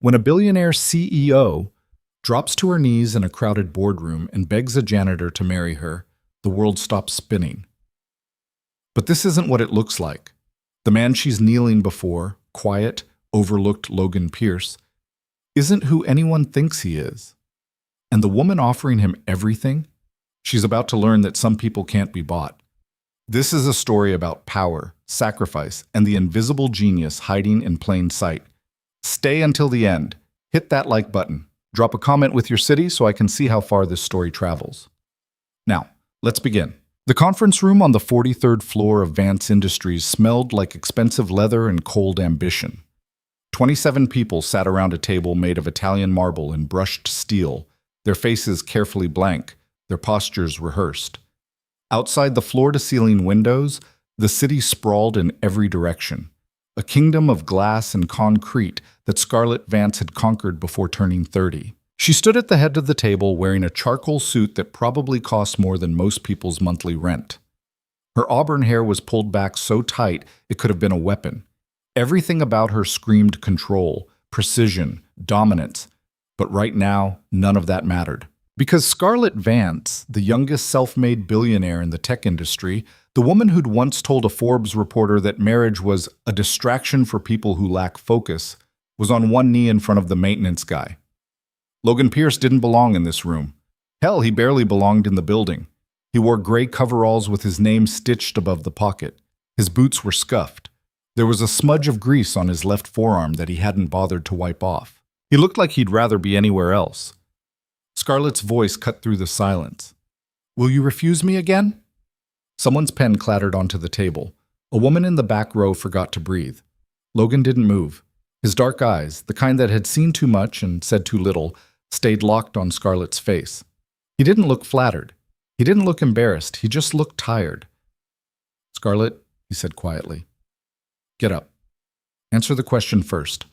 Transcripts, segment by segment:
When a billionaire CEO drops to her knees in a crowded boardroom and begs a janitor to marry her, the world stops spinning. But this isn't what it looks like. The man she's kneeling before, quiet, overlooked Logan Pierce, isn't who anyone thinks he is. And the woman offering him everything, she's about to learn that some people can't be bought. This is a story about power, sacrifice, and the invisible genius hiding in plain sight. Stay until the end. Hit that like button. Drop a comment with your city so I can see how far this story travels. Now, let's begin. The conference room on the 43rd floor of Vance Industries smelled like expensive leather and cold ambition. 27 people sat around a table made of Italian marble and brushed steel, their faces carefully blank, their postures rehearsed. Outside the floor-to-ceiling windows, the city sprawled in every direction, a kingdom of glass and concrete that Scarlett Vance had conquered before turning 30. She stood at the head of the table wearing a charcoal suit that probably cost more than most people's monthly rent. Her auburn hair was pulled back so tight it could have been a weapon. Everything about her screamed control, precision, dominance, but right now, none of that mattered. Because Scarlett Vance, the youngest self-made billionaire in the tech industry, the woman who'd once told a Forbes reporter that marriage was a distraction for people who lack focus, was on one knee in front of the maintenance guy. Logan Pierce didn't belong in this room. Hell, he barely belonged in the building. He wore gray coveralls with his name stitched above the pocket. His boots were scuffed. There was a smudge of grease on his left forearm that he hadn't bothered to wipe off. He looked like he'd rather be anywhere else. Scarlett's voice cut through the silence. "Will you refuse me again?" Someone's pen clattered onto the table. A woman in the back row forgot to breathe. Logan didn't move. His dark eyes, the kind that had seen too much and said too little, stayed locked on Scarlett's face. He didn't look flattered. He didn't look embarrassed. He just looked tired. "Scarlett," he said quietly, "get up. Answer the question first."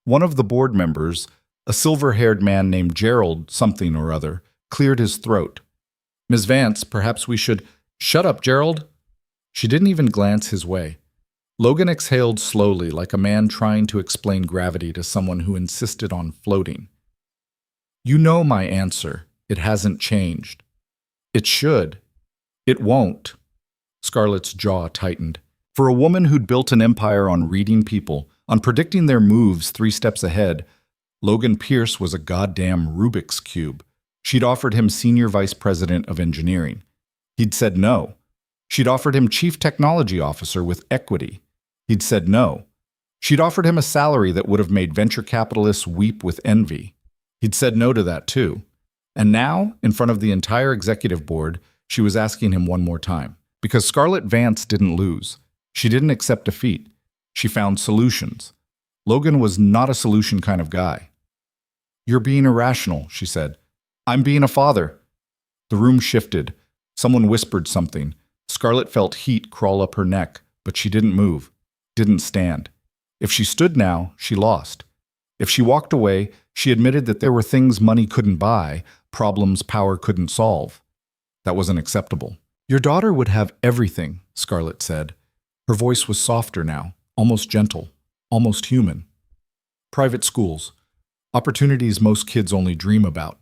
One of the board members, a silver-haired man named Gerald something or other, cleared his throat. "Ms. Vance, perhaps we should—" "Shut up, Gerald." She didn't even glance his way. Logan exhaled slowly, like a man trying to explain gravity to someone who insisted on floating. "You know my answer. It hasn't changed." "It should." "It won't." Scarlett's jaw tightened. For a woman who'd built an empire on reading people, on predicting their moves 3 steps ahead, Logan Pierce was a goddamn Rubik's Cube. She'd offered him senior vice president of engineering. He'd said no. She'd offered him chief technology officer with equity. He'd said no. She'd offered him a salary that would have made venture capitalists weep with envy. He'd said no to that too. And now, in front of the entire executive board, she was asking him one more time. Because Scarlett Vance didn't lose. She didn't accept defeat. She found solutions. Logan was not a solution kind of guy. "You're being irrational," she said. "I'm being a father." The room shifted. Someone whispered something. Scarlett felt heat crawl up her neck, but she didn't move, didn't stand. If she stood now, she lost. If she walked away, she admitted that there were things money couldn't buy, problems power couldn't solve. That wasn't acceptable. "Your daughter would have everything," Scarlett said. Her voice was softer now, almost gentle, almost human. "Private schools. Opportunities most kids only dream about.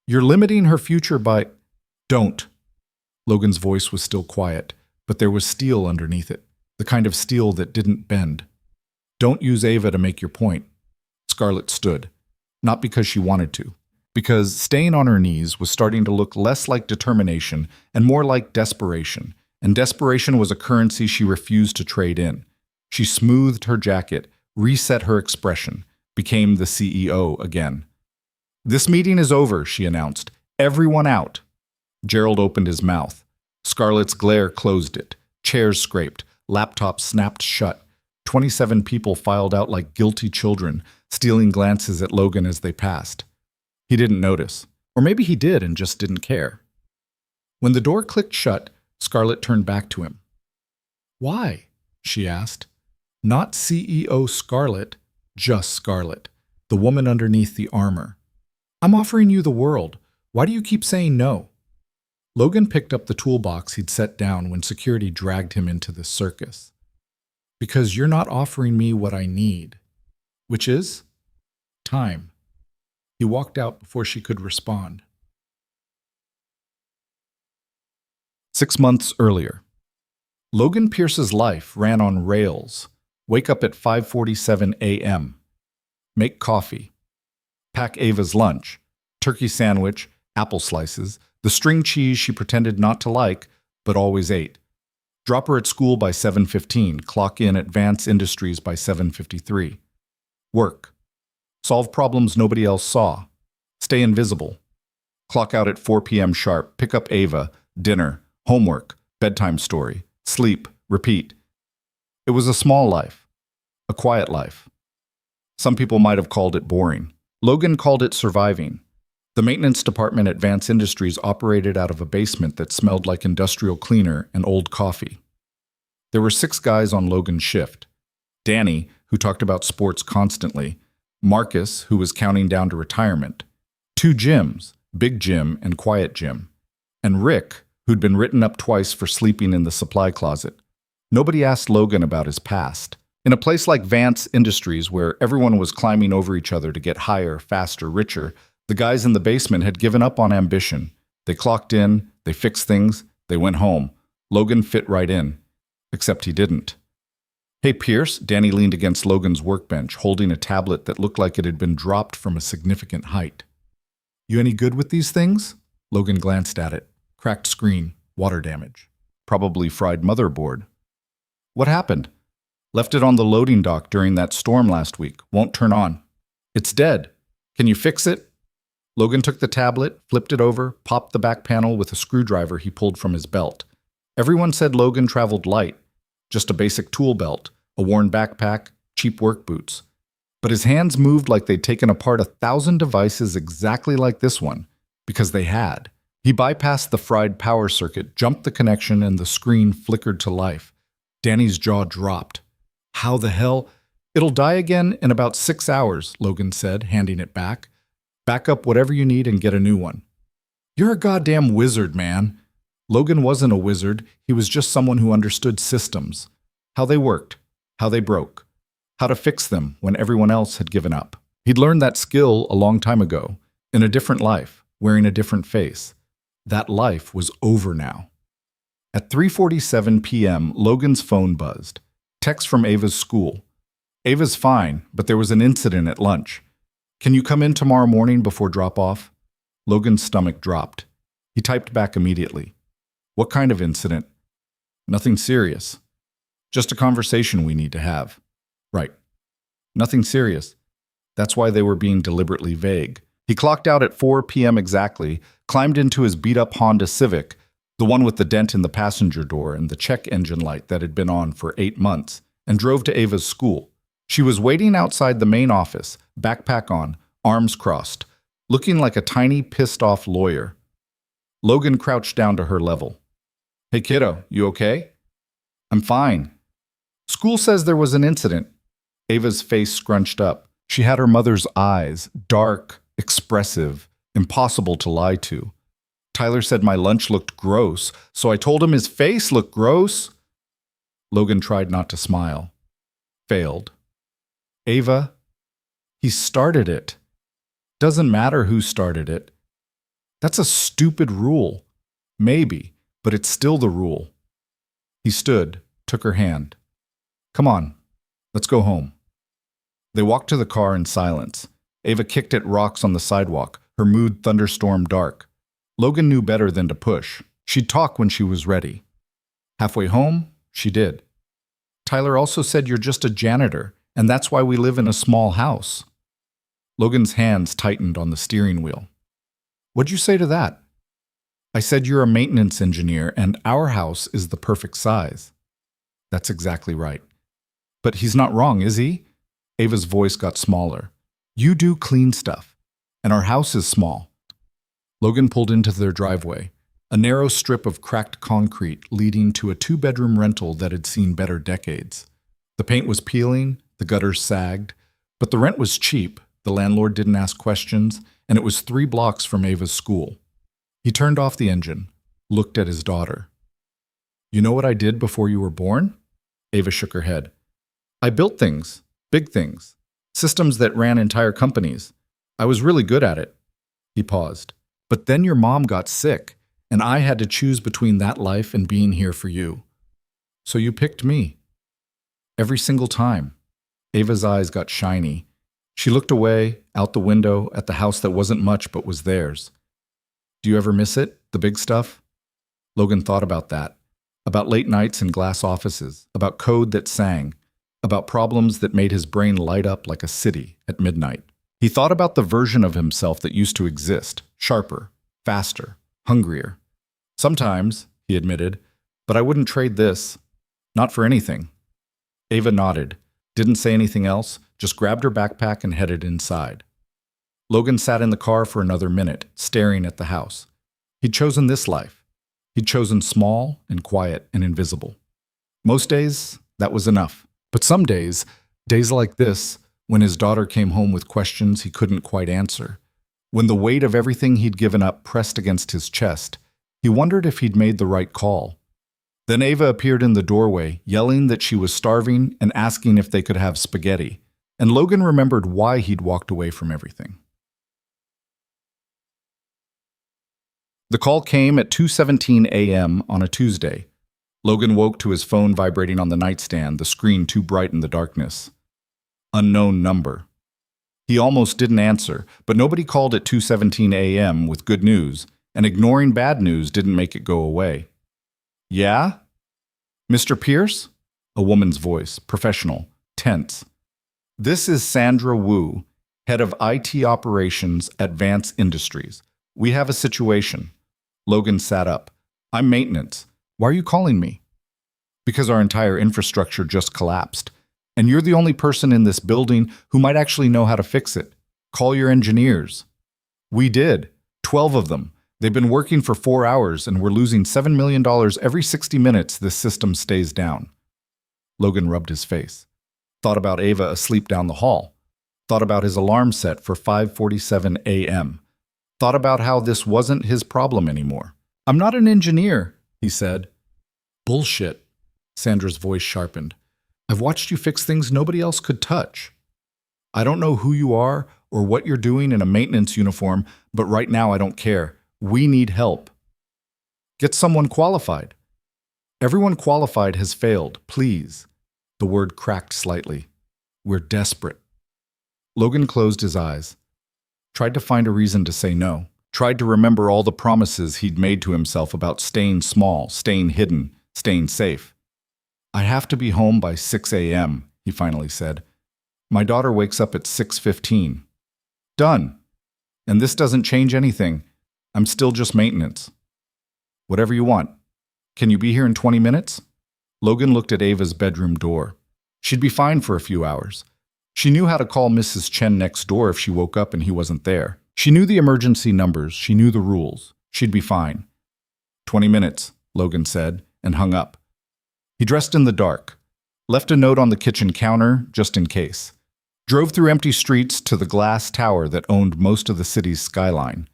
You're limiting her future by—" "Don't." Logan's voice was still quiet, but there was steel underneath it, the kind of steel that didn't bend. "Don't use Ava to make your point." Scarlett stood, not because she wanted to, because staying on her knees was starting to look less like determination and more like desperation, and desperation was a currency she refused to trade in. She smoothed her jacket, reset her expression, became the CEO again. "This meeting is over," she announced. "Everyone out." Gerald opened his mouth. Scarlett's glare closed it. Chairs scraped. Laptops snapped shut. 27 people filed out like guilty children, stealing glances at Logan as they passed. He didn't notice. Or maybe he did and just didn't care. When the door clicked shut, Scarlett turned back to him. "Why?" she asked. Not CEO Scarlett, just Scarlett, the woman underneath the armor. "I'm offering you the world. Why do you keep saying no?" Logan picked up the toolbox he'd set down when security dragged him into the circus. "Because you're not offering me what I need." "Which is?" time. He walked out before she could respond. 6 months earlier. Logan Pierce's life ran on rails. Wake up at 5:47 a.m. Make coffee. Pack Ava's lunch. Turkey sandwich, apple slices, the string cheese she pretended not to like, but always ate. Drop her at school by 7:15, clock in at Vance Industries by 7:53. Work. Solve problems nobody else saw. Stay invisible. Clock out at 4 p.m. sharp, pick up Ava, dinner, homework, bedtime story, sleep, repeat. It was a small life, a quiet life. Some people might have called it boring. Logan called it surviving. The maintenance department at Vance Industries operated out of a basement that smelled like industrial cleaner and old coffee. There were 6 guys on Logan's shift. Danny, who talked about sports constantly. Marcus, who was counting down to retirement. 2 Jims, Big Jim and Quiet Jim. And Rick, who'd been written up twice for sleeping in the supply closet. Nobody asked Logan about his past. In a place like Vance Industries, where everyone was climbing over each other to get higher, faster, richer, the guys in the basement had given up on ambition. They clocked in, they fixed things, they went home. Logan fit right in. Except he didn't. Hey, Pierce, Danny leaned against Logan's workbench, holding a tablet that looked like it had been dropped from a significant height. You any good with these things? Logan glanced at it. Cracked screen, water damage. Probably fried motherboard. What happened? Left it on the loading dock during that storm last week. Won't turn on. It's dead. Can you fix it? Logan took the tablet, flipped it over, popped the back panel with a screwdriver he pulled from his belt. Everyone said Logan traveled light. Just a basic tool belt, a worn backpack, cheap work boots. But his hands moved like they'd taken apart 1,000 devices exactly like this one, because they had. He bypassed the fried power circuit, jumped the connection, and the screen flickered to life. Danny's jaw dropped. How the hell? It'll die again in about 6 hours, Logan said, handing it back. Back up whatever you need and get a new one. You're a goddamn wizard, man. Logan wasn't a wizard. He was just someone who understood systems. How they worked, how they broke, how to fix them when everyone else had given up. He'd learned that skill a long time ago, in a different life, wearing a different face. That life was over now. At 3:47 p.m., Logan's phone buzzed. Text from Ava's school. Ava's fine, but there was an incident at lunch. Can you come in tomorrow morning before drop-off? Logan's stomach dropped. He typed back immediately. What kind of incident? Nothing serious. Just a conversation we need to have. Right. Nothing serious. That's why they were being deliberately vague. He clocked out at 4 p.m. exactly, climbed into his beat-up Honda Civic, the one with the dent in the passenger door and the check engine light that had been on for 8 months, and drove to Ava's school. She was waiting outside the main office, backpack on, arms crossed, looking like a tiny, pissed-off lawyer. Logan crouched down to her level. Hey, kiddo, you okay? I'm fine. School says there was an incident. Ava's face scrunched up. She had her mother's eyes, dark, expressive, impossible to lie to. Tyler said my lunch looked gross, so I told him his face looked gross. Logan tried not to smile. Failed. Ava, he started it. Doesn't matter who started it. That's a stupid rule. Maybe, but it's still the rule. He stood, took her hand. Come on, let's go home. They walked to the car in silence. Ava kicked at rocks on the sidewalk, her mood thunderstorm dark. Logan knew better than to push. She'd talk when she was ready. Halfway home, she did. Tyler also said you're just a janitor, and that's why we live in a small house. Logan's hands tightened on the steering wheel. What'd you say to that? I said you're a maintenance engineer, and our house is the perfect size. That's exactly right. But he's not wrong, is he? Ava's voice got smaller. You do clean stuff, and our house is small. Logan pulled into their driveway, a narrow strip of cracked concrete leading to a 2-bedroom rental that had seen better decades. The paint was peeling, the gutters sagged, but the rent was cheap, the landlord didn't ask questions, and it was 3 blocks from Ava's school. He turned off the engine, looked at his daughter. You know what I did before you were born? Ava shook her head. I built things, big things. Systems that ran entire companies. I was really good at it. He paused. But then your mom got sick, and I had to choose between that life and being here for you. So you picked me. Every single time. Ava's eyes got shiny. She looked away, out the window, at the house that wasn't much but was theirs. Do you ever miss it, the big stuff? Logan thought about that. About late nights in glass offices, about code that sang, about problems that made his brain light up like a city at midnight. He thought about the version of himself that used to exist, sharper, faster, hungrier. Sometimes, he admitted, but I wouldn't trade this. Not for anything. Ava nodded, didn't say anything else, just grabbed her backpack and headed inside. Logan sat in the car for another minute, staring at the house. He'd chosen this life. He'd chosen small and quiet and invisible. Most days, that was enough. But some days, days like this, when his daughter came home with questions he couldn't quite answer, when the weight of everything he'd given up pressed against his chest, he wondered if he'd made the right call. Then Ava appeared in the doorway, yelling that she was starving and asking if they could have spaghetti, and Logan remembered why he'd walked away from everything. The call came at 2:17 a.m. on a Tuesday. Logan woke to his phone vibrating on the nightstand, the screen too bright in the darkness. Unknown number. He almost didn't answer, but nobody called at 2:17 a.m. with good news, and ignoring bad news didn't make it go away. Yeah? Mr. Pierce? A woman's voice, professional, tense. This is Sandra Wu, head of IT operations at Vance Industries. We have a situation. Logan sat up. I'm maintenance. Why are you calling me? Because our entire infrastructure just collapsed. And you're the only person in this building who might actually know how to fix it. Call your engineers. We did. 12 of them. They've been working for 4 hours and we're losing $7 million every 60 minutes this system stays down. Logan rubbed his face. Thought about Ava asleep down the hall. Thought about his alarm set for 5:47 a.m. Thought about how this wasn't his problem anymore. I'm not an engineer, he said. Bullshit. Sandra's voice sharpened. I've watched you fix things nobody else could touch. I don't know who you are or what you're doing in a maintenance uniform, but right now I don't care. We need help. Get someone qualified. Everyone qualified has failed, please. The word cracked slightly. We're desperate. Logan closed his eyes. Tried to find a reason to say no. Tried to remember all the promises he'd made to himself about staying small, staying hidden, staying safe. I have to be home by 6 a.m., he finally said. My daughter wakes up at 6:15. Done. And this doesn't change anything. I'm still just maintenance. Whatever you want. Can you be here in 20 minutes? Logan looked at Ava's bedroom door. She'd be fine for a few hours. She knew how to call Mrs. Chen next door if she woke up and he wasn't there. She knew the emergency numbers. She knew the rules. She'd be fine. 20 minutes, Logan said, and hung up. He dressed in the dark. Left a note on the kitchen counter, just in case. Drove through empty streets to the glass tower that owned most of the city's skyline.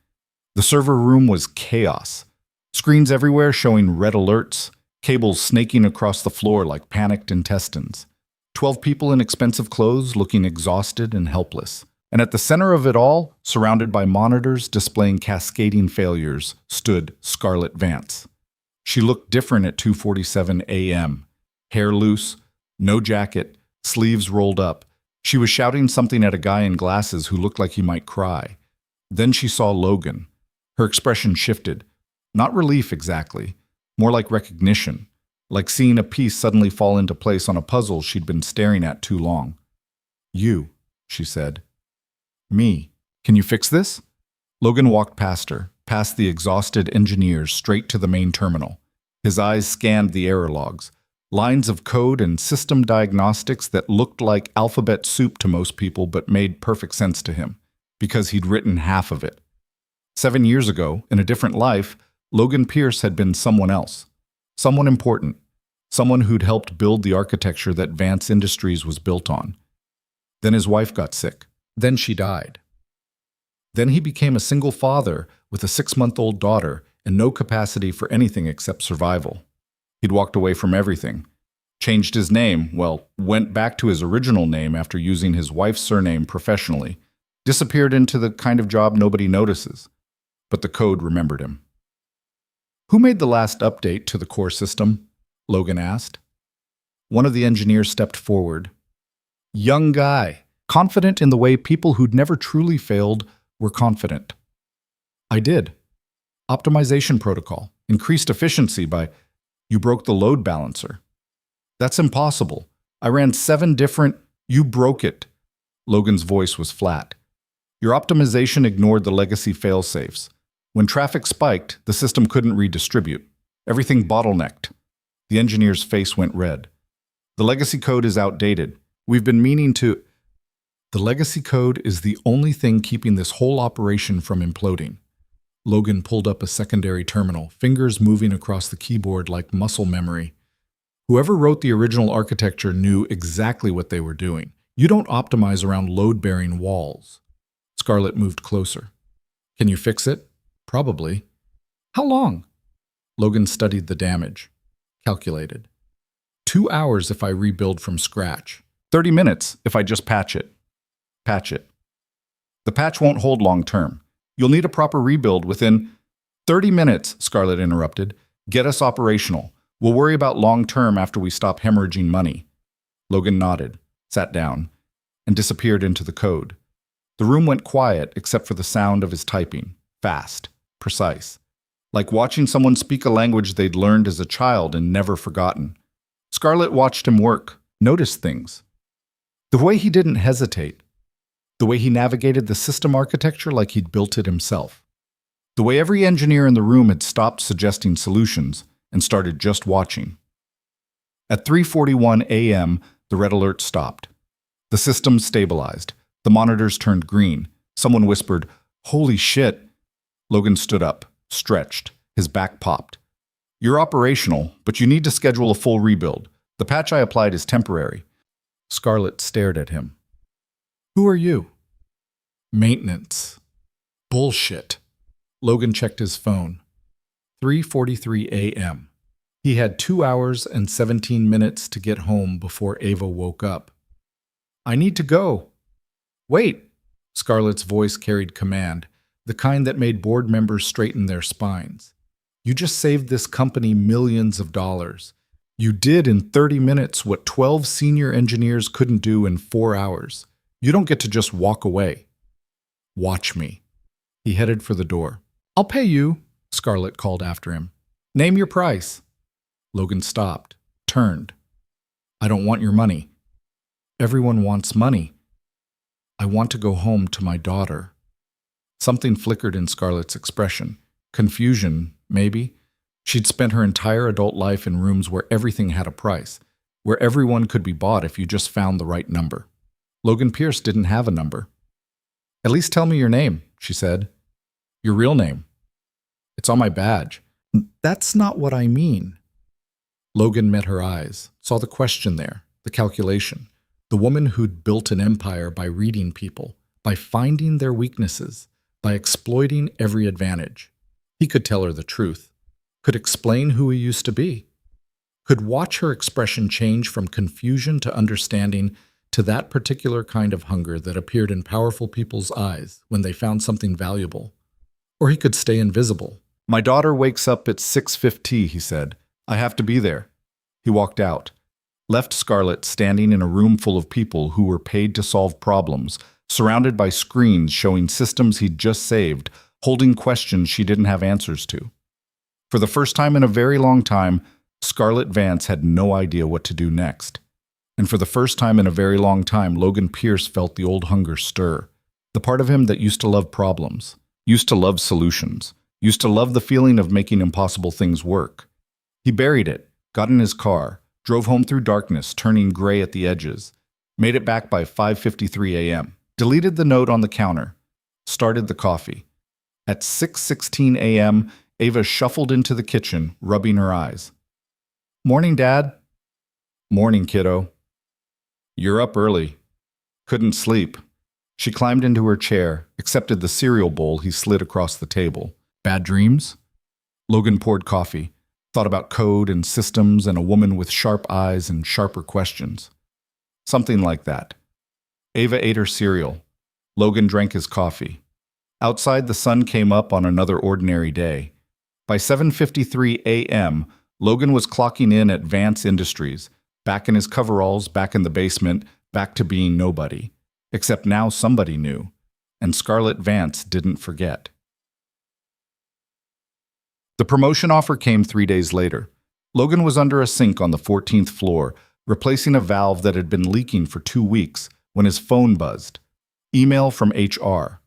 The server room was chaos. Screens everywhere showing red alerts, cables snaking across the floor like panicked intestines. 12 people in expensive clothes looking exhausted and helpless. And at the center of it all, surrounded by monitors displaying cascading failures, stood Scarlett Vance. She looked different at 2:47 a.m. Hair loose, no jacket, sleeves rolled up. She was shouting something at a guy in glasses who looked like he might cry. Then she saw Logan. Her expression shifted. Not relief exactly, more like recognition, like seeing a piece suddenly fall into place on a puzzle she'd been staring at too long. You, she said. Me. Can you fix this? Logan walked past her, past the exhausted engineers, straight to the main terminal. His eyes scanned the error logs, lines of code and system diagnostics that looked like alphabet soup to most people but made perfect sense to him, because he'd written half of it. 7 years ago, in a different life, Logan Pierce had been someone else. Someone important. Someone who'd helped build the architecture that Vance Industries was built on. Then his wife got sick. Then she died. Then he became a single father with a 6-month-old daughter and no capacity for anything except survival. He'd walked away from everything. Changed his name, well, went back to his original name after using his wife's surname professionally. Disappeared into the kind of job nobody notices. But the code remembered him. Who made the last update to the core system? Logan asked. One of the engineers stepped forward. Young guy, confident in the way people who'd never truly failed were confident. I did. Optimization protocol. Increased efficiency by... You broke the load balancer. That's impossible. I ran 7 different... You broke it. Logan's voice was flat. Your optimization ignored the legacy failsafes. When traffic spiked, the system couldn't redistribute. Everything bottlenecked. The engineer's face went red. The legacy code is outdated. We've been meaning to... The legacy code is the only thing keeping this whole operation from imploding. Logan pulled up a secondary terminal, fingers moving across the keyboard like muscle memory. Whoever wrote the original architecture knew exactly what they were doing. You don't optimize around load-bearing walls. Scarlett moved closer. Can you fix it? Probably. How long? Logan studied the damage. Calculated. 2 hours if I rebuild from scratch. 30 minutes if I just patch it. Patch it. The patch won't hold long term. You'll need a proper rebuild within 30 minutes, Scarlett interrupted. Get us operational. We'll worry about long term after we stop hemorrhaging money. Logan nodded, sat down, and disappeared into the code. The room went quiet except for the sound of his typing. Fast, precise. Like watching someone speak a language they'd learned as a child and never forgotten. Scarlett watched him work, noticed things. The way he didn't hesitate. The way he navigated the system architecture like he'd built it himself. The way every engineer in the room had stopped suggesting solutions and started just watching. At 3:41 a.m., the red alert stopped. The system stabilized. The monitors turned green. Someone whispered, "Holy shit." Logan stood up, stretched. His back popped. You're operational, but you need to schedule a full rebuild. The patch I applied is temporary. Scarlett stared at him. Who are you? Maintenance. Bullshit. Logan checked his phone. 3:43 a.m. He had 2 hours and 17 minutes to get home before Ava woke up. I need to go. Wait. Scarlett's voice carried command, the kind that made board members straighten their spines. You just saved this company millions of dollars. You did in 30 minutes what 12 senior engineers couldn't do in 4 hours. You don't get to just walk away. Watch me. He headed for the door. I'll pay you, Scarlett called after him. Name your price. Logan stopped, turned. I don't want your money. Everyone wants money. I want to go home to my daughter. Something flickered in Scarlett's expression. Confusion, maybe. She'd spent her entire adult life in rooms where everything had a price, where everyone could be bought if you just found the right number. Logan Pierce didn't have a number. At least tell me your name, she said. Your real name. It's on my badge. That's not what I mean. Logan met her eyes, saw the question there, the calculation. The woman who'd built an empire by reading people, by finding their weaknesses, by exploiting every advantage. He could tell her the truth, could explain who he used to be, could watch her expression change from confusion to understanding to that particular kind of hunger that appeared in powerful people's eyes when they found something valuable. Or he could stay invisible. My daughter wakes up at 6:50, he said. I have to be there. He walked out, left Scarlett standing in a room full of people who were paid to solve problems, surrounded by screens showing systems he'd just saved, holding questions she didn't have answers to. For the first time in a very long time, Scarlett Vance had no idea what to do next. And for the first time in a very long time, Logan Pierce felt the old hunger stir. The part of him that used to love problems, used to love solutions, used to love the feeling of making impossible things work. He buried it, got in his car, drove home through darkness, turning gray at the edges, made it back by 5:53 a.m., deleted the note on the counter, started the coffee. At 6:16 a.m., Ava shuffled into the kitchen, rubbing her eyes. Morning, Dad. Morning, kiddo. You're up early. Couldn't sleep. She climbed into her chair, accepted the cereal bowl he slid across the table. Bad dreams? Logan poured coffee. Thought about code and systems and a woman with sharp eyes and sharper questions. Something like that. Ava ate her cereal. Logan drank his coffee. Outside, the sun came up on another ordinary day. By 7:53 a.m., Logan was clocking in at Vance Industries, back in his coveralls, back in the basement, back to being nobody. Except now somebody knew, and Scarlett Vance didn't forget. The promotion offer came 3 days later. Logan was under a sink on the 14th floor, replacing a valve that had been leaking for 2 weeks, when his phone buzzed. Email from HR.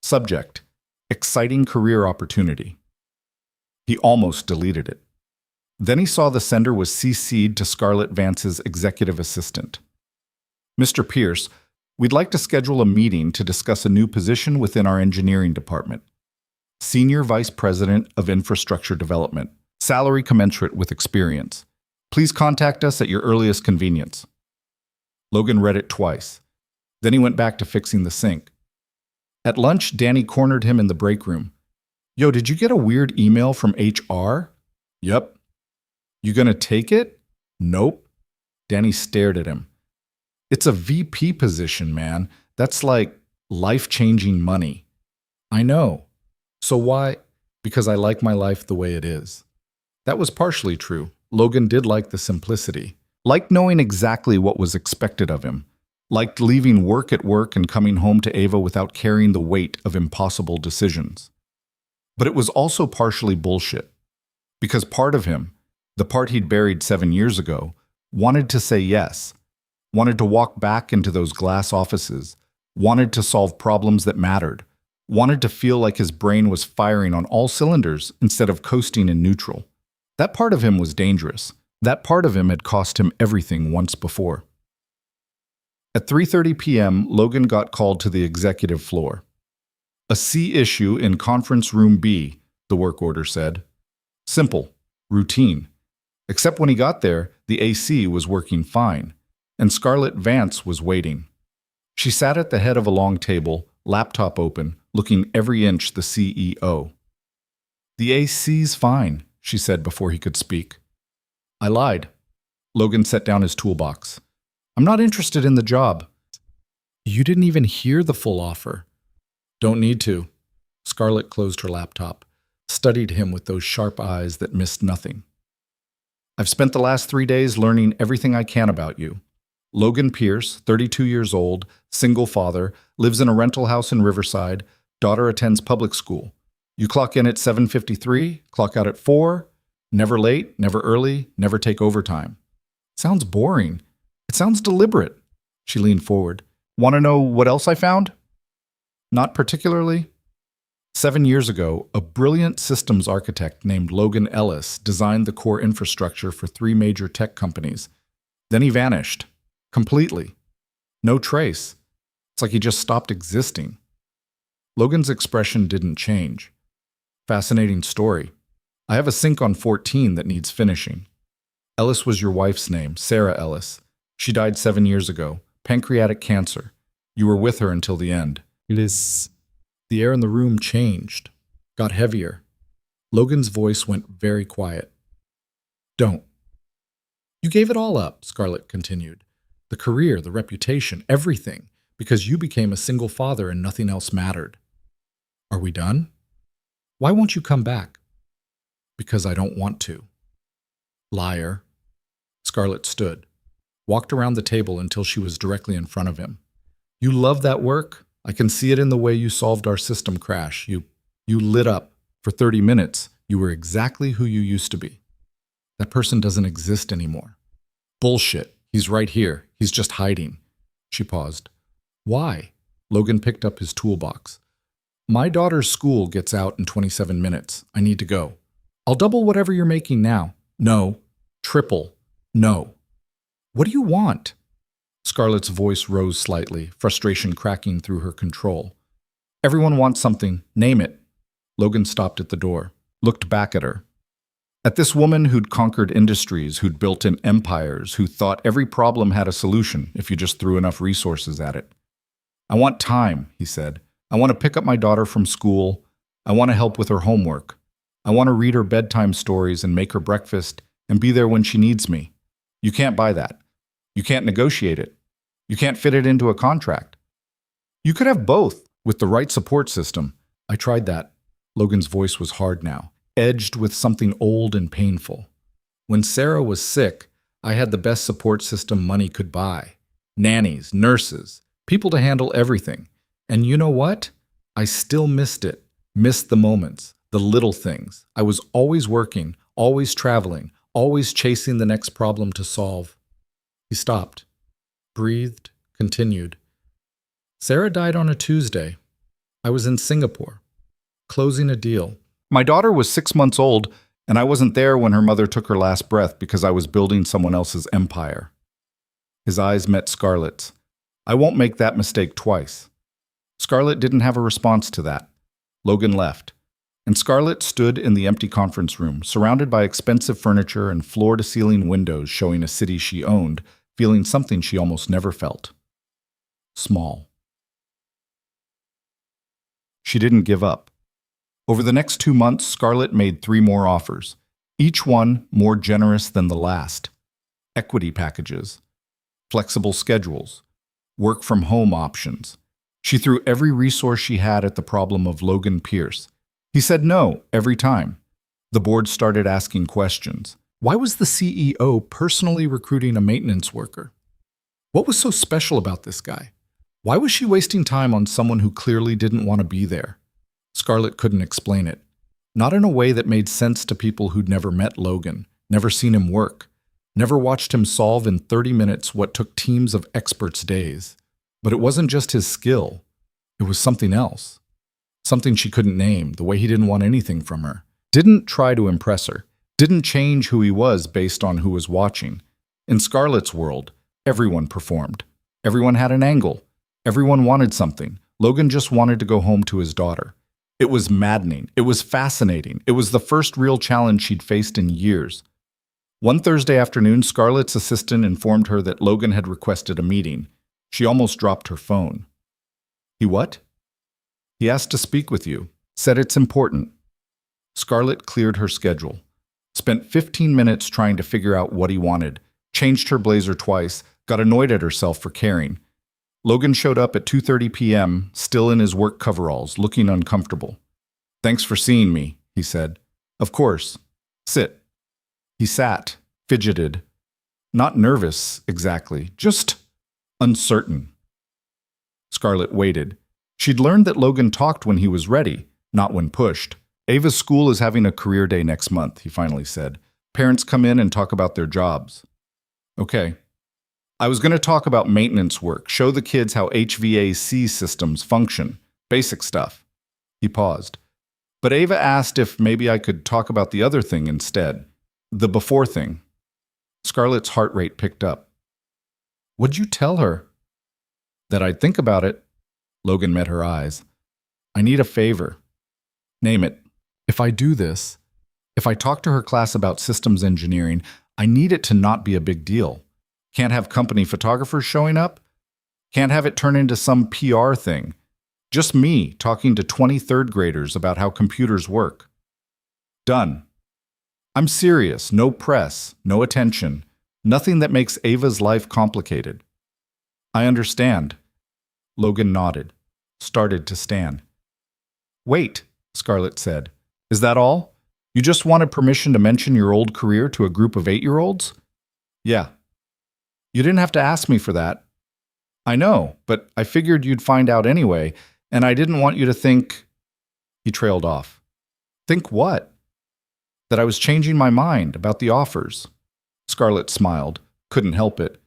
Subject: exciting career opportunity. He almost deleted it. Then he saw the sender was CC'd to Scarlett Vance's executive assistant. Mr. Pierce, we'd like to schedule a meeting to discuss a new position within our engineering department. Senior Vice President of Infrastructure Development. Salary commensurate with experience. Please contact us at your earliest convenience. Logan read it twice. Then he went back to fixing the sink. At lunch, Danny cornered him in the break room. Yo, did you get a weird email from HR? Yep. You gonna take it? Nope. Danny stared at him. It's a VP position, man. That's like life-changing money. I know. So why? Because I like my life the way it is. That was partially true. Logan did like the simplicity. Liked knowing exactly what was expected of him. Liked leaving work at work and coming home to Ava without carrying the weight of impossible decisions. But it was also partially bullshit. Because part of him, the part he'd buried 7 years ago, wanted to say yes. Wanted to walk back into those glass offices. Wanted to solve problems that mattered. Wanted to feel like his brain was firing on all cylinders instead of coasting in neutral. That part of him was dangerous. That part of him had cost him everything once before. At 3:30 p.m., Logan got called to the executive floor. A C issue in conference room B, the work order said. Simple, routine. Except when he got there, the AC was working fine, and Scarlett Vance was waiting. She sat at the head of a long table, laptop open, looking every inch the CEO. The AC's fine, she said before he could speak. I lied. Logan set down his toolbox. I'm not interested in the job. You didn't even hear the full offer. Don't need to. Scarlett closed her laptop, studied him with those sharp eyes that missed nothing. I've spent the last 3 days learning everything I can about you. Logan Pierce, 32 years old, single father, lives in a rental house in Riverside. Daughter attends public school. You clock in at 7:53, clock out at 4, never late, never early, never take overtime. Sounds boring. It sounds deliberate. She leaned forward. Want to know what else I found? Not particularly. 7 years ago, a brilliant systems architect named Logan Ellis designed the core infrastructure for 3 major tech companies. Then he vanished. Completely. No trace. It's like he just stopped existing. Logan's expression didn't change. Fascinating story. I have a sink on 14 that needs finishing. Ellis was your wife's name, Sarah Ellis. She died 7 years ago. Pancreatic cancer. You were with her until the end. The air in the room changed. Got heavier. Logan's voice went very quiet. Don't. You gave it all up, Scarlett continued. The career, the reputation, everything, because you became a single father and nothing else mattered. Are we done? Why won't you come back? Because I don't want to. Liar. Scarlett stood, walked around the table until she was directly in front of him. You love that work? I can see it in the way you solved our system crash. You lit up. For 30 minutes, you were exactly who you used to be. That person doesn't exist anymore. Bullshit. He's right here. He's just hiding. She paused. Why? Logan picked up his toolbox. My daughter's school gets out in 27 minutes. I need to go. I'll double whatever you're making now. No. Triple. No. What do you want? Scarlett's voice rose slightly, frustration cracking through her control. Everyone wants something. Name it. Logan stopped at the door, looked back at her. At this woman who'd conquered industries, who'd built in empires, who thought every problem had a solution if you just threw enough resources at it. I want time, he said. I want to pick up my daughter from school. I want to help with her homework. I want to read her bedtime stories and make her breakfast and be there when she needs me. You can't buy that. You can't negotiate it. You can't fit it into a contract. You could have both with the right support system. I tried that. Logan's voice was hard now, edged with something old and painful. When Sarah was sick, I had the best support system money could buy. Nannies, nurses, people to handle everything. And you know what? I still missed it. Missed the moments, the little things. I was always working, always traveling, always chasing the next problem to solve. He stopped, breathed, continued. Sarah died on a Tuesday. I was in Singapore, closing a deal. My daughter was 6 months old, and I wasn't there when her mother took her last breath because I was building someone else's empire. His eyes met Scarlett's. I won't make that mistake twice. Scarlett didn't have a response to that. Logan left, and Scarlett stood in the empty conference room, surrounded by expensive furniture and floor-to-ceiling windows showing a city she owned, feeling something she almost never felt. Small. She didn't give up. Over the next 2 months, Scarlett made 3 more offers, each one more generous than the last. Equity packages, flexible schedules, work-from-home options. She threw every resource she had at the problem of Logan Pierce. He said no every time. The board started asking questions. Why was the CEO personally recruiting a maintenance worker? What was so special about this guy? Why was she wasting time on someone who clearly didn't want to be there? Scarlett couldn't explain it. Not in a way that made sense to people who'd never met Logan, never seen him work, never watched him solve in 30 minutes what took teams of experts days. But it wasn't just his skill. It was something else. Something she couldn't name, the way he didn't want anything from her. Didn't try to impress her. Didn't change who he was based on who was watching. In Scarlett's world, everyone performed. Everyone had an angle. Everyone wanted something. Logan just wanted to go home to his daughter. It was maddening. It was fascinating. It was the first real challenge she'd faced in years. One Thursday afternoon, Scarlett's assistant informed her that Logan had requested a meeting. She almost dropped her phone. He what? He asked to speak with you. Said it's important. Scarlett cleared her schedule. Spent 15 minutes trying to figure out what he wanted. Changed her blazer twice. Got annoyed at herself for caring. Logan showed up at 2:30 p.m., still in his work coveralls, looking uncomfortable. Thanks for seeing me, he said. Of course. Sit. He sat, fidgeted. Not nervous, exactly, just uncertain. Scarlett waited. She'd learned that Logan talked when he was ready, not when pushed. Ava's school is having a career day next month, he finally said. Parents come in and talk about their jobs. Okay. I was going to talk about maintenance work, show the kids how HVAC systems function, basic stuff. He paused. But Ava asked if maybe I could talk about the other thing instead, the before thing. Scarlett's heart rate picked up. What'd you tell her? That I'd think about it. Logan met her eyes. I need a favor. Name it. If I do this, if I talk to her class about systems engineering, I need it to not be a big deal. Can't have company photographers showing up. Can't have it turn into some PR thing. Just me talking to 20 third graders about how computers work. Done. I'm serious. No press, no attention. Nothing that makes Ava's life complicated. I understand. Logan nodded, started to stand. Wait, Scarlett said. Is that all? You just wanted permission to mention your old career to a group of 8-year-olds? Yeah. You didn't have to ask me for that. I know, but I figured you'd find out anyway, and I didn't want you to think... He trailed off. Think what? That I was changing my mind about the offers. Scarlett smiled, couldn't help it.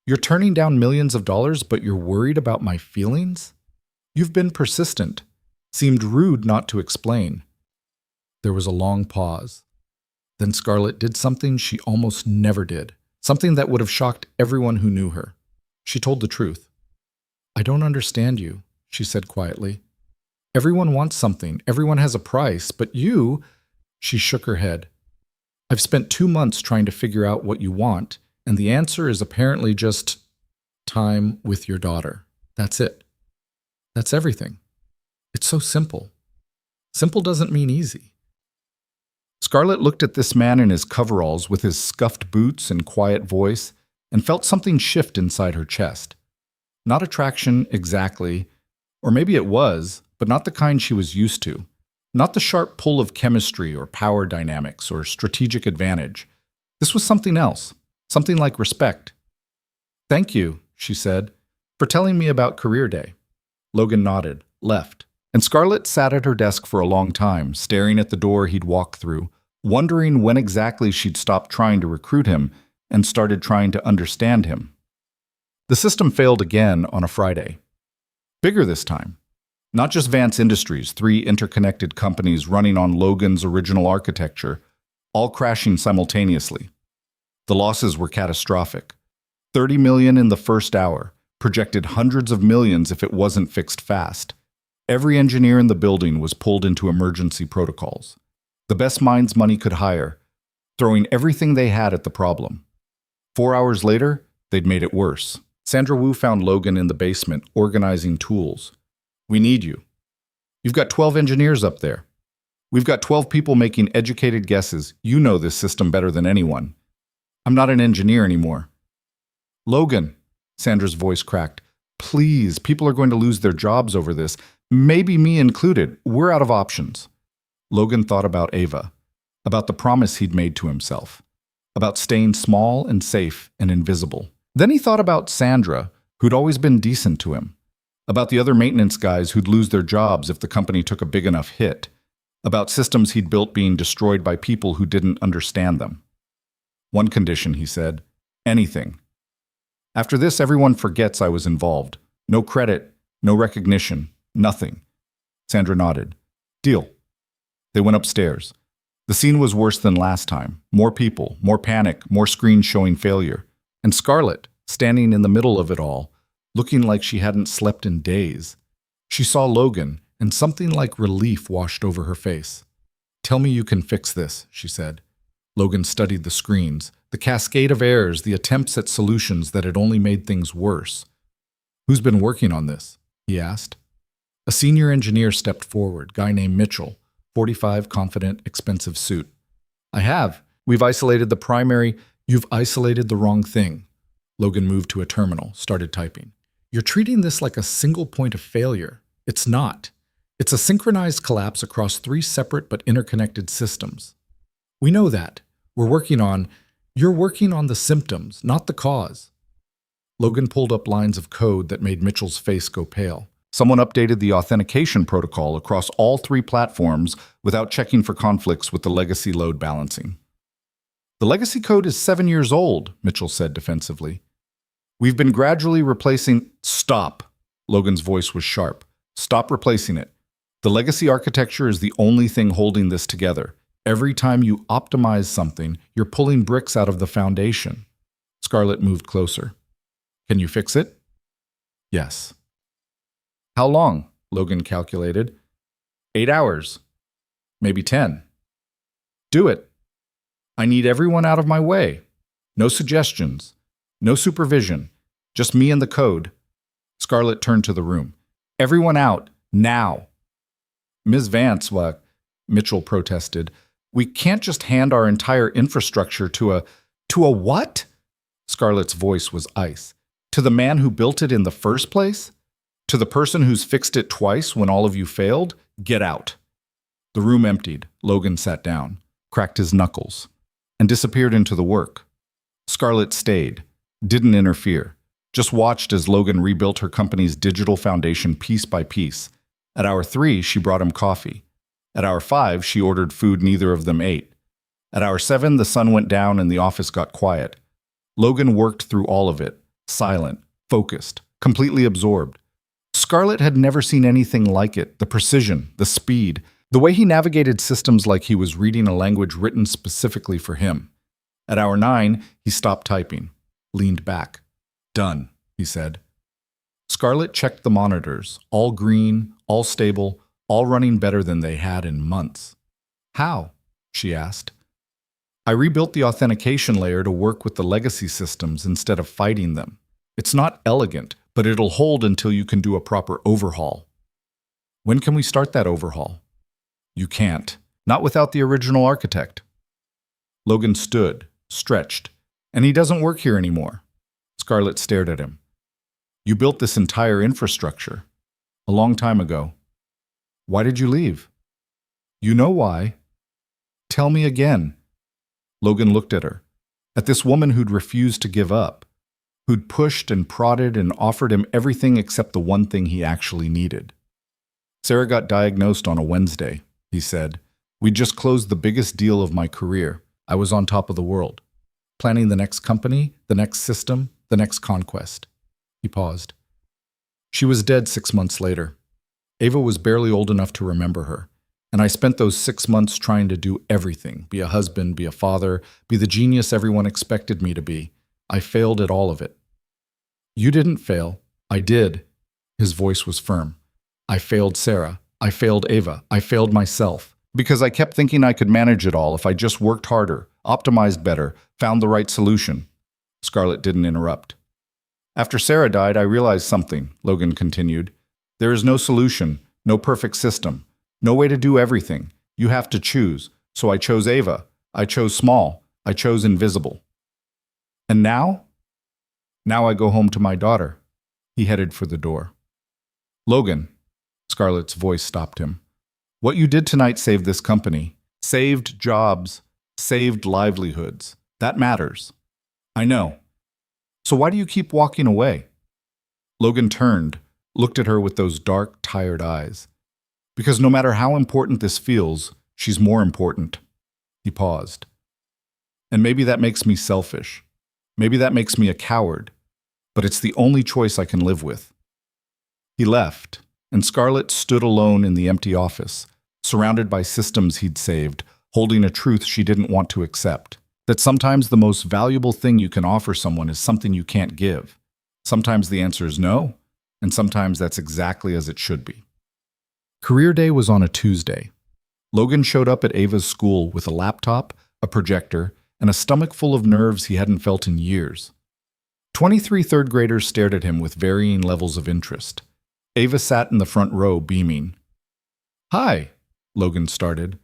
You're turning down millions of dollars, but you're worried about my feelings? You've been persistent. Seemed rude not to explain. There was a long pause. Then Scarlett did something she almost never did. Something that would have shocked everyone who knew her. She told the truth. I don't understand you, she said quietly. Everyone wants something. Everyone has a price. But you... She shook her head. I've spent 2 months trying to figure out what you want, and the answer is apparently just time with your daughter. That's it. That's everything. It's so simple. Simple doesn't mean easy. Scarlett looked at this man in his coveralls with his scuffed boots and quiet voice and felt something shift inside her chest. Not attraction exactly, or maybe it was, but not the kind she was used to. Not the sharp pull of chemistry or power dynamics or strategic advantage. This was something else, something like respect. "Thank you," she said, "for telling me about Career Day." Logan nodded, left, and Scarlett sat at her desk for a long time, staring at the door he'd walked through, wondering when exactly she'd stopped trying to recruit him and started trying to understand him. The system failed again on a Friday. Bigger this time. Not just Vance Industries, 3 interconnected companies running on Logan's original architecture, all crashing simultaneously. The losses were catastrophic. 30 million in the first hour, projected hundreds of millions if it wasn't fixed fast. Every engineer in the building was pulled into emergency protocols. The best minds money could hire, throwing everything they had at the problem. 4 hours later, they'd made it worse. Sandra Wu found Logan in the basement, organizing tools. "We need you. You've got 12 engineers up there. We've got 12 people making educated guesses. You know this system better than anyone. I'm not an engineer anymore." "Logan," Sandra's voice cracked, "please, people are going to lose their jobs over this. Maybe me included. We're out of options." Logan thought about Ava, about the promise he'd made to himself, about staying small and safe and invisible. Then he thought about Sandra, who'd always been decent to him, about the other maintenance guys who'd lose their jobs if the company took a big enough hit, about systems he'd built being destroyed by people who didn't understand them. "One condition," he said, "anything. After this, everyone forgets I was involved. No credit, no recognition, nothing." Sandra nodded. "Deal." They went upstairs. The scene was worse than last time. More people, more panic, more screens showing failure. And Scarlett, standing in the middle of it all, looking like she hadn't slept in days. She saw Logan, and something like relief washed over her face. "Tell me you can fix this," she said. Logan studied the screens, the cascade of errors, the attempts at solutions that had only made things worse. "Who's been working on this?" he asked. A senior engineer stepped forward, guy named Mitchell, 45, confident, expensive suit. "I have. We've isolated the primary—" "You've isolated the wrong thing." Logan moved to a terminal, started typing. "You're treating this like a single point of failure. It's not. It's a synchronized collapse across 3 separate but interconnected systems. We know that. You're working on the symptoms, not the cause." Logan pulled up lines of code that made Mitchell's face go pale. Someone updated the authentication protocol across all 3 platforms without checking for conflicts with the legacy load balancing. "The legacy code is 7 years old," Mitchell said defensively. "We've been gradually replacing—" "Stop!" Logan's voice was sharp. "Stop replacing it. The legacy architecture is the only thing holding this together. Every time you optimize something, you're pulling bricks out of the foundation." Scarlett moved closer. "Can you fix it?" "Yes." "How long?" Logan calculated. 8 hours. Maybe 10. "Do it. I need everyone out of my way. No suggestions. No supervision. Just me and the code." Scarlett turned to the room. "Everyone out, now." "Ms. Vance," Mitchell protested, "we can't just hand our entire infrastructure to a—" "To a what?" Scarlett's voice was ice. "To the man who built it in the first place? To the person who's fixed it twice when all of you failed? Get out." The room emptied. Logan sat down, cracked his knuckles, and disappeared into the work. Scarlett stayed, didn't interfere, just watched as Logan rebuilt her company's digital foundation piece by piece. At hour 3, she brought him coffee. At hour 5, she ordered food neither of them ate. At hour 7, the sun went down and the office got quiet. Logan worked through all of it, silent, focused, completely absorbed. Scarlett had never seen anything like it, the precision, the speed, the way he navigated systems like he was reading a language written specifically for him. At hour 9, he stopped typing, leaned back. "Done," he said. Scarlett checked the monitors, all green, all stable, all running better than they had in months. "How?" she asked. "I rebuilt the authentication layer to work with the legacy systems instead of fighting them. It's not elegant, but it'll hold until you can do a proper overhaul." "When can we start that overhaul?" "You can't. Not without the original architect. Logan stood, stretched. And he doesn't work here anymore. Scarlett stared at him. You built this entire infrastructure. A long time ago. Why did you leave? You know why. Tell me again. Logan looked at her. At this woman who'd refused to give up. Who'd pushed and prodded and offered him everything except the one thing he actually needed. Sarah got diagnosed on a Wednesday, he said. We'd just closed the biggest deal of my career. I was on top of the world. Planning the next company, the next system, the next conquest. He paused. She was dead 6 months later. Ava was barely old enough to remember her, and I spent those 6 months trying to do everything, be a husband, be a father, be the genius everyone expected me to be. I failed at all of it. You didn't fail. I did. His voice was firm. I failed Sarah. I failed Ava. I failed myself. Because I kept thinking I could manage it all if I just worked harder, optimized better, found the right solution. Scarlett didn't interrupt. After Sarah died, I realized something, Logan continued. There is no solution, no perfect system, no way to do everything. You have to choose. So I chose Ava. I chose small. I chose invisible. And now? Now I go home to my daughter. He headed for the door. Logan, Scarlett's voice stopped him. What you did tonight saved this company. Saved jobs. Saved livelihoods. That matters. I know. So why do you keep walking away? Logan turned, looked at her with those dark, tired eyes. Because no matter how important this feels, she's more important. He paused. And maybe that makes me selfish. Maybe that makes me a coward. But it's the only choice I can live with. He left, and Scarlett stood alone in the empty office, surrounded by systems he'd saved, holding a truth she didn't want to accept. That sometimes the most valuable thing you can offer someone is something you can't give. Sometimes the answer is no, and sometimes that's exactly as it should be. Career day was on a Tuesday. Logan showed up at Ava's school with a laptop, a projector, and a stomach full of nerves he hadn't felt in years. 23 third graders stared at him with varying levels of interest. Ava sat in the front row, beaming. Hi, Logan started.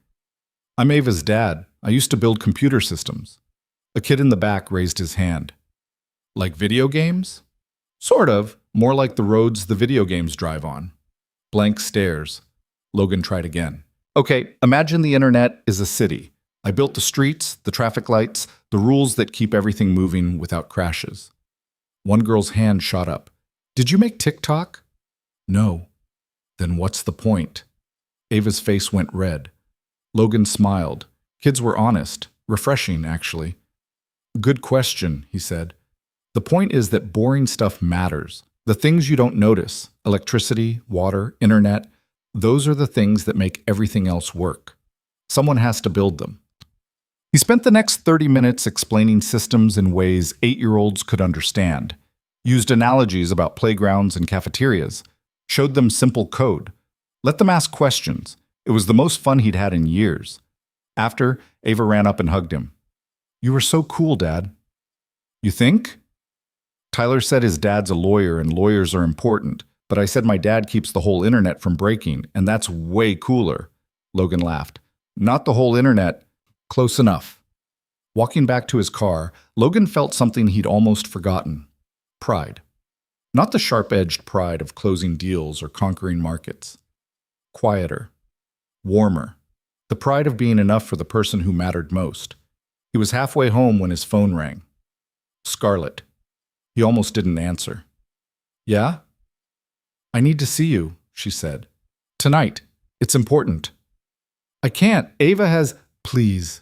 I'm Ava's dad. I used to build computer systems. A kid in the back raised his hand. Like video games? Sort of, more like the roads the video games drive on. Blank stares. Logan tried again. Okay, imagine the internet is a city. I built the streets, the traffic lights, the rules that keep everything moving without crashes. One girl's hand shot up. Did you make TikTok? No. Then what's the point? Ava's face went red. Logan smiled. Kids were honest. Refreshing, actually. Good question, he said. The point is that boring stuff matters. The things you don't notice, electricity, water, internet, those are the things that make everything else work. Someone has to build them. He spent the next 30 minutes explaining systems in ways 8-year-olds could understand, used analogies about playgrounds and cafeterias, showed them simple code, let them ask questions. It was the most fun he'd had in years. After, Ava ran up and hugged him. You were so cool, Dad. You think? Tyler said his dad's a lawyer and lawyers are important, but I said my dad keeps the whole internet from breaking, and that's way cooler. Logan laughed. Not the whole internet. Close enough. Walking back to his car, Logan felt something he'd almost forgotten. Pride. Not the sharp-edged pride of closing deals or conquering markets. Quieter. Warmer. The pride of being enough for the person who mattered most. He was halfway home when his phone rang. Scarlett. He almost didn't answer. Yeah? I need to see you, she said. Tonight. It's important. I can't. Ava has... Please.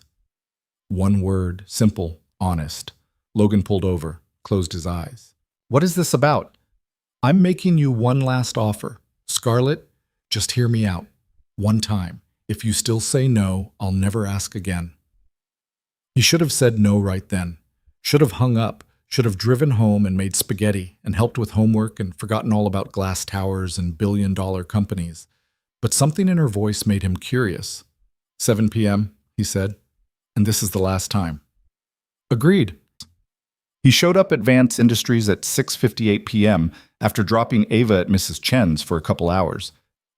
One word, simple, honest. Logan pulled over, closed his eyes. What is this about? I'm making you one last offer. Scarlett, just hear me out. One time. If you still say no, I'll never ask again. He should have said no right then. Should have hung up. Should have driven home and made spaghetti and helped with homework and forgotten all about glass towers and billion-dollar companies. But something in her voice made him curious. 7 p.m., he said, and this is the last time. Agreed. He showed up at Vance Industries at 6:58 p.m. after dropping Ava at Mrs. Chen's for a couple hours.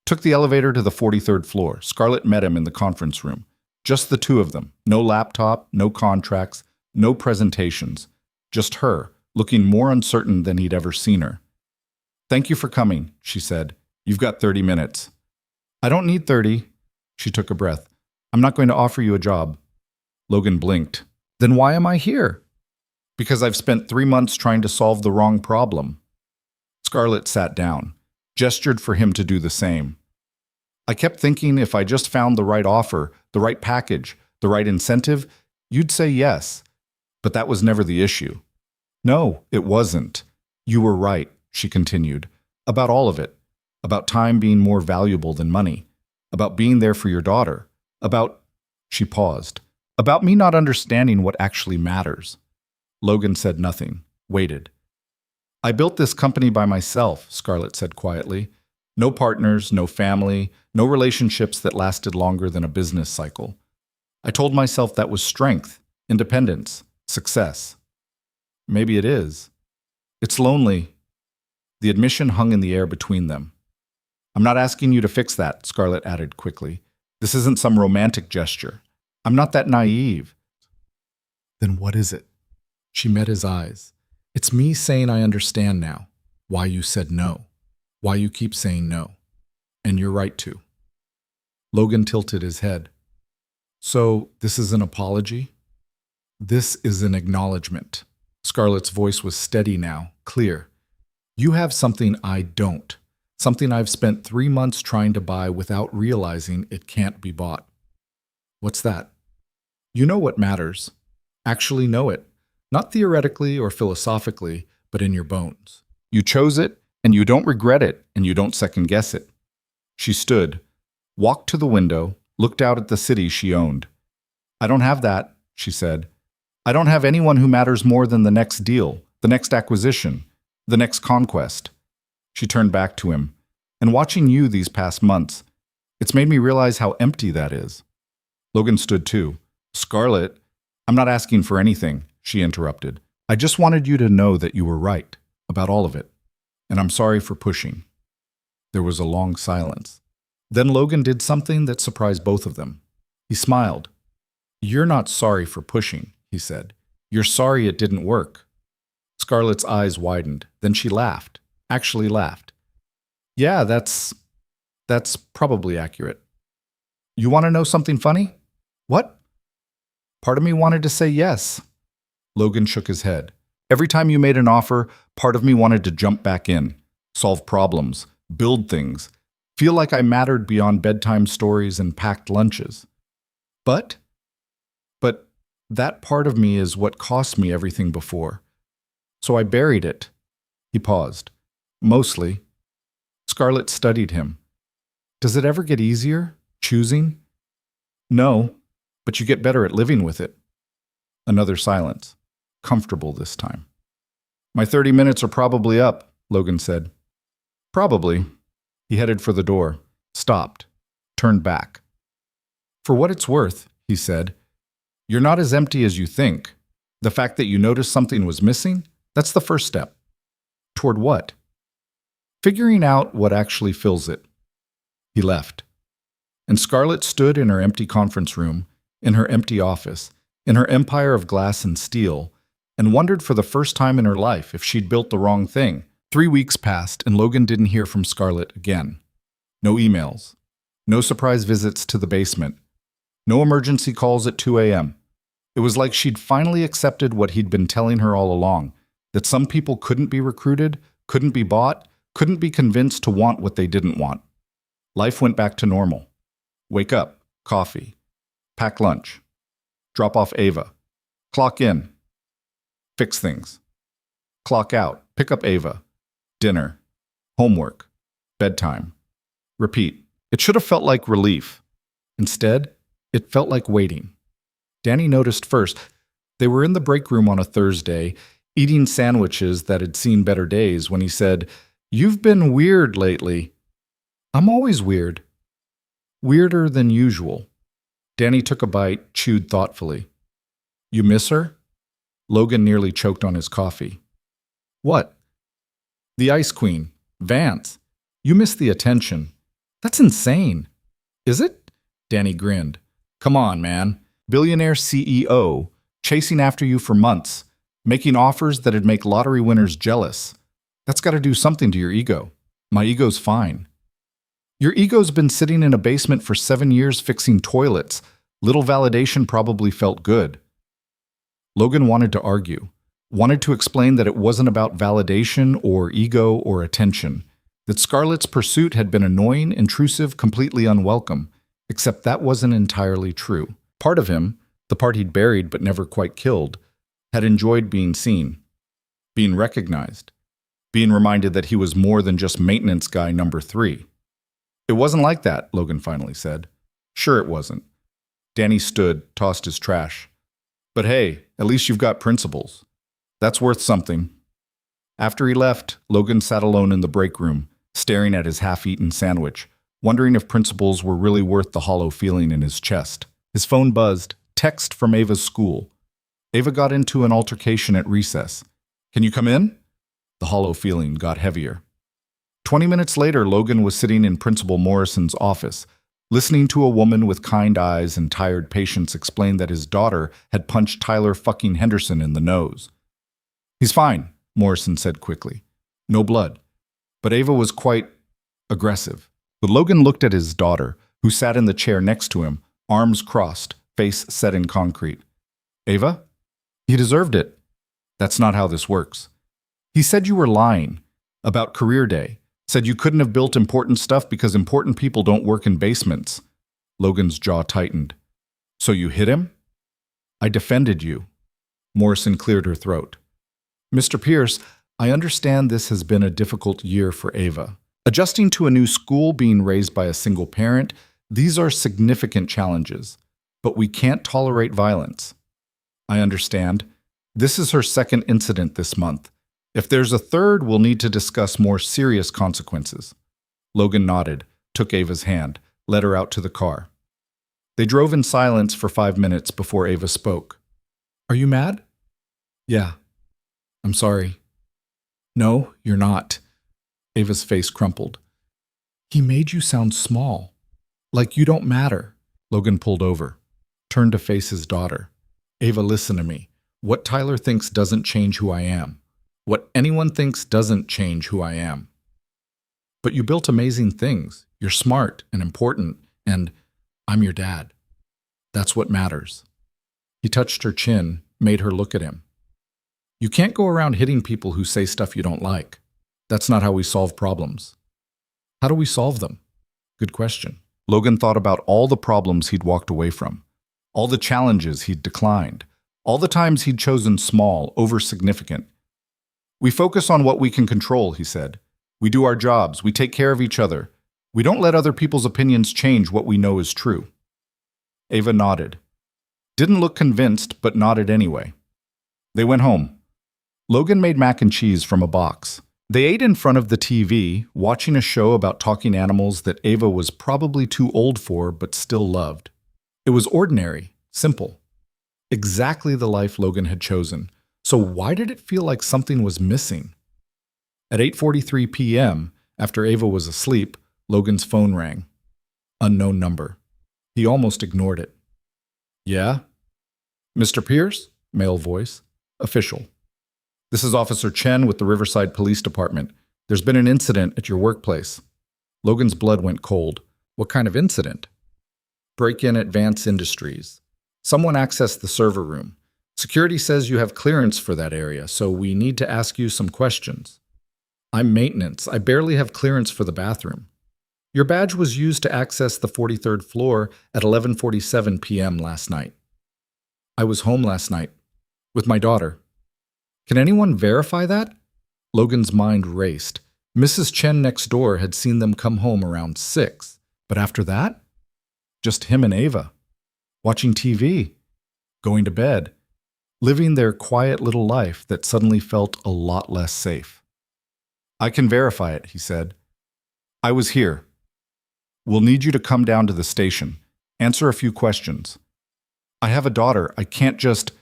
Took the elevator to the 43rd floor. Scarlett met him in the conference room. Just the two of them. No laptop, no contracts, no presentations. Just her, looking more uncertain than he'd ever seen her. "Thank you for coming," she said. "You've got 30 minutes. "I don't need 30. She took a breath. "I'm not going to offer you a job." Logan blinked. "Then why am I here?" "Because I've spent 3 months trying to solve the wrong problem." Scarlett sat down, gestured for him to do the same. "I kept thinking if I just found the right offer, the right package, the right incentive, you'd say yes. But that was never the issue." "No, it wasn't. You were right," she continued. "About all of it. About time being more valuable than money. About being there for your daughter. About—" She paused. "About me not understanding what actually matters." Logan said nothing, waited. "I built this company by myself," Scarlett said quietly. "No partners, no family, no relationships that lasted longer than a business cycle. I told myself that was strength, independence, success. Maybe it is. It's lonely." The admission hung in the air between them. "I'm not asking you to fix that," Scarlett added quickly. "This isn't some romantic gesture. I'm not that naive." "Then what is it?" She met his eyes. "It's me saying I understand now. Why you said no. Why you keep saying no. And you're right to." Logan tilted his head. "So, this is an apology?" "This is an acknowledgement." Scarlett's voice was steady now, clear. "You have something I don't. Something I've spent 3 months trying to buy without realizing it can't be bought." "What's that?" "You know what matters. Actually know it. Not theoretically or philosophically, but in your bones. You chose it, and you don't regret it, and you don't second-guess it." She stood, walked to the window, looked out at the city she owned. "I don't have that," she said. "I don't have anyone who matters more than the next deal, the next acquisition, the next conquest." She turned back to him. "And watching you these past months, it's made me realize how empty that is." Logan stood too. "Scarlett, I'm not asking for anything," she interrupted. "I just wanted you to know that you were right, about all of it. And I'm sorry for pushing." There was a long silence. Then Logan did something that surprised both of them. He smiled. "You're not sorry for pushing," he said. "You're sorry it didn't work." Scarlett's eyes widened. Then she laughed. Actually laughed. "Yeah, that's probably accurate." "You want to know something funny?" "What?" "Part of me wanted to say yes." Logan shook his head. "Every time you made an offer, part of me wanted to jump back in, solve problems, build things, feel like I mattered beyond bedtime stories and packed lunches. But that part of me is what cost me everything before. So I buried it." He paused. "Mostly." Scarlett studied him. "Does it ever get easier, choosing?" "No, but you get better at living with it." Another silence. Comfortable this time. "My 30 minutes are probably up," Logan said. "Probably." He headed for the door, stopped, turned back. "For what it's worth," he said, "you're not as empty as you think. The fact that you noticed something was missing, that's the first step." "Toward what?" "Figuring out what actually fills it." He left. And Scarlett stood in her empty conference room, in her empty office, in her empire of glass and steel, and wondered for the first time in her life if she'd built the wrong thing. 3 weeks passed, and Logan didn't hear from Scarlett again. No emails. No surprise visits to the basement. No emergency calls at 2 a.m. It was like she'd finally accepted what he'd been telling her all along, that some people couldn't be recruited, couldn't be bought, couldn't be convinced to want what they didn't want. Life went back to normal. Wake up, coffee, pack lunch, drop off Ava, clock in, fix things, clock out, pick up Ava, dinner, homework, bedtime, repeat. It should have felt like relief. Instead, it felt like waiting. Danny noticed first. They were in the break room on a Thursday, eating sandwiches that had seen better days, when he said, "You've been weird lately." "I'm always weird." "Weirder than usual." Danny took a bite, chewed thoughtfully. "You miss her?" Logan nearly choked on his coffee. "What?" "The Ice Queen, Vance. You miss the attention. That's insane." "Is it?" Danny grinned. Come on, man. Billionaire CEO, chasing after you for months, making offers that'd make lottery winners jealous. That's got to do something to your ego. My ego's fine. Your ego's been sitting in a basement for 7 years fixing toilets. Little validation probably felt good. Logan wanted to argue, wanted to explain that it wasn't about validation or ego or attention, that Scarlett's pursuit had been annoying, intrusive, completely unwelcome, except that wasn't entirely true. Part of him, the part he'd buried but never quite killed, had enjoyed being seen, being recognized, being reminded that he was more than just maintenance guy number 3. It wasn't like that, Logan finally said. Sure it wasn't. Danny stood, tossed his trash. But hey, at least you've got principles. That's worth something. After he left, Logan sat alone in the break room, staring at his half-eaten sandwich, wondering if principles were really worth the hollow feeling in his chest. His phone buzzed, text from Ava's school. Ava got into an altercation at recess. Can you come in? The hollow feeling got heavier. 20 minutes later, Logan was sitting in Principal Morrison's office, listening to a woman with kind eyes and tired patience explain that his daughter had punched Tyler fucking Henderson in the nose. He's fine, Morrison said quickly. No blood. But Ava was quite aggressive. But Logan looked at his daughter, who sat in the chair next to him, arms crossed, face set in concrete. Ava? He deserved it. That's not how this works. He said you were lying about career day, said you couldn't have built important stuff because important people don't work in basements. Logan's jaw tightened. So you hit him? I defended you. Morrison cleared her throat. Mr. Pierce, I understand this has been a difficult year for Ava. Adjusting to a new school, being raised by a single parent, these are significant challenges. But we can't tolerate violence. I understand. This is her second incident this month. If there's a third, we'll need to discuss more serious consequences. Logan nodded, took Ava's hand, led her out to the car. They drove in silence for 5 minutes before Ava spoke. Are you mad? Yeah. I'm sorry. No, you're not. Ava's face crumpled. He made you sound small. Like you don't matter. Logan pulled over, turned to face his daughter. Ava, listen to me. What Tyler thinks doesn't change who I am. What anyone thinks doesn't change who I am. But you built amazing things. You're smart and important, and I'm your dad. That's what matters. He touched her chin, made her look at him. You can't go around hitting people who say stuff you don't like. That's not how we solve problems. How do we solve them? Good question. Logan thought about all the problems he'd walked away from, all the challenges he'd declined, all the times he'd chosen small, over-significant. We focus on what we can control, he said. We do our jobs. We take care of each other. We don't let other people's opinions change what we know is true. Ava nodded. Didn't look convinced, but nodded anyway. They went home. Logan made mac and cheese from a box. They ate in front of the TV, watching a show about talking animals that Ava was probably too old for, but still loved. It was ordinary, simple. Exactly the life Logan had chosen. So why did it feel like something was missing? At 8:43 p.m., after Ava was asleep, Logan's phone rang. Unknown number. He almost ignored it. Yeah? Mr. Pierce? Male voice. Official. This is Officer Chen with the Riverside Police Department. There's been an incident at your workplace. Logan's blood went cold. What kind of incident? Break-in at Vance Industries. Someone accessed the server room. Security says you have clearance for that area, so we need to ask you some questions. I'm maintenance. I barely have clearance for the bathroom. Your badge was used to access the 43rd floor at 11:47 p.m. last night. I was home last night with my daughter. Can anyone verify that? Logan's mind raced. Mrs. Chen next door had seen them come home around 6. But after that? Just him and Ava. Watching TV. Going to bed. Living their quiet little life that suddenly felt a lot less safe. I can verify it, he said. I was here. We'll need you to come down to the station. Answer a few questions. I have a daughter. I can't just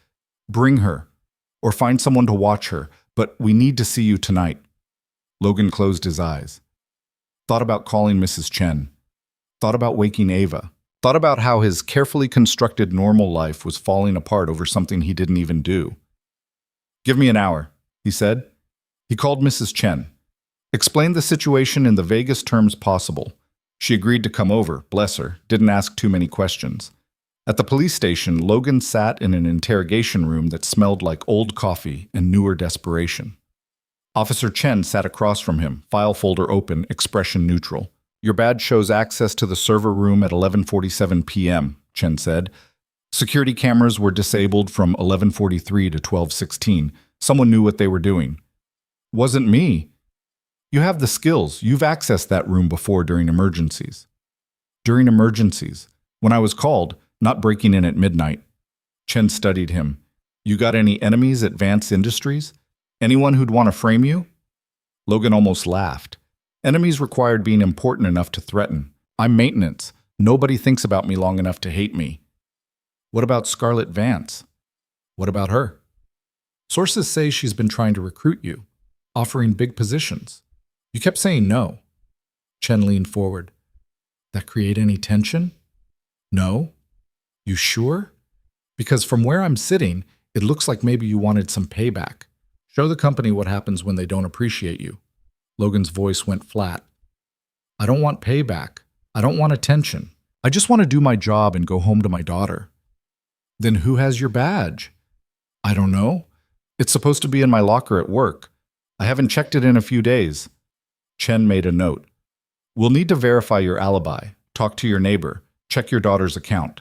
bring her or find someone to watch her, but we need to see you tonight. Logan closed his eyes. Thought about calling Mrs. Chen. Thought about waking Ava. Thought about how his carefully constructed normal life was falling apart over something he didn't even do. "Give me an hour," he said. He called Mrs. Chen. Explained the situation in the vaguest terms possible. She agreed to come over, bless her, didn't ask too many questions. At the police station, Logan sat in an interrogation room that smelled like old coffee and newer desperation. Officer Chen sat across from him, file folder open, expression neutral. "Your badge shows access to the server room at 11:47 p.m., Chen said. Security cameras were disabled from 11:43 to 12:16. Someone knew what they were doing. "Wasn't me." "You have the skills. You've accessed that room before during emergencies." "During emergencies. When I was called, not breaking in at midnight." Chen studied him. "You got any enemies at Vance Industries? Anyone who'd want to frame you?" Logan almost laughed. "Enemies required being important enough to threaten. I'm maintenance. Nobody thinks about me long enough to hate me." "What about Scarlett Vance?" "What about her?" "Sources say she's been trying to recruit you, offering big positions. You kept saying no." Chen leaned forward. "That create any tension?" "No." "You sure? Because from where I'm sitting, it looks like maybe you wanted some payback. Show the company what happens when they don't appreciate you." Logan's voice went flat. "I don't want payback. I don't want attention. I just want to do my job and go home to my daughter." "Then who has your badge?" "I don't know. It's supposed to be in my locker at work. I haven't checked it in a few days." Chen made a note. "We'll need to verify your alibi. Talk to your neighbor. Check your daughter's account."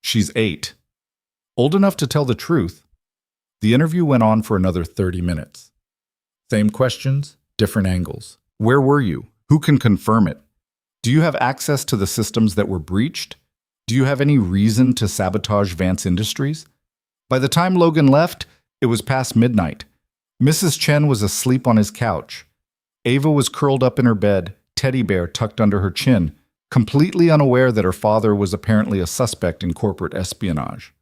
"She's 8. Old enough to tell the truth." The interview went on for another 30 minutes. Same questions, different angles. Where were you? Who can confirm it? Do you have access to the systems that were breached? Do you have any reason to sabotage Vance Industries? By the time Logan left, it was past midnight. Mrs. Chen was asleep on his couch. Ava was curled up in her bed, teddy bear tucked under her chin, completely unaware that her father was apparently a suspect in corporate espionage.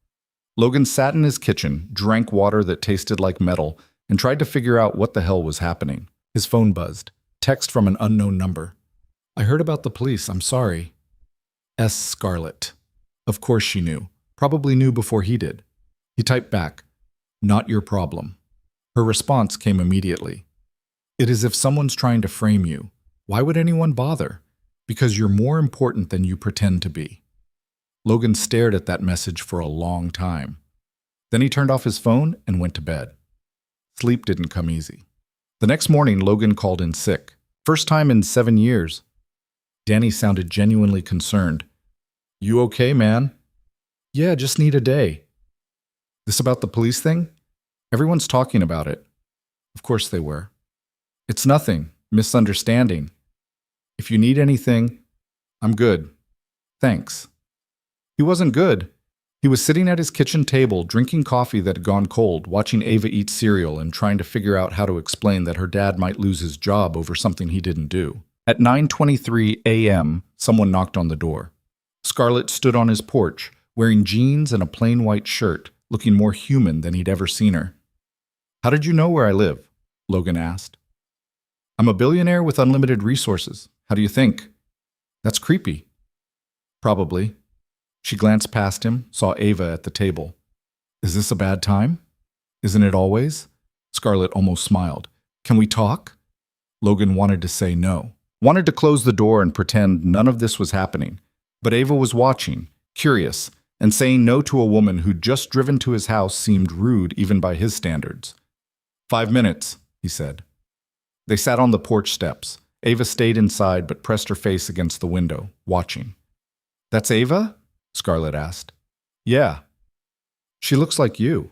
Logan sat in his kitchen, drank water that tasted like metal, and tried to figure out what the hell was happening. His phone buzzed. Text from an unknown number. "I heard about the police. I'm sorry. S. Scarlett." Of course she knew. Probably knew before he did. He typed back, "Not your problem." Her response came immediately. "It is if someone's trying to frame you. Why would anyone bother? Because you're more important than you pretend to be." Logan stared at that message for a long time. Then he turned off his phone and went to bed. Sleep didn't come easy. The next morning, Logan called in sick. First time in 7 years. Danny sounded genuinely concerned. "You okay, man?" "Yeah, just need a day." "This about the police thing?" "Everyone's talking about it." Of course they were. "It's nothing. Misunderstanding. If you need anything, I'm good. Thanks." He wasn't good. He was sitting at his kitchen table, drinking coffee that had gone cold, watching Ava eat cereal and trying to figure out how to explain that her dad might lose his job over something he didn't do. At 9:23 a.m., someone knocked on the door. Scarlett stood on his porch, wearing jeans and a plain white shirt, looking more human than he'd ever seen her. "How did you know where I live?" Logan asked. "I'm a billionaire with unlimited resources. How do you think?" "That's creepy." "Probably." She glanced past him, saw Ava at the table. "Is this a bad time?" "Isn't it always?" Scarlett almost smiled. "Can we talk?" Logan wanted to say no. Wanted to close the door and pretend none of this was happening. But Ava was watching, curious, and saying no to a woman who'd just driven to his house seemed rude even by his standards. "5 minutes," he said. They sat on the porch steps. Ava stayed inside but pressed her face against the window, watching. "That's Ava?" Scarlett asked. "Yeah." "She looks like you."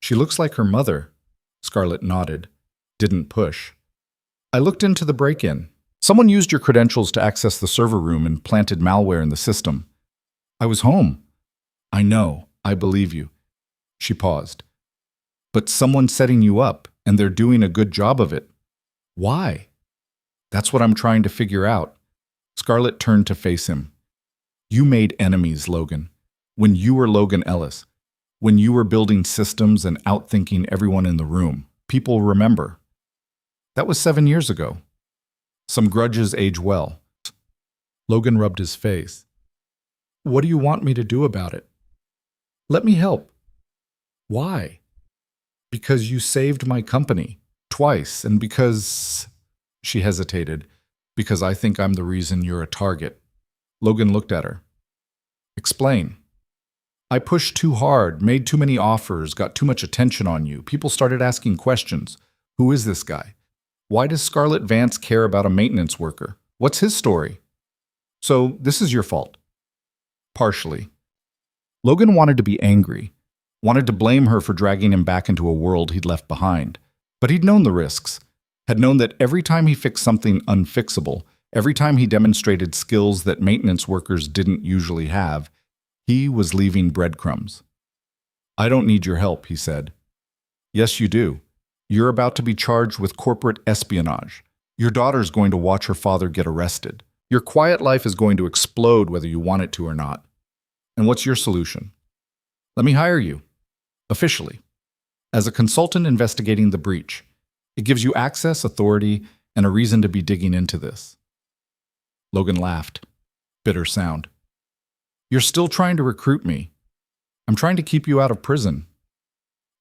"She looks like her mother." Scarlett nodded. Didn't push. "I looked into the break-in. Someone used your credentials to access the server room and planted malware in the system. I was home." "I know. I believe you." She paused. "But someone's setting you up, and they're doing a good job of it. Why?" "That's what I'm trying to figure out." Scarlett turned to face him. "You made enemies, Logan. When you were Logan Ellis. When you were building systems and outthinking everyone in the room. People remember. That was 7 years ago. Some grudges age well." Logan rubbed his face. What do you want me to do about it? Let me help. Why? Because you saved my company twice, and because... She hesitated. Because I think I'm the reason you're a target. Logan looked at her. Explain. I pushed too hard, made too many offers, got too much attention on you. People started asking questions. Who is this guy? Why does Scarlett Vance care about a maintenance worker? What's his story? So this is your fault. Partially. Logan wanted to be angry, wanted to blame her for dragging him back into a world he'd left behind. But he'd known the risks, had known that every time he fixed something unfixable, every time he demonstrated skills that maintenance workers didn't usually have, he was leaving breadcrumbs. I don't need your help, he said. Yes, you do. You're about to be charged with corporate espionage. Your daughter's going to watch her father get arrested. Your quiet life is going to explode whether you want it to or not. And what's your solution? Let me hire you. Officially. As a consultant investigating the breach. It gives you access, authority, and a reason to be digging into this. Logan laughed. Bitter sound. You're still trying to recruit me. I'm trying to keep you out of prison.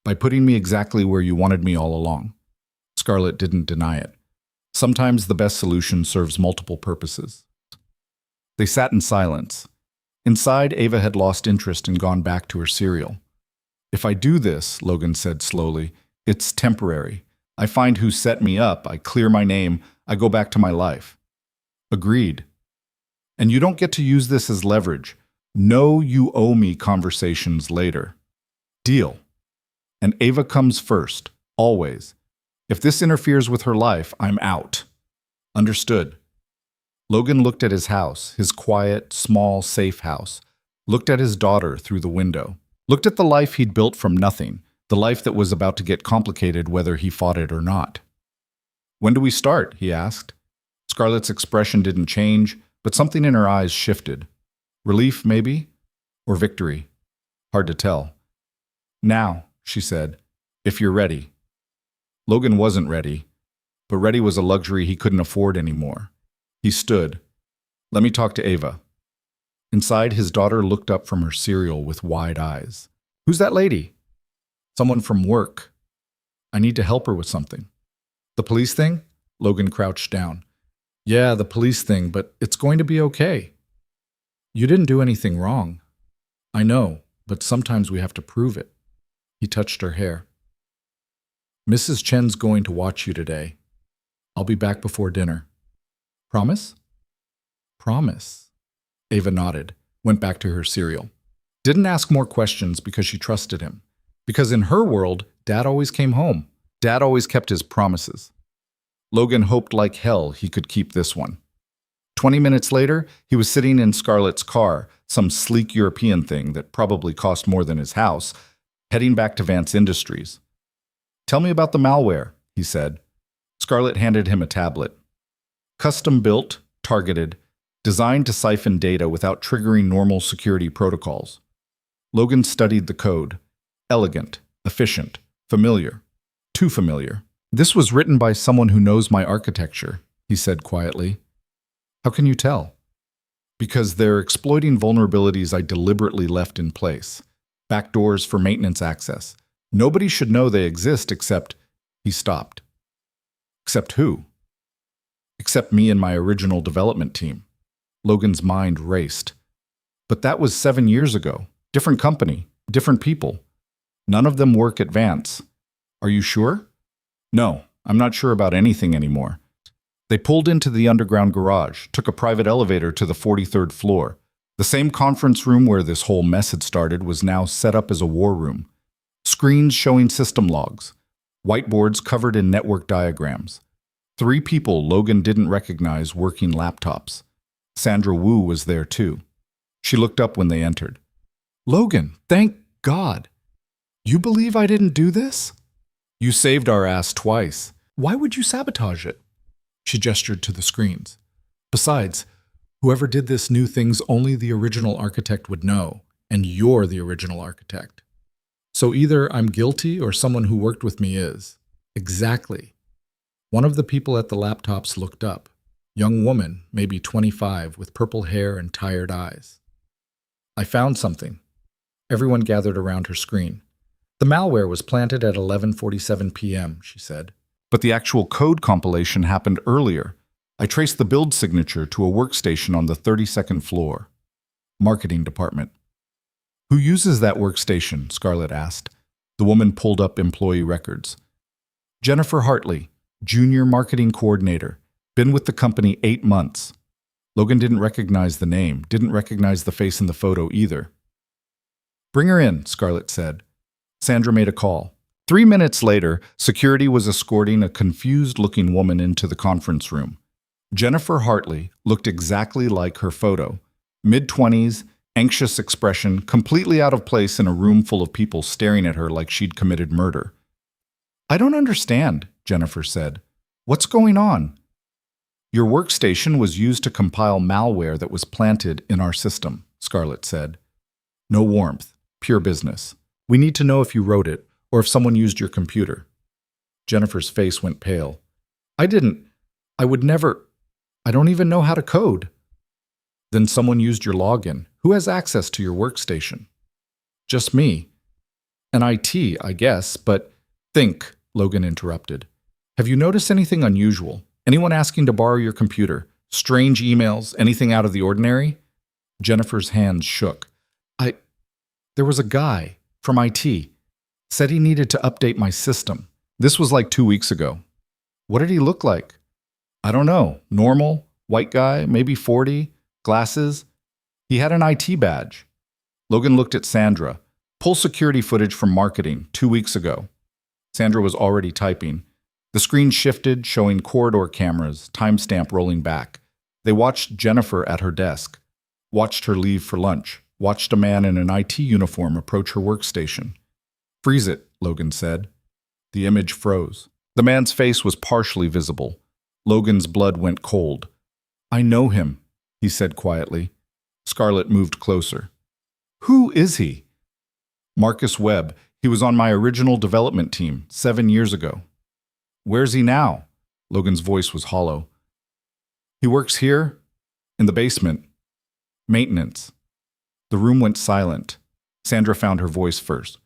By putting me exactly where you wanted me all along. Scarlett didn't deny it. Sometimes the best solution serves multiple purposes. They sat in silence. Inside, Ava had lost interest and gone back to her cereal. If I do this, Logan said slowly, it's temporary. I find who set me up, I clear my name, I go back to my life. Agreed. And you don't get to use this as leverage. No, you owe me conversations later. Deal. And Ava comes first, always. If this interferes with her life, I'm out. Understood. Logan looked at his house, his quiet, small, safe house. Looked at his daughter through the window. Looked at the life he'd built from nothing, the life that was about to get complicated whether he fought it or not. When do we start? He asked. Scarlett's expression didn't change, but something in her eyes shifted. Relief, maybe? Or victory? Hard to tell. Now, she said, if you're ready. Logan wasn't ready, but ready was a luxury he couldn't afford anymore. He stood. Let me talk to Ava. Inside, his daughter looked up from her cereal with wide eyes. Who's that lady? Someone from work. I need to help her with something. The police thing? Logan crouched down. Yeah, the police thing, but it's going to be okay. You didn't do anything wrong. I know, but sometimes we have to prove it. He touched her hair. Mrs. Chen's going to watch you today. I'll be back before dinner. Promise? Promise. Ava nodded, went back to her cereal. Didn't ask more questions because she trusted him. Because in her world, Dad always came home. Dad always kept his promises. Logan hoped like hell he could keep this one. 20 minutes later, he was sitting in Scarlett's car, some sleek European thing that probably cost more than his house, heading back to Vance Industries. Tell me about the malware, he said. Scarlett handed him a tablet. Custom-built, targeted, designed to siphon data without triggering normal security protocols. Logan studied the code. Elegant, efficient, familiar. Too familiar. This was written by someone who knows my architecture, he said quietly. How can you tell? Because they're exploiting vulnerabilities I deliberately left in place. Backdoors for maintenance access. Nobody should know they exist except... He stopped. Except who? Except me and my original development team. Logan's mind raced. But that was 7 years ago. Different company, different people. None of them work at Vance. Are you sure? No, I'm not sure about anything anymore. They pulled into the underground garage, took a private elevator to the 43rd floor. The same conference room where this whole mess had started was now set up as a war room. Screens showing system logs. Whiteboards covered in network diagrams. 3 people Logan didn't recognize working laptops. Sandra Wu was there too. She looked up when they entered. Logan, thank God. You believe I didn't do this? You saved our ass twice. Why would you sabotage it? She gestured to the screens. Besides, whoever did this knew things only the original architect would know, and you're the original architect. So either I'm guilty or someone who worked with me is. Exactly. One of the people at the laptops looked up. Young woman, maybe 25, with purple hair and tired eyes. I found something. Everyone gathered around her screen. The malware was planted at 11:47 p.m., she said. But the actual code compilation happened earlier. I traced the build signature to a workstation on the 32nd floor. Marketing department. Who uses that workstation? Scarlett asked. The woman pulled up employee records. Jennifer Hartley, junior marketing coordinator. Been with the company 8 months. Logan didn't recognize the name, didn't recognize the face in the photo either. Bring her in, Scarlett said. Sandra made a call. 3 minutes later, security was escorting a confused-looking woman into the conference room. Jennifer Hartley looked exactly like her photo. Mid-20s, anxious expression, completely out of place in a room full of people staring at her like she'd committed murder. I don't understand, Jennifer said. What's going on? Your workstation was used to compile malware that was planted in our system, Scarlett said. No warmth, pure business. We need to know if you wrote it, or if someone used your computer. Jennifer's face went pale. I would never. I don't even know how to code. Then someone used your login. Who has access to your workstation? Just me. And IT, I guess, but think, Logan interrupted. Have you noticed anything unusual? Anyone asking to borrow your computer? Strange emails? Anything out of the ordinary? Jennifer's hands shook. There was a guy from IT. Said he needed to update my system. This was like 2 weeks ago. What did he look like? I don't know. Normal? White guy? Maybe 40? Glasses? He had an IT badge. Logan looked at Sandra. Pull security footage from marketing 2 weeks ago. Sandra was already typing. The screen shifted, showing corridor cameras, timestamp rolling back. They watched Jennifer at her desk, watched her leave for lunch, watched a man in an IT uniform approach her workstation. Freeze it, Logan said. The image froze. The man's face was partially visible. Logan's blood went cold. I know him, he said quietly. Scarlett moved closer. Who is he? Marcus Webb. He was on my original development team 7 years ago. Where's he now? Logan's voice was hollow. He works here, in the basement. Maintenance. The room went silent. Sandra found her voice first.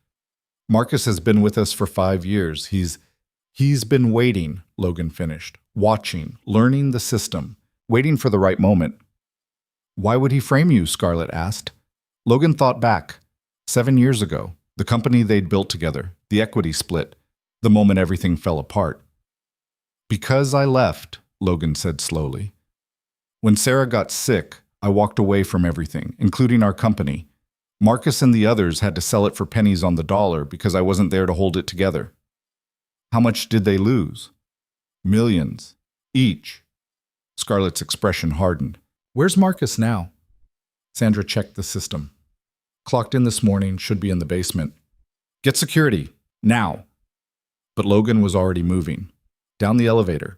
Marcus has been with us for 5 years. He's been waiting, Logan finished. Watching, learning the system, waiting for the right moment. Why would he frame you? Scarlett asked. Logan thought back. 7 years ago, the company they'd built together, the equity split, the moment everything fell apart. Because I left, Logan said slowly. When Sarah got sick, I walked away from everything, including our company. Marcus and the others had to sell it for pennies on the dollar because I wasn't there to hold it together. How much did they lose? Millions. Each. Scarlett's expression hardened. Where's Marcus now? Sandra checked the system. Clocked in this morning, should be in the basement. Get security. Now. But Logan was already moving. Down the elevator.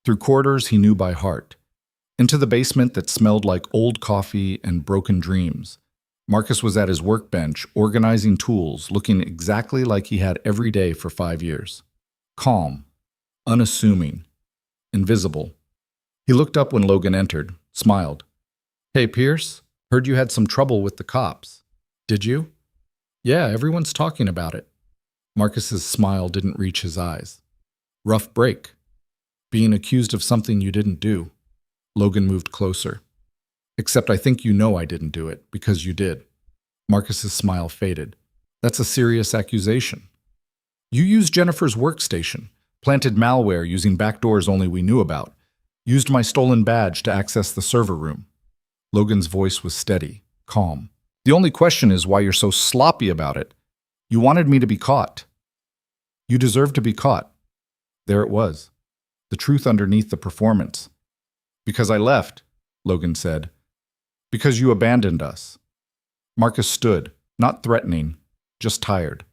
Through corridors he knew by heart. Into the basement that smelled like old coffee and broken dreams. Marcus was at his workbench, organizing tools, looking exactly like he had every day for 5 years. Calm. Unassuming. Invisible. He looked up when Logan entered, smiled. Hey, Pierce, heard you had some trouble with the cops. Did you? Yeah, everyone's talking about it. Marcus's smile didn't reach his eyes. Rough break. Being accused of something you didn't do. Logan moved closer. Except I think you know I didn't do it, because you did. Marcus's smile faded. That's a serious accusation. You used Jennifer's workstation, planted malware using backdoors only we knew about, used my stolen badge to access the server room. Logan's voice was steady, calm. The only question is why you're so sloppy about it. You wanted me to be caught. You deserved to be caught. There it was. The truth underneath the performance. Because I left, Logan said. Because you abandoned us. Marcus stood, not threatening, just tired.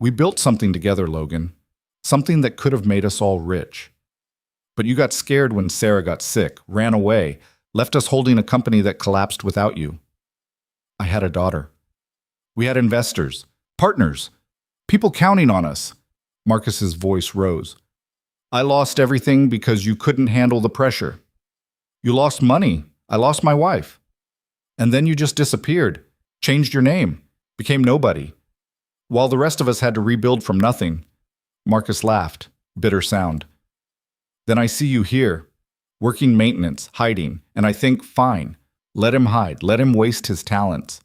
We built something together, Logan. Something that could have made us all rich. But you got scared when Sarah got sick, ran away, left us holding a company that collapsed without you. I had a daughter. We had investors, partners, people counting on us. Marcus's voice rose. I lost everything because you couldn't handle the pressure. You lost money. I lost my wife. And then you just disappeared, changed your name, became nobody. While the rest of us had to rebuild from nothing. Marcus laughed, bitter sound. Then I see you here, working maintenance, hiding, and I think, fine, let him hide, let him waste his talents.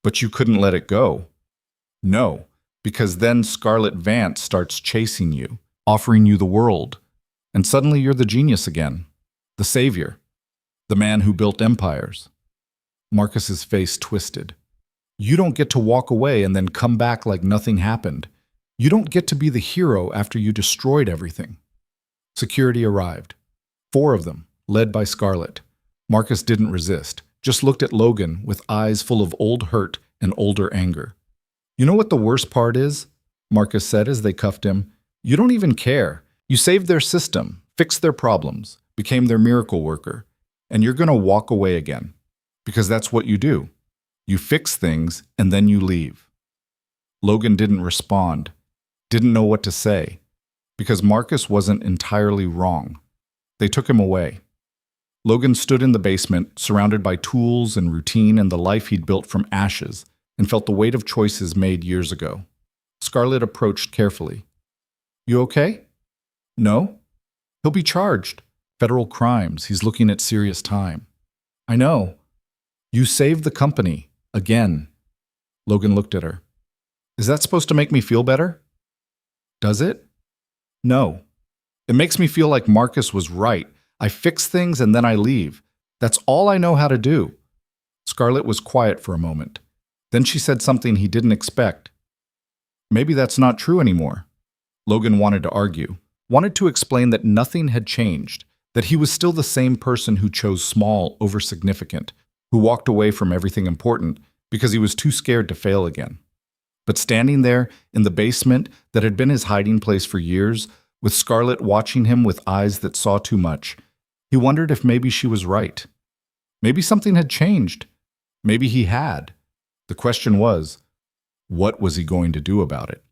But you couldn't let it go. No, because then Scarlett Vance starts chasing you, offering you the world. And suddenly you're the genius again, the savior, the man who built empires. Marcus's face twisted. You don't get to walk away and then come back like nothing happened. You don't get to be the hero after you destroyed everything. Security arrived. 4 of them, led by Scarlett. Marcus didn't resist, just looked at Logan with eyes full of old hurt and older anger. You know what the worst part is? Marcus said as they cuffed him. You don't even care. You saved their system, fixed their problems, became their miracle worker, and you're going to walk away again. Because that's what you do. You fix things and then you leave. Logan didn't respond, didn't know what to say, because Marcus wasn't entirely wrong. They took him away. Logan stood in the basement, surrounded by tools and routine and the life he'd built from ashes, and felt the weight of choices made years ago. Scarlett approached carefully. You okay? No? He'll be charged. Federal crimes. He's looking at serious time. I know. You saved the company. Again. Logan looked at her. Is that supposed to make me feel better? Does it? No. It makes me feel like Marcus was right. I fix things and then I leave. That's all I know how to do. Scarlett was quiet for a moment. Then she said something he didn't expect. Maybe that's not true anymore. Logan wanted to argue, wanted to explain that nothing had changed, that he was still the same person who chose small over significant, who walked away from everything important because he was too scared to fail again. But standing there in the basement that had been his hiding place for years, with Scarlett watching him with eyes that saw too much, he wondered if maybe she was right. Maybe something had changed. Maybe he had. The question was, what was he going to do about it?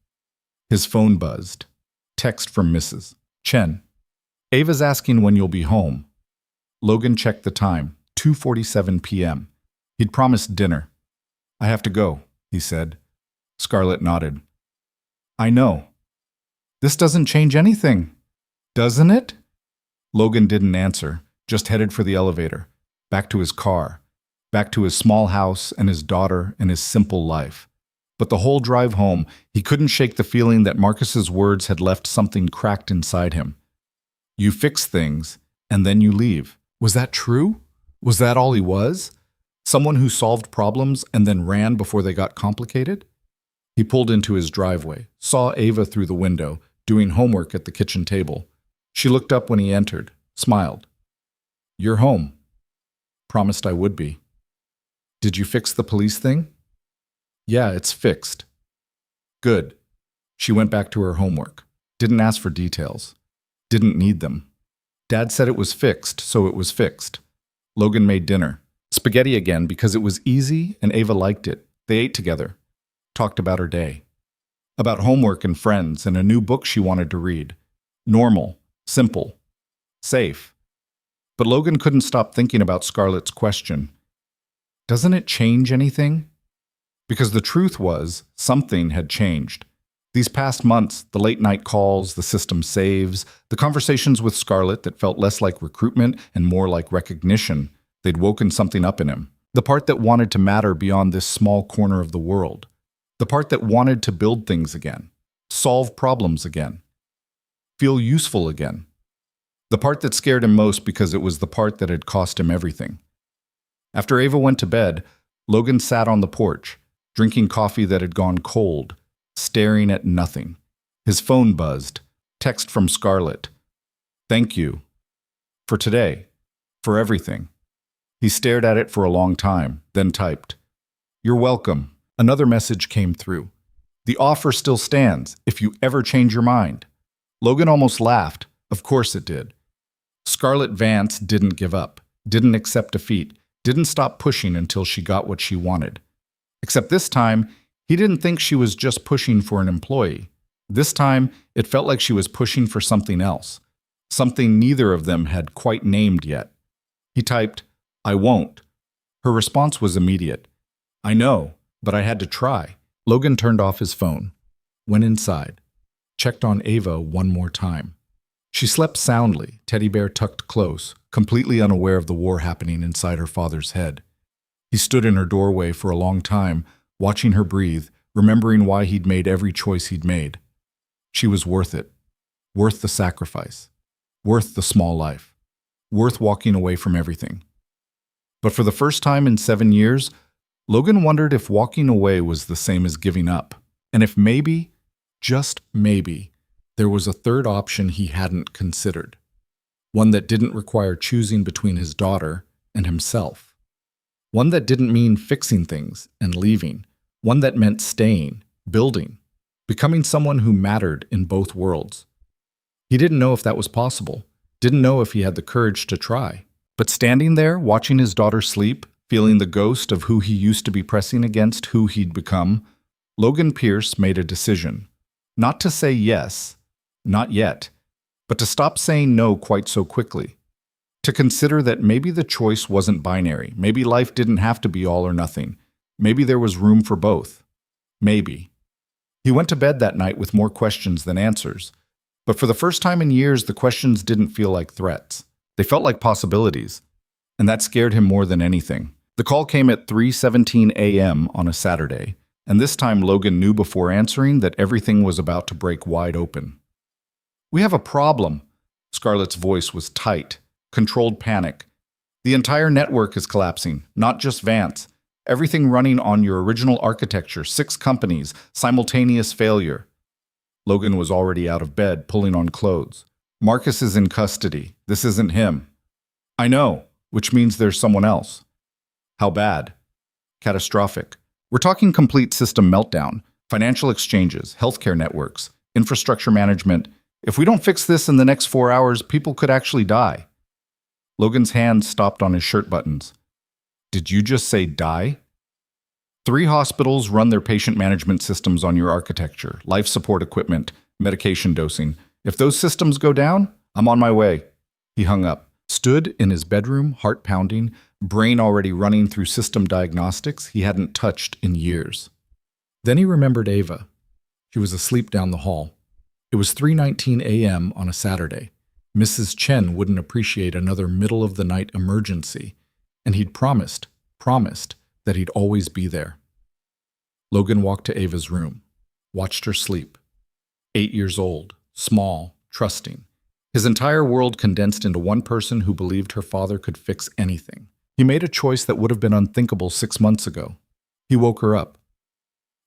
His phone buzzed. Text from Mrs. Chen. Ava's asking when you'll be home. Logan checked the time, 2:47 p.m. He'd promised dinner. I have to go, he said. Scarlett nodded. I know. This doesn't change anything, doesn't it? Logan didn't answer, just headed for the elevator, back to his car, back to his small house and his daughter and his simple life. But the whole drive home, he couldn't shake the feeling that Marcus's words had left something cracked inside him. You fix things, and then you leave. Was that true? Was that all he was? Someone who solved problems and then ran before they got complicated? He pulled into his driveway, saw Ava through the window, doing homework at the kitchen table. She looked up when he entered, smiled. You're home. Promised I would be. Did you fix the police thing? Yeah, it's fixed. Good. She went back to her homework. Didn't ask for details. Didn't need them. Dad said it was fixed, so it was fixed. Logan made dinner. Spaghetti again because it was easy and Ava liked it. They ate together. Talked about her day. About homework and friends and a new book she wanted to read. Normal, simple, safe. But Logan couldn't stop thinking about Scarlett's question. Doesn't it change anything? Because the truth was, something had changed. These past months, the late-night calls, the system saves, the conversations with Scarlett that felt less like recruitment and more like recognition, they'd woken something up in him. The part that wanted to matter beyond this small corner of the world. The part that wanted to build things again, solve problems again, feel useful again. The part that scared him most because it was the part that had cost him everything. After Ava went to bed, Logan sat on the porch, drinking coffee that had gone cold, staring at nothing. His phone buzzed. Text from Scarlett. Thank you. For today. For everything. He stared at it for a long time, then typed. You're welcome. Another message came through. The offer still stands, if you ever change your mind. Logan almost laughed. Of course it did. Scarlett Vance didn't give up, didn't accept defeat, didn't stop pushing until she got what she wanted. Except this time, he didn't think she was just pushing for an employee. This time, it felt like she was pushing for something else, something neither of them had quite named yet. He typed, I won't. Her response was immediate. I know, but I had to try. Logan turned off his phone, went inside, checked on Ava one more time. She slept soundly, teddy bear tucked close, completely unaware of the war happening inside her father's head. He stood in her doorway for a long time, watching her breathe, remembering why he'd made every choice he'd made. She was worth it. Worth the sacrifice. Worth the small life. Worth walking away from everything. But for the first time in 7 years, Logan wondered if walking away was the same as giving up, and if maybe, just maybe, there was a third option he hadn't considered. One that didn't require choosing between his daughter and himself. One that didn't mean fixing things and leaving. One that meant staying, building, becoming someone who mattered in both worlds. He didn't know if that was possible, didn't know if he had the courage to try. But standing there, watching his daughter sleep, feeling the ghost of who he used to be pressing against who he'd become, Logan Pierce made a decision. Not to say yes, not yet, but to stop saying no quite so quickly. To consider that maybe the choice wasn't binary, maybe life didn't have to be all or nothing, maybe there was room for both. Maybe. He went to bed that night with more questions than answers, but for the first time in years, the questions didn't feel like threats. They felt like possibilities, and that scared him more than anything. The call came at 3:17 a.m. on a Saturday, and this time Logan knew before answering that everything was about to break wide open. "We have a problem." Scarlett's voice was tight, controlled panic. "The entire network is collapsing, not just Vance. Everything running on your original architecture, 6 companies, simultaneous failure." Logan was already out of bed, pulling on clothes. "Marcus is in custody. This isn't him." "I know, which means there's someone else." "How bad?" "Catastrophic. We're talking complete system meltdown, financial exchanges, healthcare networks, infrastructure management. If we don't fix this in the next 4 hours, people could actually die." Logan's hand stopped on his shirt buttons. "Did you just say die?" 3 hospitals run their patient management systems on your architecture, life support equipment, medication dosing. If those systems go down, I'm on my way." He hung up, stood in his bedroom, heart pounding, brain already running through system diagnostics he hadn't touched in years. Then he remembered Ava. She was asleep down the hall. It was 3:19 a.m. on a Saturday. Mrs. Chen wouldn't appreciate another middle-of-the-night emergency, and he'd promised that he'd always be there. Logan walked to Ava's room, watched her sleep. 8 years old, small, trusting. His entire world condensed into one person who believed her father could fix anything. He made a choice that would have been unthinkable 6 months ago. He woke her up.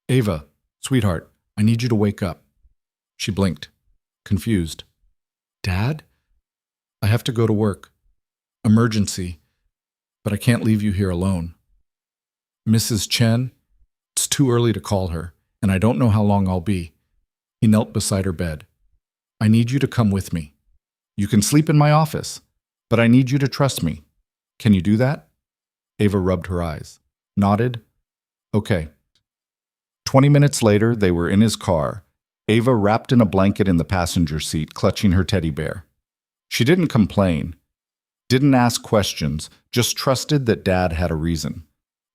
"Ava, sweetheart, I need you to wake up." She blinked, confused. "Dad? I have to go to work. Emergency. But I can't leave you here alone." "Mrs. Chen? It's too early to call her, and I don't know how long I'll be." He knelt beside her bed. "I need you to come with me. You can sleep in my office, but I need you to trust me. Can you do that?" Ava rubbed her eyes, nodded. "Okay." 20 minutes later, they were in his car, Ava wrapped in a blanket in the passenger seat, clutching her teddy bear. She didn't complain, didn't ask questions, just trusted that Dad had a reason.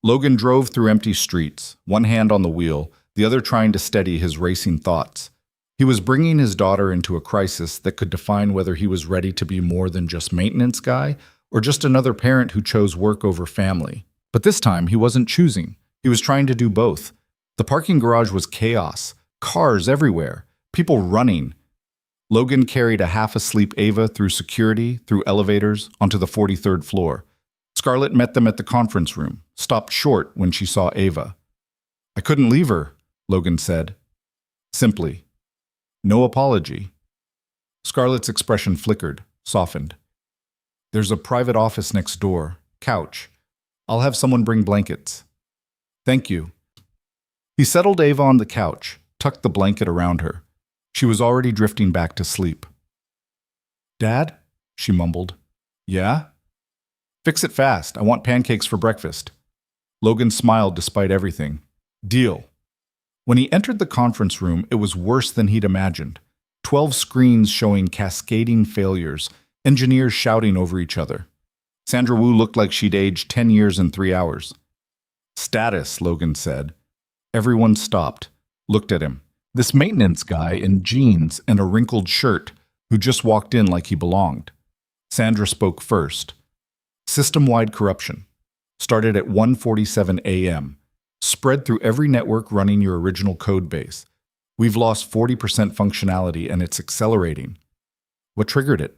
Logan drove through empty streets, one hand on the wheel, the other trying to steady his racing thoughts. He was bringing his daughter into a crisis that could define whether he was ready to be more than just maintenance guy or just another parent who chose work over family. But this time, he wasn't choosing. He was trying to do both. The parking garage was chaos, cars everywhere, people running. Logan carried a half-asleep Ava through security, through elevators, onto the 43rd floor. Scarlett met them at the conference room, stopped short when she saw Ava. "I couldn't leave her," Logan said. Simply. No apology. Scarlett's expression flickered, softened. "There's a private office next door. Couch. I'll have someone bring blankets." "Thank you." He settled Ava on the couch, tucked the blanket around her. She was already drifting back to sleep. "Dad?" she mumbled. "Yeah?" "Fix it fast. I want pancakes for breakfast." Logan smiled despite everything. "Deal." When he entered the conference room, it was worse than he'd imagined. 12 screens showing cascading failures, engineers shouting over each other. Sandra Wu looked like she'd aged 10 years in 3 hours. Status, Logan said. Everyone stopped, looked at him. This maintenance guy in jeans and a wrinkled shirt who just walked in like he belonged. Sandra spoke first. System-wide corruption. Started at 1:47 a.m. Spread through every network running your original code base. We've lost 40% functionality and it's accelerating. What triggered it?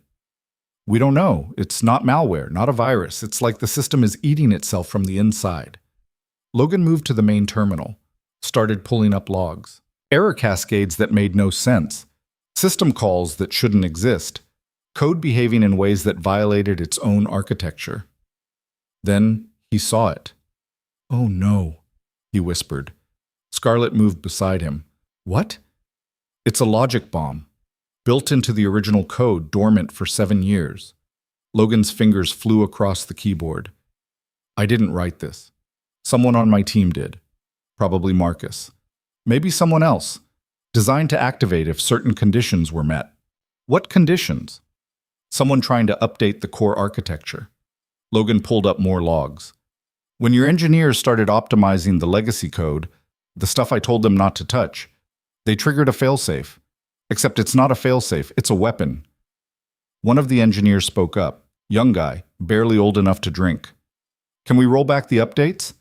We don't know. It's not malware, not a virus. It's like the system is eating itself from the inside. Logan moved to the main terminal, started pulling up logs. Error cascades that made no sense. System calls that shouldn't exist. Code behaving in ways that violated its own architecture. Then he saw it. Oh no, he whispered. Scarlett moved beside him. What? It's a logic bomb. Built into the original code, dormant for 7 years. Logan's fingers flew across the keyboard. I didn't write this. Someone on my team did. Probably Marcus. Maybe someone else. Designed to activate if certain conditions were met. What conditions? Someone trying to update the core architecture. Logan pulled up more logs. When your engineers started optimizing the legacy code, the stuff I told them not to touch, they triggered a failsafe. Except it's not a failsafe, it's a weapon. One of the engineers spoke up. Young guy, barely old enough to drink. Can we roll back the updates?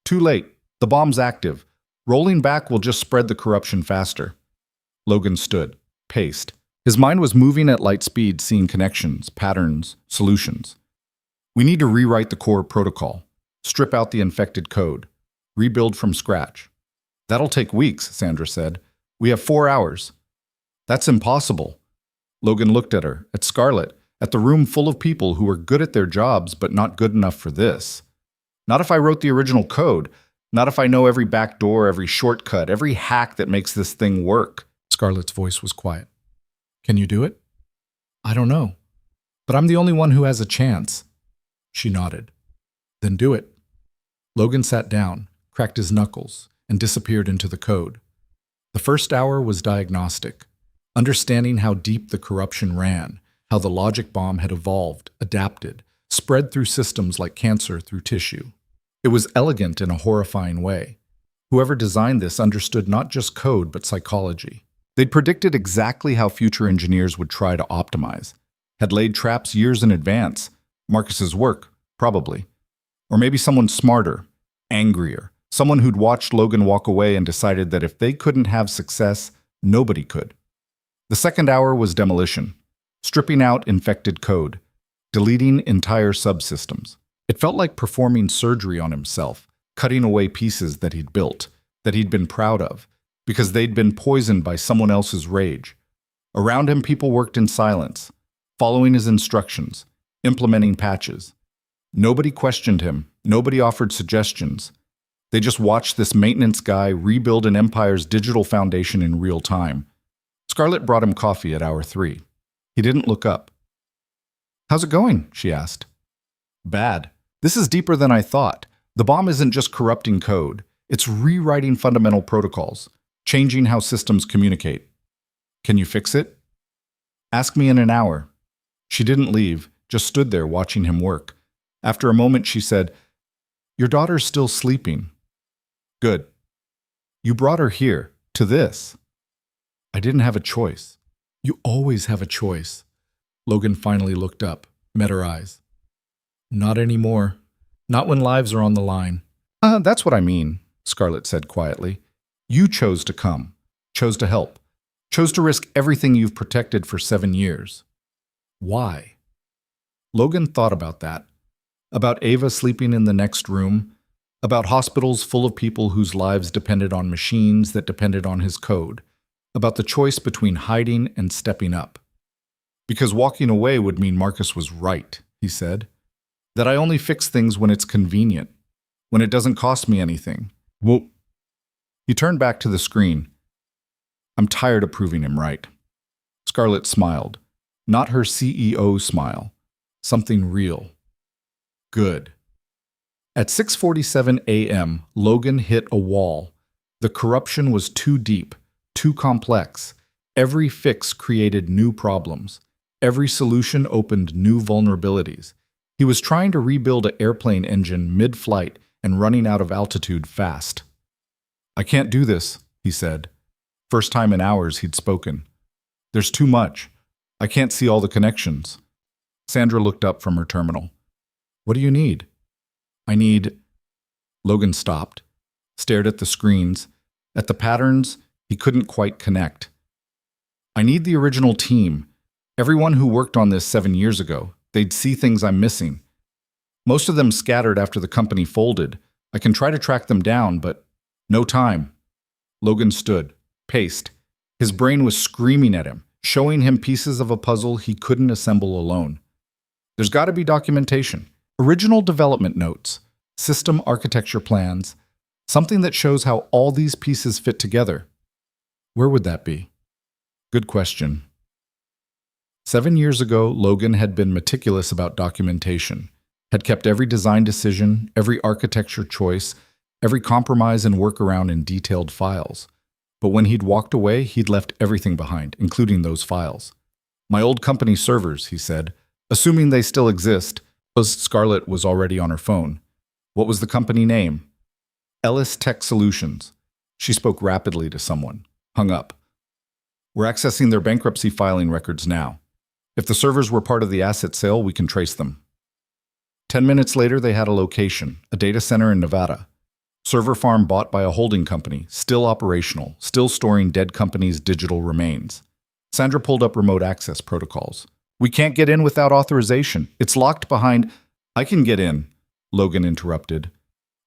Too late. The bomb's active. Rolling back will just spread the corruption faster. Logan stood, paced. His mind was moving at light speed, seeing connections, patterns, solutions. We need to rewrite the core protocol, strip out the infected code, rebuild from scratch. That'll take weeks, Sandra said. We have 4 hours. That's impossible. Logan looked at her, at Scarlett, at the room full of people who were good at their jobs but not good enough for this. Not if I wrote the original code. Not if I know every backdoor, every shortcut, every hack that makes this thing work. Scarlett's voice was quiet. Can you do it? I don't know. But I'm the only one who has a chance. She nodded. Then do it. Logan sat down, cracked his knuckles, and disappeared into the code. The first hour was diagnostic, understanding how deep the corruption ran, how the logic bomb had evolved, adapted, spread through systems like cancer through tissue. It was elegant in a horrifying way. Whoever designed this understood not just code, but psychology. They'd predicted exactly how future engineers would try to optimize, had laid traps years in advance. Marcus's work, probably. Or maybe someone smarter, angrier, someone who'd watched Logan walk away and decided that if they couldn't have success, nobody could. The second hour was demolition, stripping out infected code, deleting entire subsystems. It felt like performing surgery on himself, cutting away pieces that he'd built, that he'd been proud of, because they'd been poisoned by someone else's rage. Around him, people worked in silence, following his instructions, implementing patches. Nobody questioned him, nobody offered suggestions. They just watched this maintenance guy rebuild an empire's digital foundation in real time. Scarlett brought him coffee at hour 3. He didn't look up. How's it going? She asked. Bad. This is deeper than I thought. The bomb isn't just corrupting code. It's rewriting fundamental protocols, changing how systems communicate. Can you fix it? Ask me in an hour. She didn't leave, just stood there watching him work. After a moment, she said, Your daughter's still sleeping. Good. You brought her here, to this. I didn't have a choice. You always have a choice. Logan finally looked up, met her eyes. Not anymore. Not when lives are on the line. That's what I mean, Scarlett said quietly. You chose to come, chose to help, chose to risk everything you've protected for 7 years. Why? Logan thought about that. About Ava sleeping in the next room, about hospitals full of people whose lives depended on machines that depended on his code, about the choice between hiding and stepping up. Because walking away would mean Marcus was right, he said. That I only fix things when it's convenient, when it doesn't cost me anything. Well, he turned back to the screen. I'm tired of proving him right. Scarlett smiled. Not her CEO smile. Something real. Good. At 6:47 a.m., Logan hit a wall. The corruption was too deep, too complex. Every fix created new problems. Every solution opened new vulnerabilities. He was trying to rebuild an airplane engine mid-flight and running out of altitude fast. "I can't do this," he said. First time in hours he'd spoken. "There's too much. I can't see all the connections." Sandra looked up from her terminal. "What do you need?" "I need—" Logan stopped, stared at the screens, at the patterns he couldn't quite connect. "I need the original team. Everyone who worked on this 7 years ago. They'd see things I'm missing. Most of them scattered after the company folded. I can try to track them down, but no time." Logan stood, paced. His brain was screaming at him, showing him pieces of a puzzle he couldn't assemble alone. There's got to be documentation, original development notes, system architecture plans, something that shows how all these pieces fit together. Where would that be? Good question. 7 years ago, Logan had been meticulous about documentation, had kept every design decision, every architecture choice, every compromise and workaround in detailed files. But when he'd walked away, he'd left everything behind, including those files. "My old company servers," he said, "assuming they still exist." Scarlett was already on her phone. What was the company name? Ellis Tech Solutions. She spoke rapidly to someone. Hung up. "We're accessing their bankruptcy filing records now. If the servers were part of the asset sale, we can trace them." 10 minutes later, they had a location, a data center in Nevada. Server farm bought by a holding company, still operational, still storing dead companies' digital remains. Sandra pulled up remote access protocols. "We can't get in without authorization. It's locked behind—" "I can get in," Logan interrupted.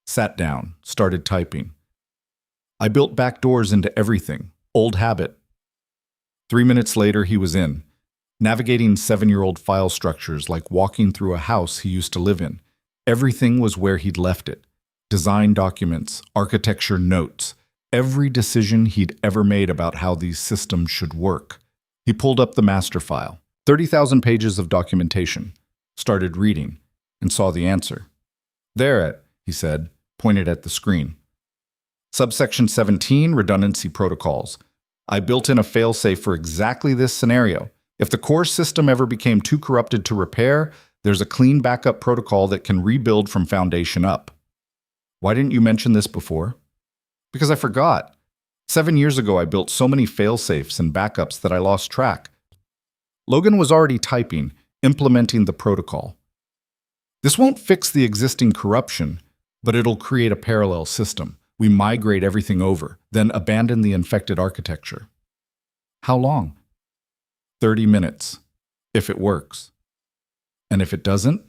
Sat down, started typing. "I built back doors into everything. Old habit." 3 minutes later, he was in. Navigating 7-year-old file structures like walking through a house he used to live in. Everything was where he'd left it. Design documents, architecture notes, every decision he'd ever made about how these systems should work. He pulled up the master file, 30,000 pages of documentation, started reading, and saw the answer. "There," he said, pointed at the screen. Subsection 17, redundancy protocols. "I built in a failsafe for exactly this scenario. If the core system ever became too corrupted to repair, there's a clean backup protocol that can rebuild from foundation up." "Why didn't you mention this before?" "Because I forgot. 7 years ago, I built so many failsafes and backups that I lost track." Logan was already typing, implementing the protocol. "This won't fix the existing corruption, but it'll create a parallel system. We migrate everything over, then abandon the infected architecture." "How long?" 30 minutes, if it works. "And if it doesn't?"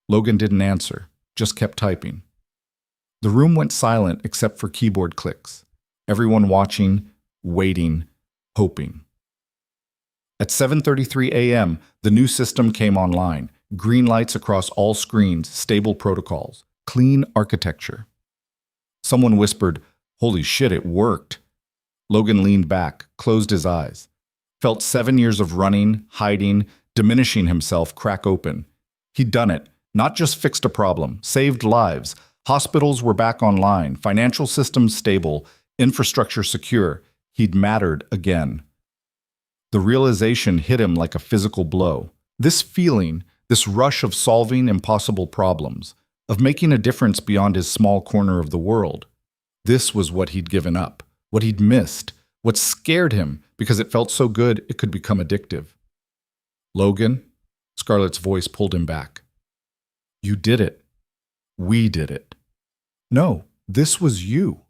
Logan didn't answer, just kept typing. The room went silent except for keyboard clicks. Everyone watching, waiting, hoping. At 7:33 a.m., the new system came online. Green lights across all screens, stable protocols, clean architecture. Someone whispered, "Holy shit, it worked." Logan leaned back, closed his eyes. Felt 7 years of running, hiding, diminishing himself crack open. He'd done it, not just fixed a problem, saved lives. Hospitals were back online, financial systems stable, infrastructure secure. He'd mattered again. The realization hit him like a physical blow. This feeling, this rush of solving impossible problems, of making a difference beyond his small corner of the world. This was what he'd given up, what he'd missed, what scared him because it felt so good it could become addictive. "Logan," Scarlett's voice pulled him back. "You did it. We did it." "No, this was you."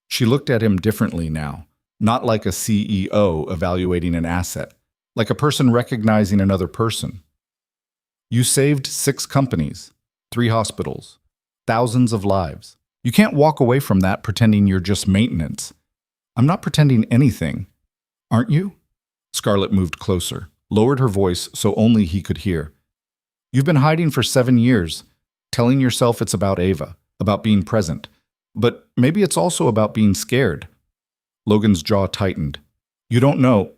She looked at him differently now, not like a CEO evaluating an asset, like a person recognizing another person. "You saved 6 companies, 3 hospitals, thousands of lives. You can't walk away from that pretending you're just maintenance." "I'm not pretending anything. Aren't you?" Scarlett moved closer, lowered her voice so only he could hear. "You've been hiding for 7 years, telling yourself it's about Ava, about being present. But maybe it's also about being scared." Logan's jaw tightened. "You don't know."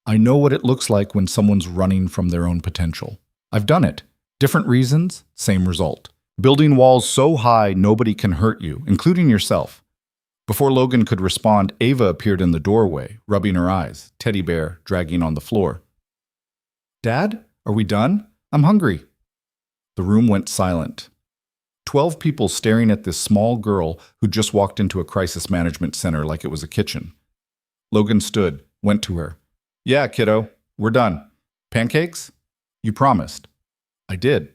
"I know what it looks like when someone's running from their own potential. I've done it. Different reasons, same result. Building walls so high nobody can hurt you, including yourself." Before Logan could respond, Ava appeared in the doorway, rubbing her eyes, teddy bear dragging on the floor. "Dad, are we done? I'm hungry." The room went silent. 12 people staring at this small girl who just walked into a crisis management center like it was a kitchen. Logan stood, went to her. "Yeah, kiddo, we're done. Pancakes? You promised." "I did."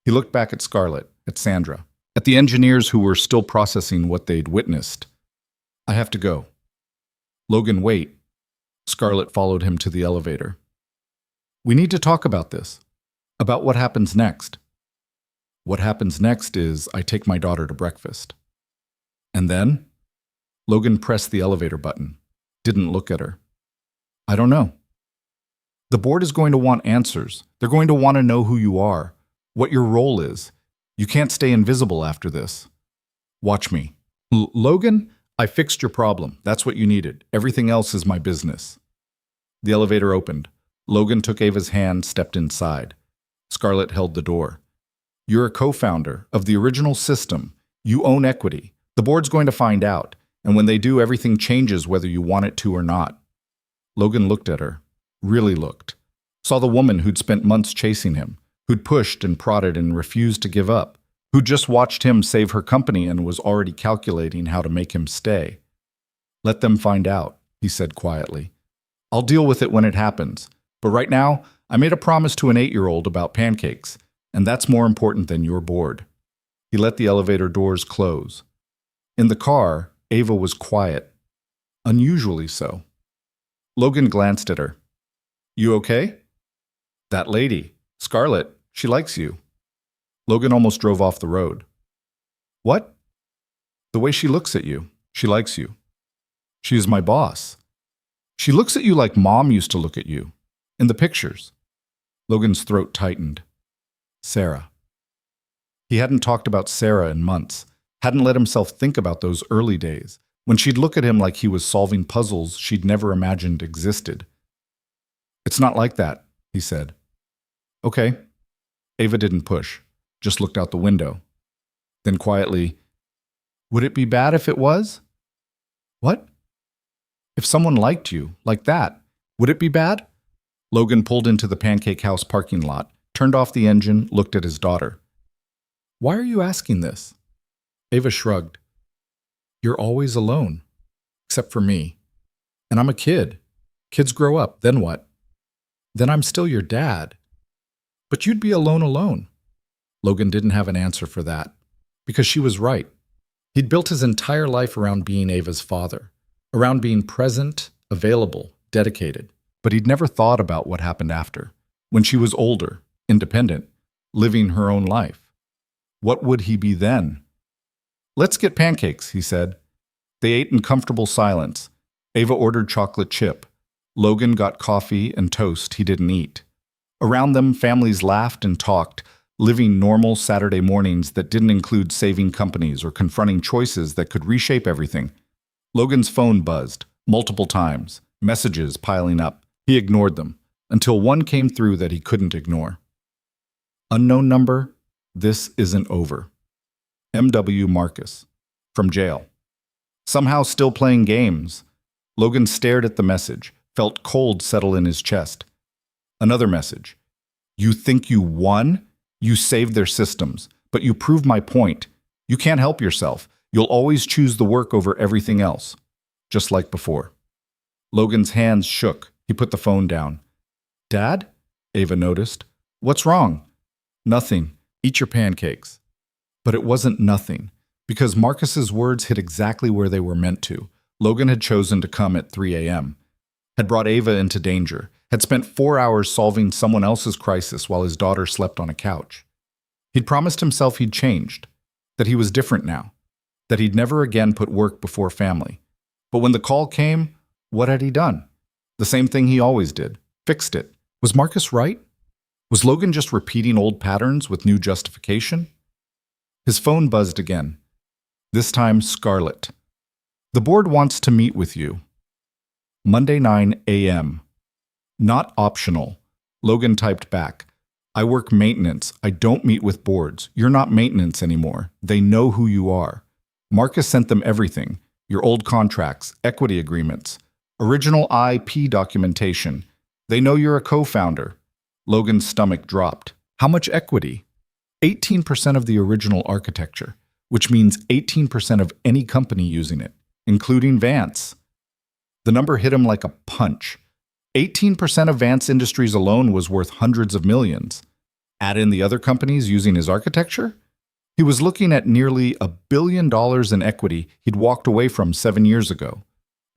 He looked back at Scarlett, at Sandra, at the engineers who were still processing what they'd witnessed. "I have to go." "Logan, wait." Scarlett followed him to the elevator. "We need to talk about this, about what happens next." "What happens next is I take my daughter to breakfast." "And then?" Logan pressed the elevator button, didn't look at her. "I don't know." "The board is going to want answers. They're going to want to know who you are, what your role is. You can't stay invisible after this." "Watch me." "Logan, I fixed your problem. That's what you needed. Everything else is my business." The elevator opened. Logan took Ava's hand, stepped inside. Scarlett held the door. "You're a co-founder of the original system. You own equity. The board's going to find out, and when they do, everything changes whether you want it to or not." Logan looked at her, really looked. Saw the woman who'd spent months chasing him, who'd pushed and prodded and refused to give up, who'd just watched him save her company and was already calculating how to make him stay. "Let them find out," he said quietly. "I'll deal with it when it happens. But right now, I made a promise to an 8-year-old about pancakes, and that's more important than your board." He let the elevator doors close. In the car, Ava was quiet, unusually so. Logan glanced at her. "You okay?" "That lady, Scarlett, she likes you." Logan almost drove off the road. "What?" "The way she looks at you. She likes you." "She is my boss. She looks at you like Mom used to look at you. In the pictures." Logan's throat tightened. Sarah. He hadn't talked about Sarah in months, hadn't let himself think about those early days, when she'd look at him like he was solving puzzles she'd never imagined existed. "It's not like that," he said. "Okay." Ava didn't push, just looked out the window. Then quietly, "Would it be bad if it was?" "What?" "If someone liked you, like that, would it be bad?" Logan pulled into the Pancake House parking lot, turned off the engine, looked at his daughter. "Why are you asking this?" Ava shrugged. "You're always alone, except for me. And I'm a kid. Kids grow up, then what? Then I'm still your dad. But you'd be alone. Logan didn't have an answer for that, because she was right. He'd built his entire life around being Ava's father, around being present, available, dedicated. But he'd never thought about what happened after, when she was older, independent, living her own life. What would he be then? "Let's get pancakes," he said. They ate in comfortable silence. Ava ordered chocolate chip. Logan got coffee and toast he didn't eat. Around them, families laughed and talked, living normal Saturday mornings that didn't include saving companies or confronting choices that could reshape everything. Logan's phone buzzed, multiple times, messages piling up. He ignored them, until one came through that he couldn't ignore. "Unknown number, this isn't over. M.W. Marcus, from jail." Somehow still playing games. Logan stared at the message, felt cold settle in his chest. Another message. "You think you won? You saved their systems, but you proved my point. You can't help yourself. You'll always choose the work over everything else." Just like before. Logan's hands shook. He put the phone down. "Dad?" Ava noticed. "What's wrong?" "Nothing. Eat your pancakes." But it wasn't nothing, because Marcus's words hit exactly where they were meant to. Logan had chosen to come at 3 a.m., had brought Ava into danger, had spent 4 hours solving someone else's crisis while his daughter slept on a couch. He'd promised himself he'd changed, that he was different now, that he'd never again put work before family. But when the call came, what had he done? The same thing he always did. Fixed it. Was Marcus right? Was Logan just repeating old patterns with new justification? His phone buzzed again. This time, Scarlett. "The board wants to meet with you." Monday 9 a.m. "Not optional." Logan typed back. "I work maintenance. I don't meet with boards. You're not maintenance anymore. They know who you are." Marcus sent them everything. Your old contracts, equity agreements, original IP documentation. They know you're a co-founder. Logan's stomach dropped. How much equity? 18% of the original architecture, which means 18% of any company using it, including Vance. The number hit him like a punch. 18% of Vance Industries alone was worth hundreds of millions. Add in the other companies using his architecture? He was looking at nearly $1 billion in equity he'd walked away from 7 years ago.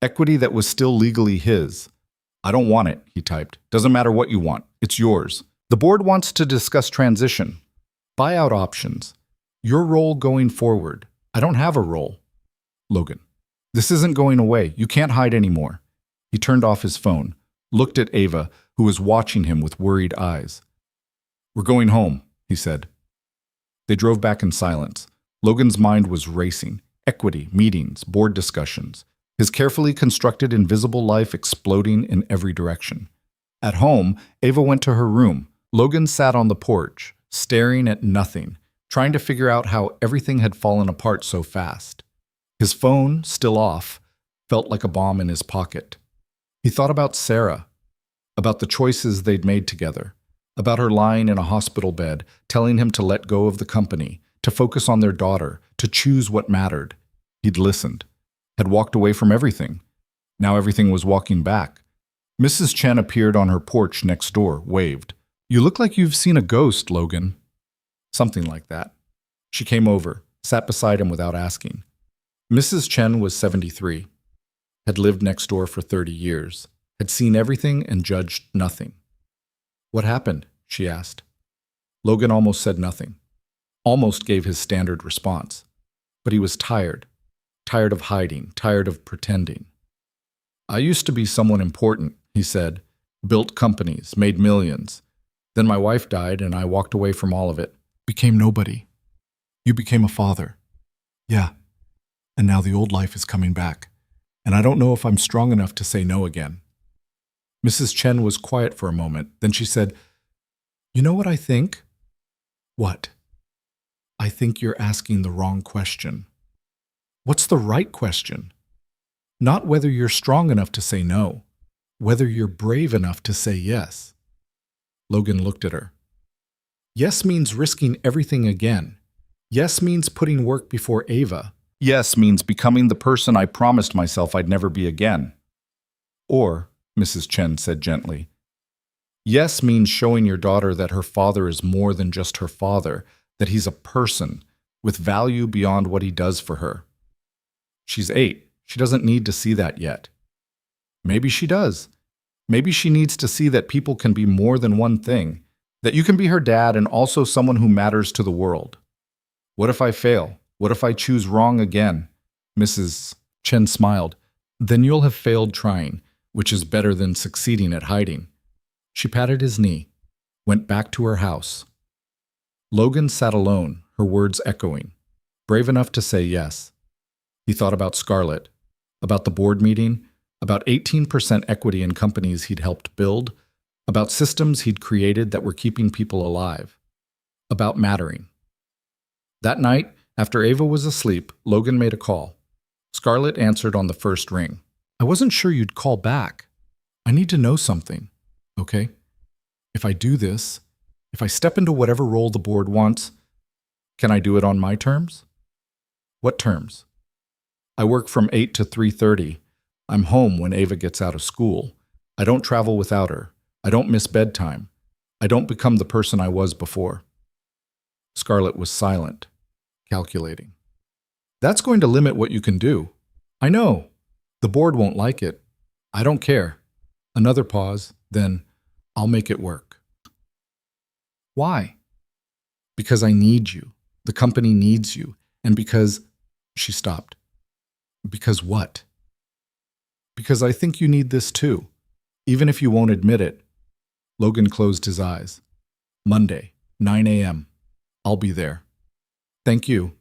Equity that was still legally his. "I don't want it," he typed. "Doesn't matter what you want. It's yours. The board wants to discuss transition, buyout options, your role going forward." "I don't have a role." "Logan, this isn't going away. You can't hide anymore." He turned off his phone, looked at Ava, who was watching him with worried eyes. "We're going home," he said. They drove back in silence. Logan's mind was racing. Equity, meetings, board discussions. His carefully constructed invisible life exploding in every direction. At home, Ava went to her room. Logan sat on the porch, staring at nothing, trying to figure out how everything had fallen apart so fast. His phone, still off, felt like a bomb in his pocket. He thought about Sarah, about the choices they'd made together, about her lying in a hospital bed, telling him to let go of the company, to focus on their daughter, to choose what mattered. He'd listened, had walked away from everything. Now everything was walking back. Mrs. Chen appeared on her porch next door, waved. "You look like you've seen a ghost, Logan." Something like that. She came over, sat beside him without asking. Mrs. Chen was 73, had lived next door for 30 years, had seen everything and judged nothing. "What happened?" she asked. Logan almost said nothing, almost gave his standard response. But he was tired of hiding, tired of pretending. "I used to be someone important," he said, "built companies, made millions. Then my wife died and I walked away from all of it. Became nobody. You became a father." "Yeah, and now the old life is coming back, and I don't know if I'm strong enough to say no again." Mrs. Chen was quiet for a moment. Then she said, "You know what I think?" "What?" "I think you're asking the wrong question." "What's the right question?" "Not whether you're strong enough to say no, whether you're brave enough to say yes." Logan looked at her. Yes means risking everything again. Yes means putting work before Ava. Yes means becoming the person I promised myself I'd never be again. Or, Mrs. Chen said gently, yes means showing your daughter that her father is more than just her father, that he's a person with value beyond what he does for her. She's 8. She doesn't need to see that yet. Maybe she does. Maybe she needs to see that people can be more than one thing, that you can be her dad and also someone who matters to the world. What if I fail? What if I choose wrong again? Mrs. Chen smiled. Then you'll have failed trying, which is better than succeeding at hiding. She patted his knee, went back to her house. Logan sat alone, her words echoing, brave enough to say yes. He thought about Scarlett, about the board meeting, about 18% equity in companies he'd helped build, about systems he'd created that were keeping people alive, about mattering. That night, after Ava was asleep, Logan made a call. Scarlett answered on the first ring. I wasn't sure you'd call back. I need to know something, okay? If I do this, if I step into whatever role the board wants, can I do it on my terms? What terms? I work from 8 to 3:30. I'm home when Ava gets out of school. I don't travel without her. I don't miss bedtime. I don't become the person I was before. Scarlett was silent, calculating. That's going to limit what you can do. I know. The board won't like it. I don't care. Another pause, then I'll make it work. Why? Because I need you. The company needs you. And because... She stopped. Because what? Because I think you need this too, even if you won't admit it. Logan closed his eyes. Monday, 9 a.m. I'll be there. Thank you.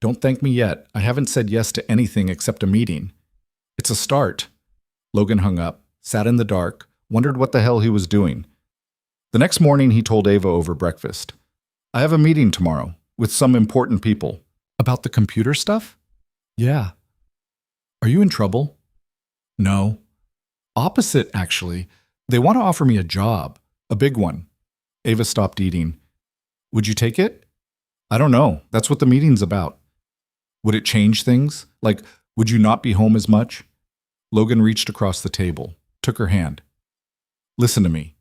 Don't thank me yet. I haven't said yes to anything except a meeting. It's a start. Logan hung up, sat in the dark, wondered what the hell he was doing. The next morning, he told Ava over breakfast, I have a meeting tomorrow with some important people. About the computer stuff? Yeah. Are you in trouble? No. Opposite, actually. They want to offer me a job, a big one. Ava stopped eating. Would you take it? I don't know. That's what the meeting's about. Would it change things? Like, would you not be home as much? Logan reached across the table, took her hand. Listen to me.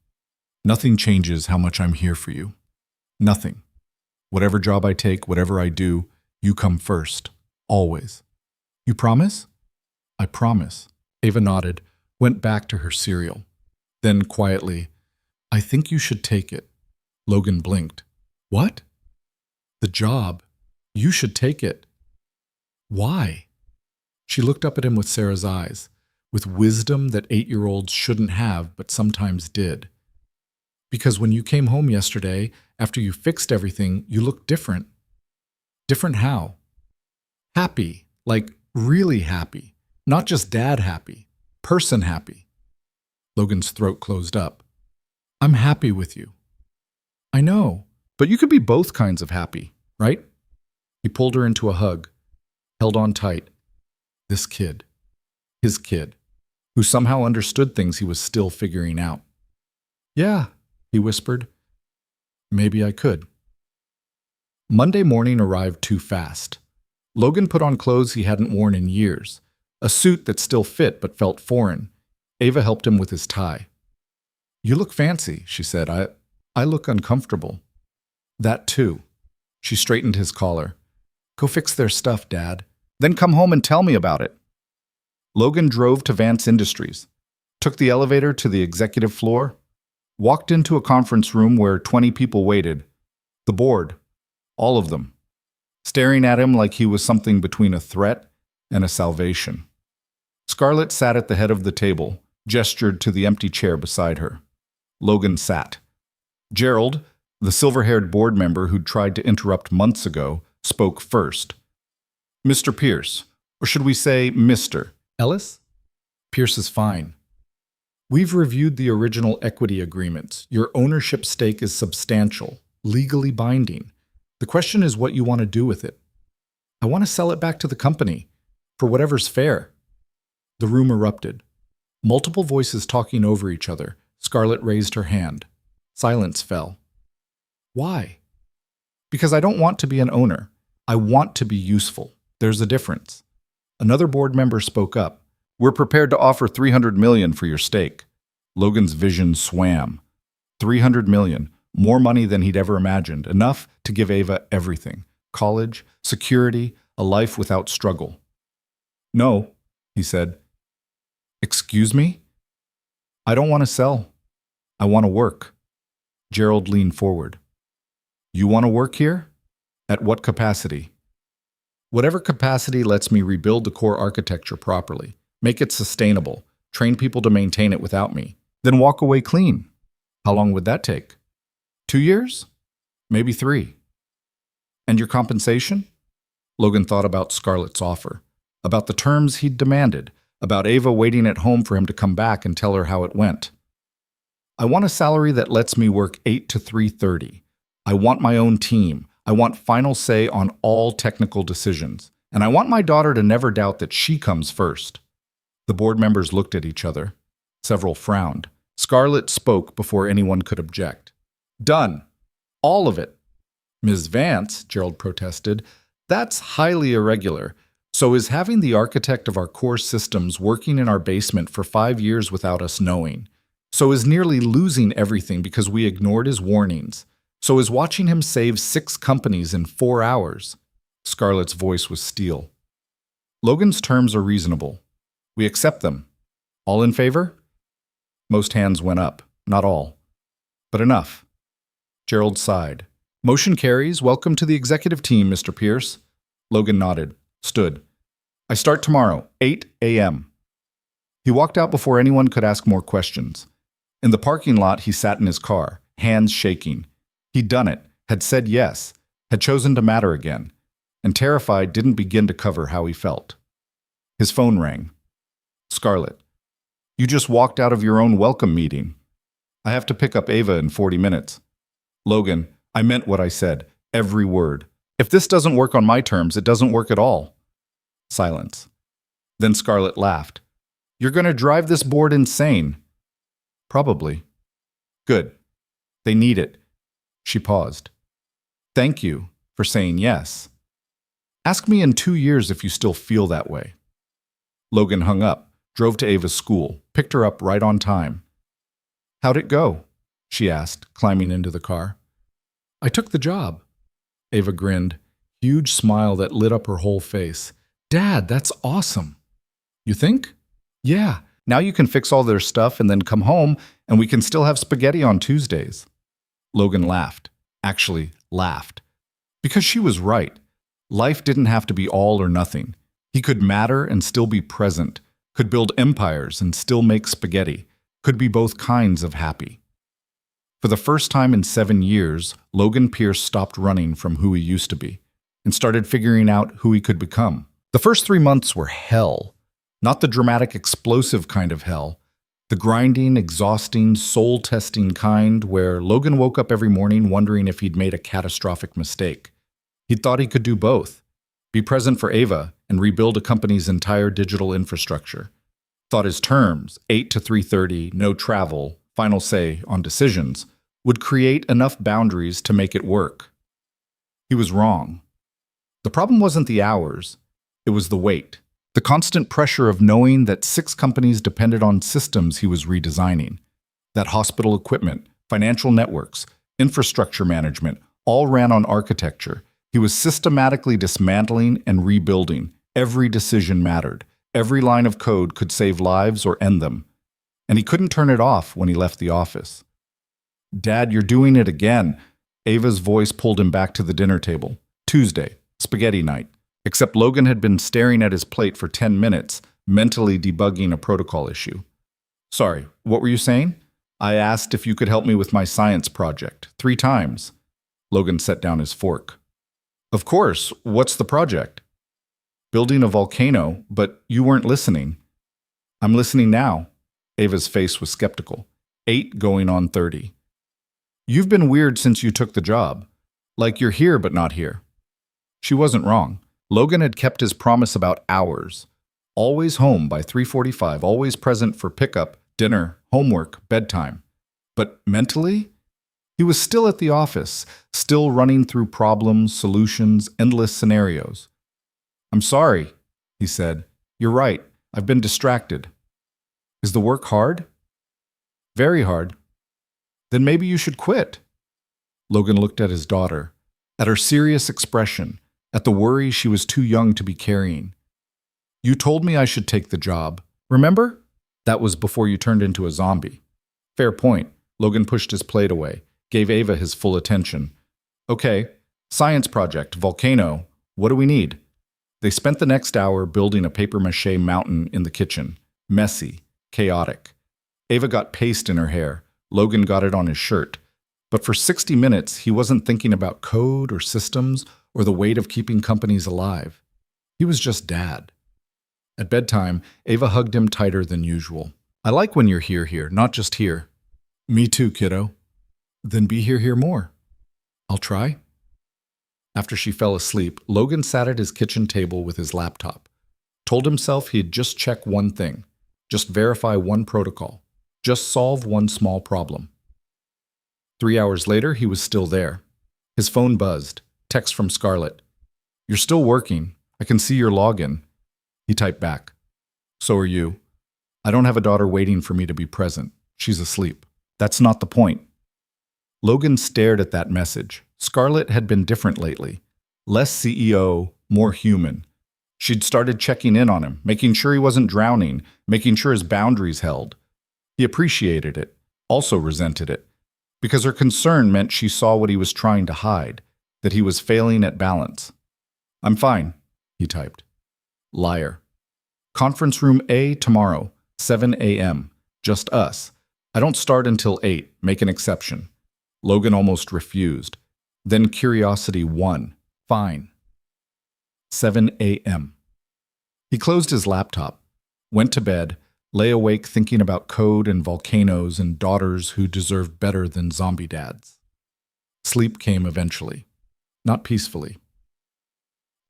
Nothing changes how much I'm here for you. Nothing. Whatever job I take, whatever I do, you come first. Always. You promise? I promise. Ava nodded, went back to her cereal. Then quietly, I think you should take it. Logan blinked. What? The job. You should take it. Why? She looked up at him with Sarah's eyes, with wisdom that 8-year-olds shouldn't have but sometimes did. Because when you came home yesterday, after you fixed everything, you looked different. Different how? Happy, like really happy. Not just dad happy, person happy. Logan's throat closed up. I'm happy with you. I know, but you could be both kinds of happy, right? He pulled her into a hug, held on tight. This kid, his kid, who somehow understood things he was still figuring out. Yeah, he whispered. Maybe I could. Monday morning arrived too fast. Logan put on clothes he hadn't worn in years, a suit that still fit but felt foreign. Ava helped him with his tie. You look fancy, she said. I look uncomfortable. That too. She straightened his collar. Go fix their stuff, Dad. Then come home and tell me about it. Logan drove to Vance Industries, took the elevator to the executive floor, walked into a conference room where 20 people waited. The board, all of them, staring at him like he was something between a threat and a salvation. Scarlett sat at the head of the table, gestured to the empty chair beside her. Logan sat. Gerald, the silver-haired board member who'd tried to interrupt months ago, spoke first. Mr. Pierce, or should we say Mr. Ellis? Pierce is fine. We've reviewed the original equity agreements. Your ownership stake is substantial, legally binding. The question is what you want to do with it. I want to sell it back to the company, for whatever's fair. The room erupted. Multiple voices talking over each other. Scarlett raised her hand. Silence fell. Why? Because I don't want to be an owner. I want to be useful. There's a difference. Another board member spoke up. We're prepared to offer $300 million for your stake. Logan's vision swam. $300 million, more money than he'd ever imagined, enough to give Ava everything. College, security, a life without struggle. No, he said. Excuse me? I don't want to sell. I want to work. Gerald leaned forward. You want to work here? At what capacity? Whatever capacity lets me rebuild the core architecture properly, make it sustainable, train people to maintain it without me, then walk away clean. How long would that take? 2 years? Maybe 3. And your compensation? Logan thought about Scarlett's offer, about the terms he'd demanded, about Ava waiting at home for him to come back and tell her how it went. I want a salary that lets me work 8 to 3:30. I want my own team. I want final say on all technical decisions. And I want my daughter to never doubt that she comes first. The board members looked at each other. Several frowned. Scarlett spoke before anyone could object. Done. All of it. Ms. Vance, Gerald protested, that's highly irregular. So is having the architect of our core systems working in our basement for 5 years without us knowing. So is nearly losing everything because we ignored his warnings. So is watching him save 6 companies in 4 hours. Scarlett's voice was steel. Logan's terms are reasonable. We accept them. All in favor? Most hands went up, not all. But enough. Gerald sighed. Motion carries. Welcome to the executive team, Mr. Pierce. Logan nodded, stood. I start tomorrow, 8 a.m. He walked out before anyone could ask more questions. In the parking lot, he sat in his car, hands shaking. He'd done it, had said yes, had chosen to matter again, and terrified didn't begin to cover how he felt. His phone rang. Scarlett, you just walked out of your own welcome meeting. I have to pick up Ava in 40 minutes. Logan, I meant what I said, every word. If this doesn't work on my terms, it doesn't work at all. Silence. Then Scarlett laughed. You're going to drive this board insane. Probably. Good. They need it. She paused. Thank you for saying yes. Ask me in 2 years if you still feel that way. Logan hung up, drove to Ava's school, picked her up right on time. How'd it go? She asked, climbing into the car. I took the job. Ava grinned, huge smile that lit up her whole face. Dad, that's awesome. You think? Yeah, now you can fix all their stuff and then come home and we can still have spaghetti on Tuesdays. Logan laughed. Actually, laughed. Because she was right. Life didn't have to be all or nothing. He could matter and still be present, could build empires and still make spaghetti, could be both kinds of happy. For the first time in 7 years, Logan Pierce stopped running from who he used to be and started figuring out who he could become. The first 3 months were hell. Not the dramatic, explosive kind of hell. The grinding, exhausting, soul-testing kind where Logan woke up every morning wondering if he'd made a catastrophic mistake. He thought he could do both. Be present for Ava and rebuild a company's entire digital infrastructure. Thought his terms, 8 to 3:30, no travel, final say on decisions, would create enough boundaries to make it work. He was wrong. The problem wasn't the hours, it was the weight. The constant pressure of knowing that 6 companies depended on systems he was redesigning. That hospital equipment, financial networks, infrastructure management, all ran on architecture. He was systematically dismantling and rebuilding. Every decision mattered. Every line of code could save lives or end them. And he couldn't turn it off when he left the office. Dad, you're doing it again. Ava's voice pulled him back to the dinner table. Tuesday, spaghetti night. Except Logan had been staring at his plate for 10 minutes, mentally debugging a protocol issue. Sorry, what were you saying? I asked if you could help me with my science project 3 times. Logan set down his fork. Of course, what's the project? Building a volcano, but you weren't listening. I'm listening now. Ava's face was skeptical. 8 going on 30. You've been weird since you took the job. Like you're here but not here. She wasn't wrong. Logan had kept his promise about hours. Always home by 3:45, always present for pickup, dinner, homework, bedtime. But mentally, he was still at the office, still running through problems, solutions, endless scenarios. I'm sorry, he said. You're right. I've been distracted. Is the work hard? Very hard. Then maybe you should quit. Logan looked at his daughter, at her serious expression, at the worry she was too young to be carrying. You told me I should take the job. Remember? That was before you turned into a zombie. Fair point. Logan pushed his plate away, gave Ava his full attention. Okay, science project, volcano. What do we need? They spent the next hour building a papier-mâché mountain in the kitchen. Messy, chaotic. Ava got paste in her hair. Logan got it on his shirt. But for 60 minutes, he wasn't thinking about code or systems or the weight of keeping companies alive. He was just dad. At bedtime, Ava hugged him tighter than usual. I like when you're here, not just here. Me too, kiddo. Then be here more. I'll try. After she fell asleep, Logan sat at his kitchen table with his laptop. Told himself he'd just check one thing. Just verify one protocol. Just solve one small problem. 3 hours later, he was still there. His phone buzzed. Text from Scarlett. You're still working. I can see your login. He typed back. So are you. I don't have a daughter waiting for me to be present. She's asleep. That's not the point. Logan stared at that message. Scarlett had been different lately. Less CEO, more human. She'd started checking in on him, making sure he wasn't drowning, making sure his boundaries held. He appreciated it, also resented it, because her concern meant she saw what he was trying to hide, that he was failing at balance. I'm fine, he typed. Liar. Conference room A tomorrow, 7 a.m. Just us. I don't start until 8, make an exception. Logan almost refused. Then curiosity won. Fine. 7 a.m. He closed his laptop, went to bed, lay awake thinking about code and volcanoes and daughters who deserved better than zombie dads. Sleep came eventually, not peacefully.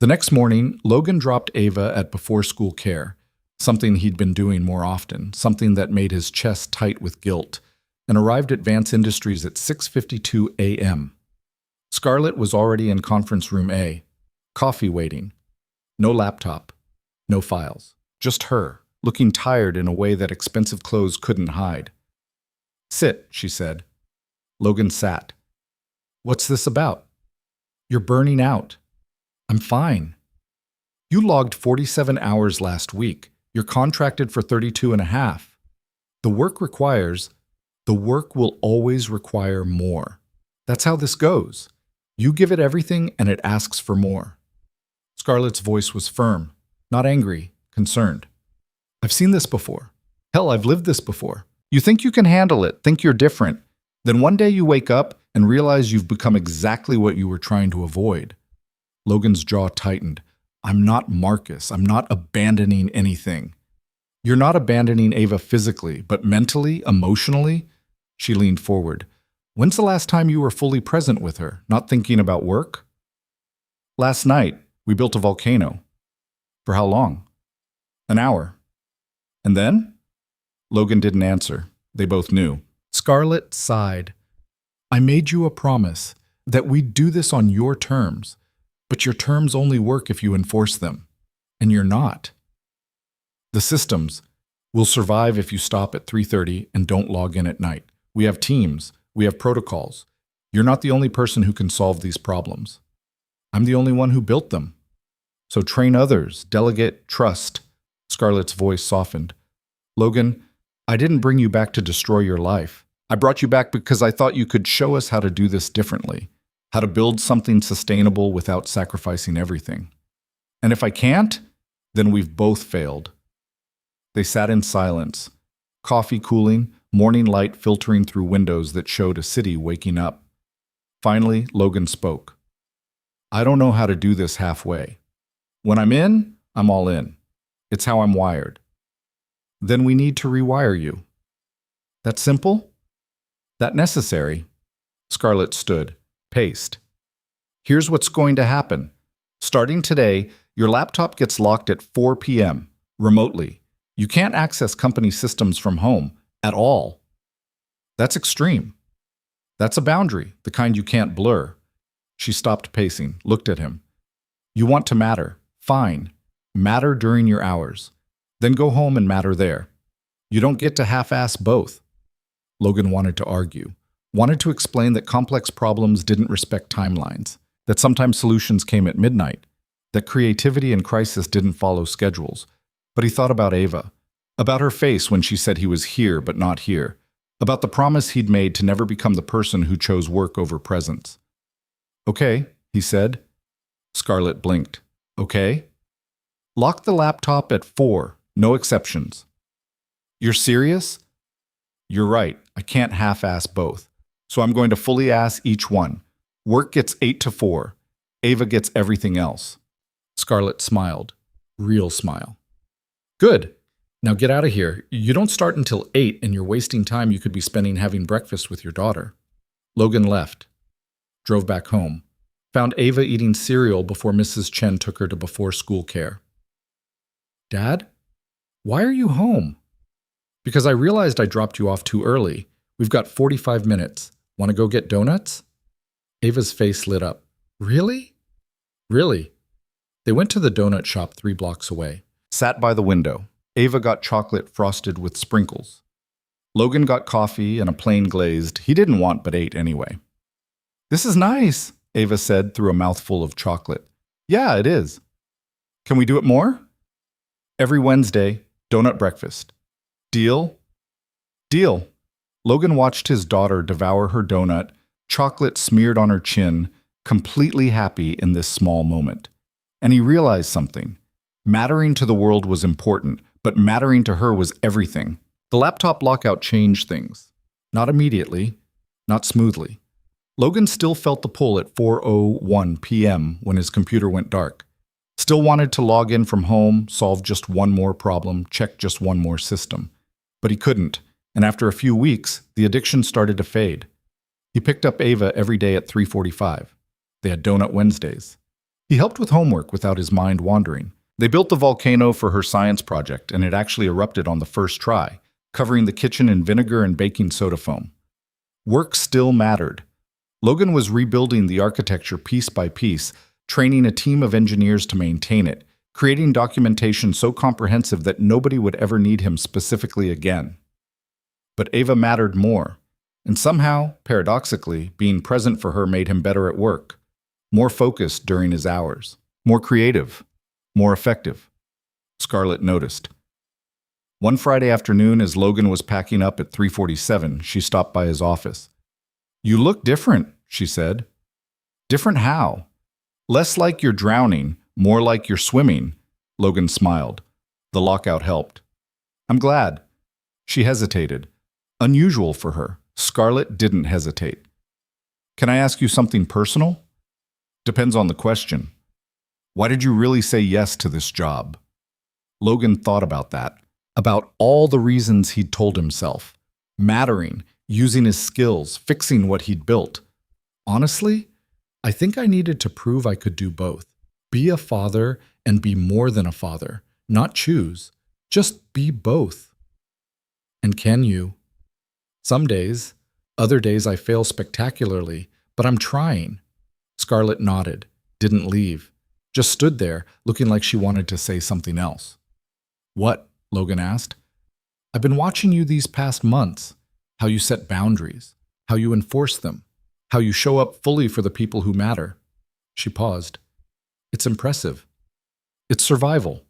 The next morning, Logan dropped Ava at before-school care, something he'd been doing more often, something that made his chest tight with guilt, and arrived at Vance Industries at 6:52 a.m. Scarlett was already in conference room A, coffee waiting. No laptop, no files. Just her, looking tired in a way that expensive clothes couldn't hide. "Sit," she said. Logan sat. "What's this about?" "You're burning out." "I'm fine." "You logged 47 hours last week. You're contracted for 32 and a half. The work will always require more. That's how this goes. You give it everything and it asks for more." Scarlett's voice was firm, not angry, concerned. "I've seen this before. Hell, I've lived this before. You think you can handle it, think you're different. Then one day you wake up and realize you've become exactly what you were trying to avoid." Logan's jaw tightened. "I'm not Marcus. I'm not abandoning anything." "You're not abandoning Ava physically, but mentally, emotionally?" She leaned forward. "When's the last time you were fully present with her, not thinking about work?" "Last night, we built a volcano." "For how long?" "An hour." "And then?" Logan didn't answer. They both knew. Scarlett sighed. "I made you a promise that we'd do this on your terms, but your terms only work if you enforce them. And you're not. The systems will survive if you stop at 3:30 and don't log in at night. We have teams. We have protocols. You're not the only person who can solve these problems. I'm the only one who built them. So train others, delegate, trust." Scarlett's voice softened. "Logan, I didn't bring you back to destroy your life. I brought you back because I thought you could show us how to do this differently, how to build something sustainable without sacrificing everything. And if I can't, then we've both failed." They sat in silence, coffee cooling, morning light filtering through windows that showed a city waking up. Finally, Logan spoke. "I don't know how to do this halfway. When I'm in, I'm all in. It's how I'm wired. Then we need to rewire you." "That simple?" "That necessary." Scarlett stood, paced. "Here's what's going to happen. Starting today, your laptop gets locked at 4 p.m., remotely. You can't access company systems from home, at all. That's extreme. That's a boundary, the kind you can't blur." She stopped pacing, looked at him. "You want to matter. Fine. Matter during your hours. Then go home and matter there. You don't get to half-ass both." Logan wanted to argue, wanted to explain that complex problems didn't respect timelines, that sometimes solutions came at midnight, that creativity in crisis didn't follow schedules. But he thought about Ava, about her face when she said he was here but not here, about the promise he'd made to never become the person who chose work over presence. "Okay," he said. Scarlett blinked. "Okay?" "Lock the laptop at 4, no exceptions." "You're serious?" "You're right, I can't half-ass both. So I'm going to fully ass each one. Work gets 8 to 4. Ava gets everything else." Scarlett smiled. Real smile. "Good. Now get out of here. You don't start until 8 and you're wasting time you could be spending having breakfast with your daughter." Logan left. Drove back home. Found Ava eating cereal before Mrs. Chen took her to before-school care. "Dad, why are you home?" "Because I realized I dropped you off too early. We've got 45 minutes. Want to go get donuts?" Ava's face lit up. "Really?" "Really." They went to the donut shop 3 blocks away. Sat by the window. Ava got chocolate frosted with sprinkles. Logan got coffee and a plain glazed he didn't want but ate anyway. "This is nice," Ava said through a mouthful of chocolate. "Yeah, it is." "Can we do it more?" "Every Wednesday, donut breakfast." "Deal?" "Deal." Logan watched his daughter devour her donut, chocolate smeared on her chin, completely happy in this small moment. And he realized something. Mattering to the world was important, but mattering to her was everything. The laptop lockout changed things. Not immediately, not smoothly. Logan still felt the pull at 4:01 p.m. when his computer went dark. Still wanted to log in from home, solve just one more problem, check just one more system. But he couldn't, and after a few weeks, the addiction started to fade. He picked up Ava every day at 3:45. They had Donut Wednesdays. He helped with homework without his mind wandering. They built the volcano for her science project, and it actually erupted on the first try, covering the kitchen in vinegar and baking soda foam. Work still mattered. Logan was rebuilding the architecture piece by piece, training a team of engineers to maintain it, creating documentation so comprehensive that nobody would ever need him specifically again. But Ava mattered more, and somehow, paradoxically, being present for her made him better at work, more focused during his hours, more creative, more effective. Scarlett noticed. One Friday afternoon, as Logan was packing up at 3:47, she stopped by his office. "You look different," she said. "Different how?" "Less like you're drowning, more like you're swimming." Logan smiled. The lockout helped. "I'm glad." She hesitated. Unusual for her. Scarlett didn't hesitate. "Can I ask you something personal?" "Depends on the question." "Why did you really say yes to this job?" Logan thought about that, about all the reasons he'd told himself. Mattering, using his skills, fixing what he'd built. Honestly, I think I needed to prove I could do both. Be a father and be more than a father. Not choose. Just be both. And can you? Some days. Other days I fail spectacularly, but I'm trying. Scarlett nodded, didn't leave. Just stood there, looking like she wanted to say something else. "What?" Logan asked. "I've been watching you these past months. How you set boundaries, how you enforce them, how you show up fully for the people who matter." She paused. "It's impressive. It's survival.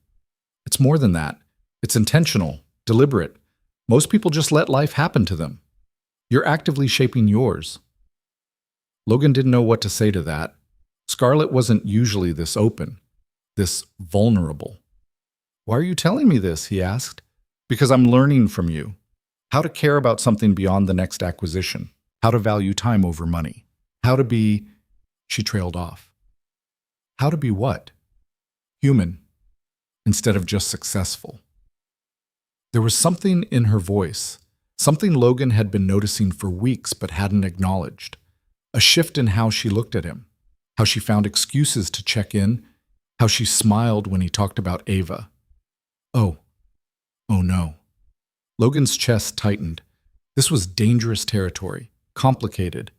It's more than that. It's intentional, deliberate. Most people just let life happen to them. You're actively shaping yours." Logan didn't know what to say to that. Scarlett wasn't usually this open, this vulnerable. "Why are you telling me this?" he asked. "Because I'm learning from you. How to care about something beyond the next acquisition. How to value time over money. How to be—" She trailed off. "How to be what?" "Human, instead of just successful." There was something in her voice, something Logan had been noticing for weeks but hadn't acknowledged. A shift in how she looked at him, how she found excuses to check in, how she smiled when he talked about Ava. Oh no. Logan's chest tightened. This was dangerous territory, complicated,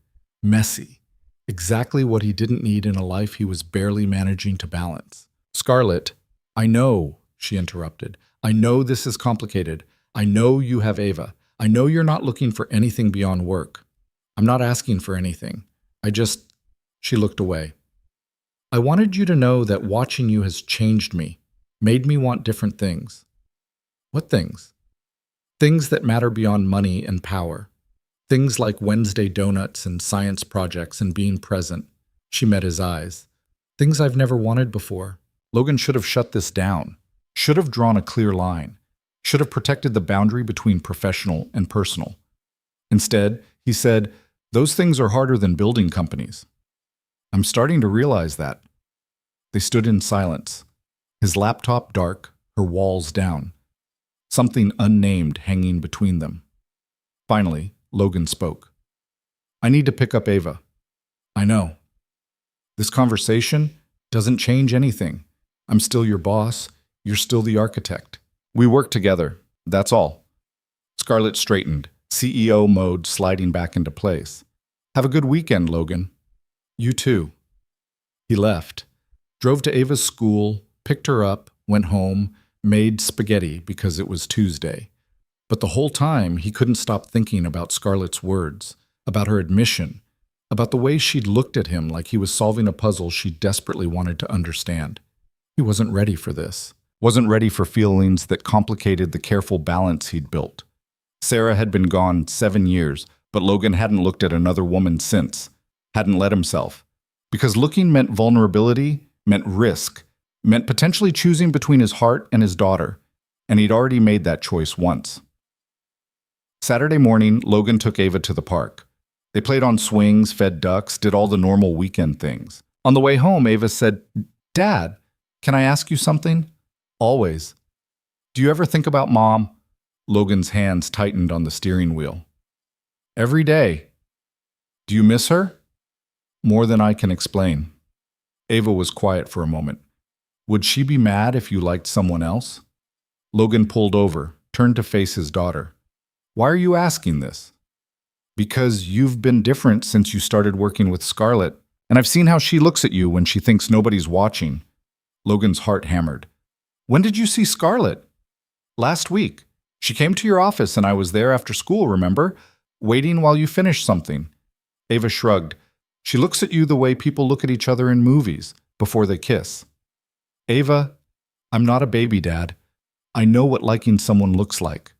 messy, exactly what he didn't need in a life he was barely managing to balance. "Scarlett, I know," she interrupted. "I know this is complicated. I know you have Ava. I know you're not looking for anything beyond work. I'm not asking for anything. She looked away. "I wanted you to know that watching you has changed me, made me want different things." "What things?" "Things that matter beyond money and power. Things like Wednesday donuts and science projects and being present." She met his eyes. "Things I've never wanted before." Logan should have shut this down, should have drawn a clear line, should have protected the boundary between professional and personal. Instead, he said, "Those things are harder than building companies." "I'm starting to realize that." They stood in silence, his laptop dark, her walls down, something unnamed hanging between them. Finally, Logan spoke. "I need to pick up Ava." "I know. This conversation doesn't change anything. I'm still your boss. You're still the architect. We work together. That's all." Scarlett straightened, CEO mode sliding back into place. "Have a good weekend, Logan." "You too." He left, drove to Ava's school, picked her up, went home, made spaghetti because it was Tuesday. But the whole time, he couldn't stop thinking about Scarlett's words, about her admission, about the way she'd looked at him like he was solving a puzzle she desperately wanted to understand. He wasn't ready for this. Wasn't ready for feelings that complicated the careful balance he'd built. Sarah had been gone 7 years, but Logan hadn't looked at another woman since, hadn't let himself. Because looking meant vulnerability, meant risk, meant potentially choosing between his heart and his daughter, and he'd already made that choice once. Saturday morning, Logan took Ava to the park. They played on swings, fed ducks, did all the normal weekend things. On the way home, Ava said, "Dad, can I ask you something?" "Always." "Do you ever think about Mom?" Logan's hands tightened on the steering wheel. "Every day." "Do you miss her?" "More than I can explain." Ava was quiet for a moment. "Would she be mad if you liked someone else?" Logan pulled over, turned to face his daughter. "Why are you asking this?" Because you've been different since you started working with Scarlett, and I've seen how she looks at you when she thinks nobody's watching. Logan's heart hammered. When did you see Scarlett? Last week. She came to your office and I was there after school, remember? Waiting while you finished something. Ava shrugged. She looks at you the way people look at each other in movies, before they kiss. Ava, I'm not a baby, Dad. I know what liking someone looks like.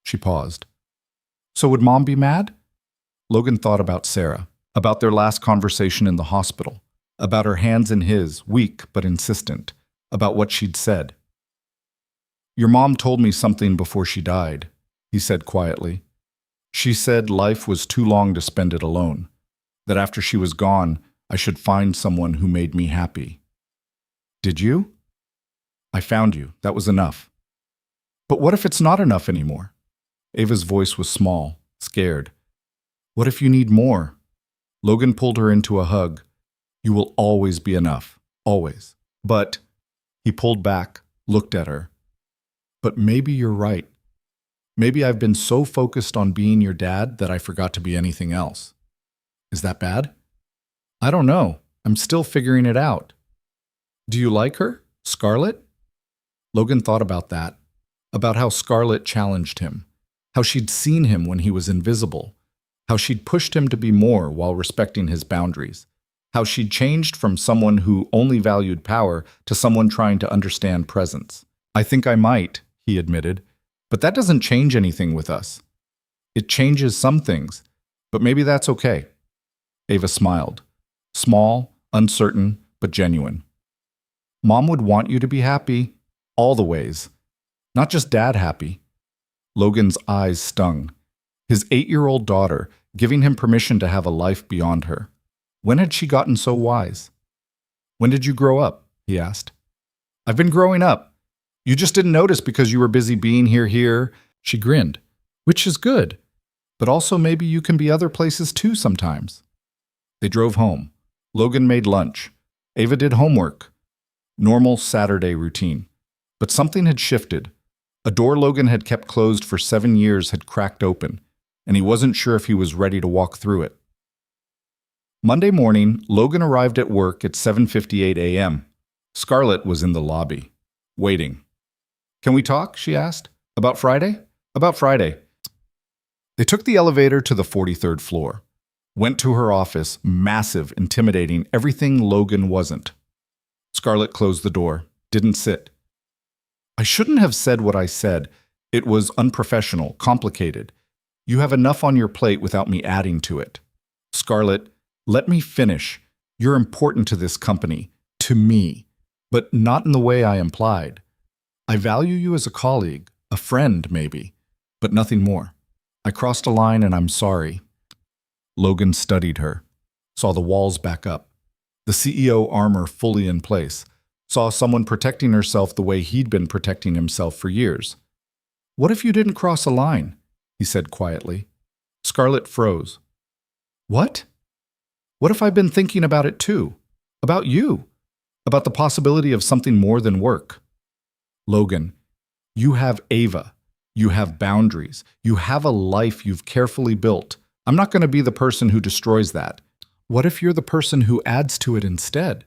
She paused. So would Mom be mad? Logan thought about Sarah, about their last conversation in the hospital, about her hands in his, weak but insistent, about what she'd said. Your mom told me something before she died, he said quietly. She said life was too long to spend it alone, that after she was gone, I should find someone who made me happy. Did you? I found you. That was enough. But what if it's not enough anymore? Ava's voice was small, scared. What if you need more? Logan pulled her into a hug. You will always be enough. Always. But, he pulled back, looked at her. But maybe you're right. Maybe I've been so focused on being your dad that I forgot to be anything else. Is that bad? I don't know. I'm still figuring it out. Do you like her? Scarlett? Logan thought about that, about how Scarlett challenged him, how she'd seen him when he was invisible, how she'd pushed him to be more while respecting his boundaries, how she'd changed from someone who only valued power to someone trying to understand presence. I think I might, he admitted, but that doesn't change anything with us. It changes some things, but maybe that's okay. Ava smiled. Small, uncertain, but genuine. Mom would want you to be happy, all the ways. Not just Dad happy. Logan's eyes stung. His 8-year-old daughter, giving him permission to have a life beyond her. When had she gotten so wise? When did you grow up? He asked. I've been growing up. You just didn't notice because you were busy being here. She grinned. Which is good. But also maybe you can be other places too sometimes. They drove home. Logan made lunch. Ava did homework. Normal Saturday routine. But something had shifted. A door Logan had kept closed for 7 years had cracked open, and he wasn't sure if he was ready to walk through it. Monday morning, Logan arrived at work at 7:58 a.m. Scarlett was in the lobby, waiting. Can we talk? She asked. About Friday? About Friday. They took the elevator to the 43rd floor. Went to her office, massive, intimidating, everything Logan wasn't. Scarlett closed the door, didn't sit. I shouldn't have said what I said. It was unprofessional, complicated. You have enough on your plate without me adding to it. Scarlett, let me finish. You're important to this company, to me, but not in the way I implied. I value you as a colleague, a friend maybe, but nothing more. I crossed a line and I'm sorry. Logan studied her, saw the walls back up, the CEO armor fully in place, saw someone protecting herself the way he'd been protecting himself for years. What if you didn't cross a line? He said quietly. Scarlett froze. What? What if I've been thinking about it too? About you? About the possibility of something more than work? Logan, you have Ava. You have boundaries. You have a life you've carefully built. I'm not going to be the person who destroys that. What if you're the person who adds to it instead?